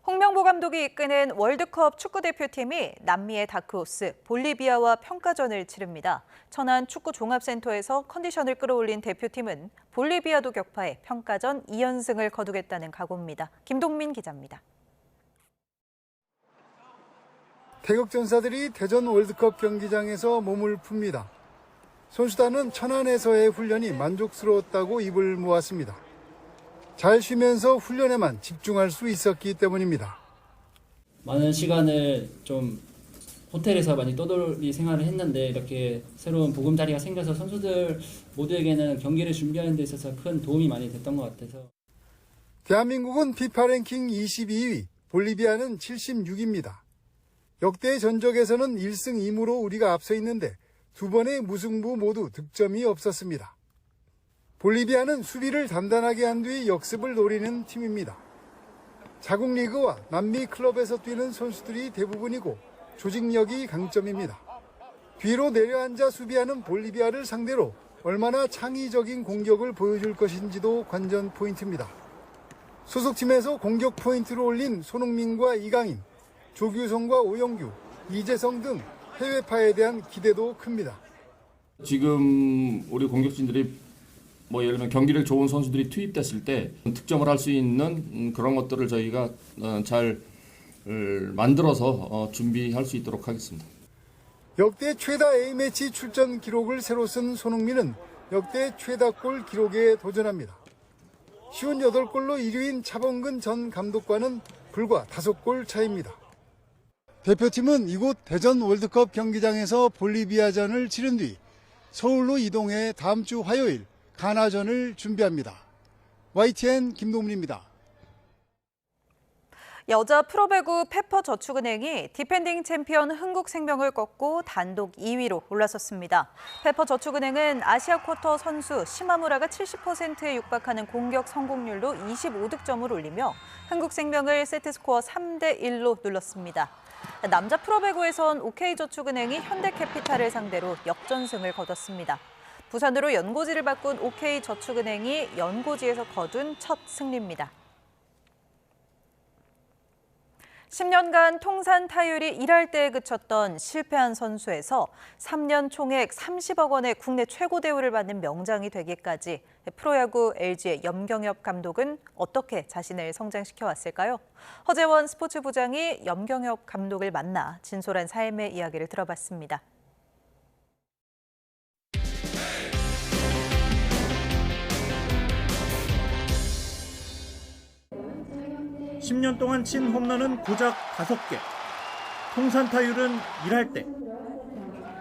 홍명보 감독이 이끄는 월드컵 축구대표팀이 남미의 다크호스 볼리비아와 평가전을 치릅니다. 천안 축구종합센터에서 컨디션을 끌어올린 대표팀은 볼리비아도 격파해 평가전 2연승을 거두겠다는 각오입니다. 김동민 기자입니다. 태극전사들이 대전 월드컵 경기장에서 몸을 풉니다. 선수단은 천안에서의 훈련이 만족스러웠다고 입을 모았습니다. 잘 쉬면서 훈련에만 집중할 수 있었기 때문입니다. 많은 시간을 좀 호텔에서 많이 떠돌이 생활을 했는데 이렇게 새로운 보금자리가 생겨서 선수들 모두에게는 경기를 준비하는 데 있어서 큰 도움이 많이 됐던 것 같아서. 대한민국은 FIFA 랭킹 22위, 볼리비아는 76위입니다. 역대 전적에서는 1승 2무로 우리가 앞서 있는데 두 번의 무승부 모두 득점이 없었습니다. 볼리비아는 수비를 단단하게 한 뒤 역습을 노리는 팀입니다. 자국 리그와 남미 클럽에서 뛰는 선수들이 대부분이고 조직력이 강점입니다. 뒤로 내려앉아 수비하는 볼리비아를 상대로 얼마나 창의적인 공격을 보여줄 것인지도 관전 포인트입니다. 소속팀에서 공격 포인트를 올린 손흥민과 이강인, 조규성과 오영규, 이재성 등 해외파에 대한 기대도 큽니다. 지금 우리 공격진들이 예를 들면 경기를 좋은 선수들이 투입됐을 때 득점을 할 수 있는 그런 것들을 저희가 잘 만들어서 준비할 수 있도록 하겠습니다. 역대 최다 A매치 출전 기록을 새로 쓴 손흥민은 역대 최다 골 기록에 도전합니다. 58골로 1위인 차범근 전 감독과는 불과 5골 차이입니다. 대표팀은 이곳 대전 월드컵 경기장에서 볼리비아전을 치른 뒤 서울로 이동해 다음 주 화요일 가나전을 준비합니다. YTN 김동민입니다. 여자 프로배구 페퍼저축은행이 디펜딩 챔피언 흥국생명을 꺾고 단독 2위로 올라섰습니다. 페퍼저축은행은 아시아 쿼터 선수 시마무라가 70%에 육박하는 공격 성공률로 25득점을 올리며 흥국생명을 세트스코어 3대1로 눌렀습니다. 남자 프로배구에선 OK저축은행이 현대캐피탈을 상대로 역전승을 거뒀습니다. 부산으로 연고지를 바꾼 OK저축은행이 연고지에서 거둔 첫 승리입니다. 10년간 통산 타율이 1할 때에 그쳤던 실패한 선수에서 3년 총액 30억 원의 국내 최고 대우를 받는 명장이 되기까지 프로야구 LG의 염경엽 감독은 어떻게 자신을 성장시켜 왔을까요? 허재원 스포츠부장이 염경엽 감독을 만나 진솔한 삶의 이야기를 들어봤습니다. 10년 동안 친 홈런은 고작 5개. 통산 타율은 1할 때.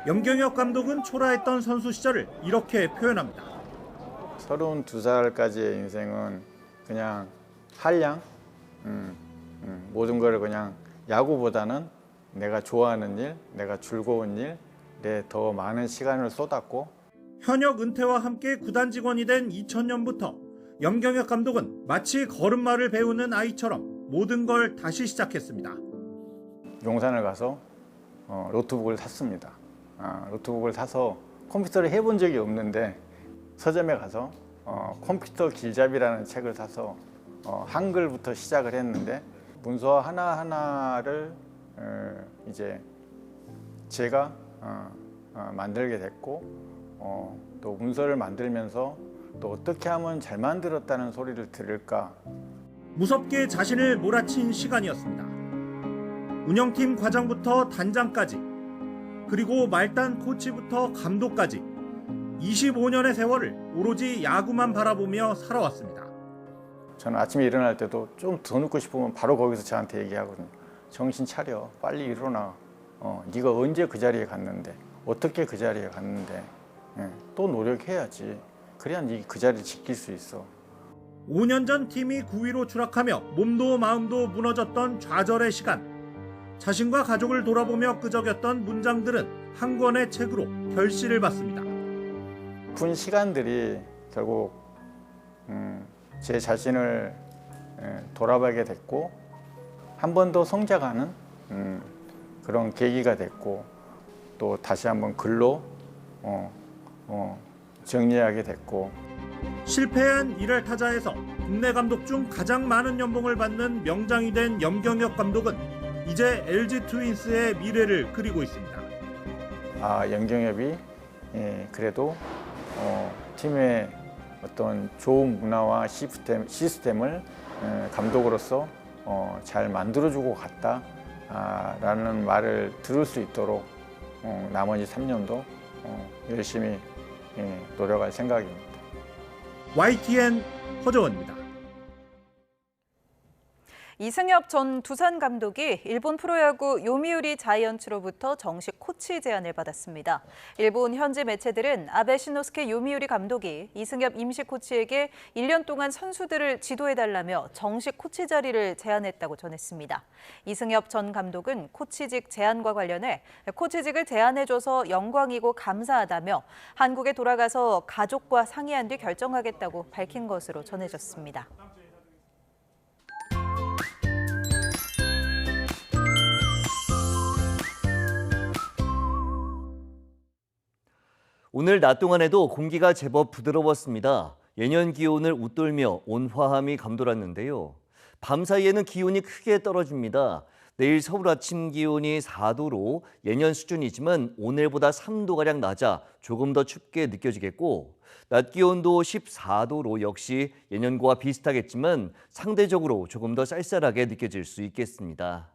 염경엽 감독은 초라했던 선수 시절을 이렇게 표현합니다. 32살까지의 인생은 그냥 한량, 모든 걸 그냥 야구보다는 내가 좋아하는 일, 내가 즐거운 일에 더 많은 시간을 쏟았고, 현역 은퇴와 함께 구단 직원이 된 2000년부터 염경엽 감독은 마치 걸음마를 배우는 아이처럼 모든 걸 다시 시작했습니다. 용산을 가서 노트북을 샀습니다. 노트북을 사서 컴퓨터를 해본 적이 없는데 서점에 가서 컴퓨터 길잡이라는 책을 사서 한글부터 시작을 했는데 문서 하나하나를 이제 제가 만들게 됐고, 또 문서를 만들면서 또 어떻게 하면 잘 만들었다는 소리를 들을까. 무섭게 자신을 몰아친 시간이었습니다. 운영팀 과장부터 단장까지, 그리고 말단 코치부터 감독까지 25년의 세월을 오로지 야구만 바라보며 살아왔습니다. 저는 아침에 일어날 때도 좀 더 눕고 싶으면 바로 거기서 저한테 얘기하거든요. 정신 차려, 빨리 일어나. 네가 언제 그 자리에 갔는데, 어떻게 그 자리에 갔는데, 또 노력해야지. 그래야 네 그 자리를 지킬 수 있어. 5년 전 팀이 9위로 추락하며 몸도 마음도 무너졌던 좌절의 시간. 자신과 가족을 돌아보며 끄적였던 문장들은 한 권의 책으로 결실을 받습니다. 군 시간들이 결국 제 자신을 돌아보게 됐고, 한 번 더 성장하는 그런 계기가 됐고, 또 다시 한번 글로 정리하게 됐고. 실패한 1할 타자에서 국내 감독 중 가장 많은 연봉을 받는 명장이 된 염경엽 감독은 이제 LG 트윈스의 미래를 그리고 있습니다. 염경엽이 그래도 팀의 어떤 좋은 문화와 시스템을 감독으로서 잘 만들어주고 갔다라는 말을 들을 수 있도록 나머지 3년도 열심히 노력할 생각입니다. YTN 허재원입니다. 이승엽 전 두산 감독이 일본 프로야구 요미우리 자이언츠로부터 정식 코치 제안을 받았습니다. 일본 현지 매체들은 아베 신노스케 요미우리 감독이 이승엽 임시 코치에게 1년 동안 선수들을 지도해달라며 정식 코치 자리를 제안했다고 전했습니다. 이승엽 전 감독은 코치직 제안과 관련해 코치직을 제안해줘서 영광이고 감사하다며 한국에 돌아가서 가족과 상의한 뒤 결정하겠다고 밝힌 것으로 전해졌습니다. 오늘 낮 동안에도 공기가 제법 부드러웠습니다. 예년 기온을 웃돌며 온화함이 감돌았는데요. 밤 사이에는 기온이 크게 떨어집니다. 내일 서울 아침 기온이 4도로 예년 수준이지만 오늘보다 3도가량 낮아 조금 더 춥게 느껴지겠고, 낮 기온도 14도로 역시 예년과 비슷하겠지만 상대적으로 조금 더 쌀쌀하게 느껴질 수 있겠습니다.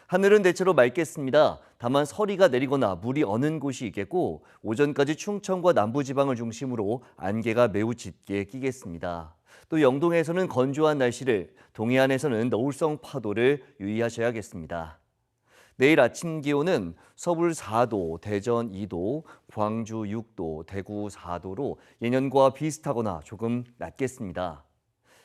하늘은 대체로 맑겠습니다. 다만 서리가 내리거나 물이 어는 곳이 있겠고, 오전까지 충청과 남부지방을 중심으로 안개가 매우 짙게 끼겠습니다. 또 영동에서는 건조한 날씨를, 동해안에서는 너울성 파도를 유의하셔야겠습니다. 내일 아침 기온은 서울 4도, 대전 2도, 광주 6도, 대구 4도로 예년과 비슷하거나 조금 낮겠습니다.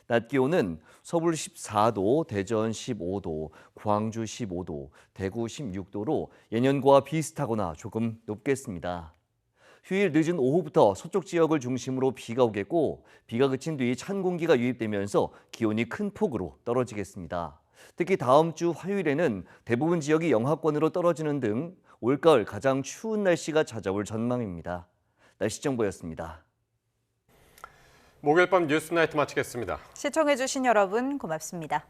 낮 기온은 서울 14도, 대전 15도, 광주 15도, 대구 16도로 예년과 비슷하거나 조금 높겠습니다. 휴일 늦은 오후부터 서쪽 지역을 중심으로 비가 오겠고, 비가 그친 뒤 찬 공기가 유입되면서 기온이 큰 폭으로 떨어지겠습니다. 특히 다음 주 화요일에는 대부분 지역이 영하권으로 떨어지는 등 올가을 가장 추운 날씨가 찾아올 전망입니다. 날씨 정보였습니다. 목요일 밤 뉴스나이트 마치겠습니다. 시청해주신 여러분 고맙습니다.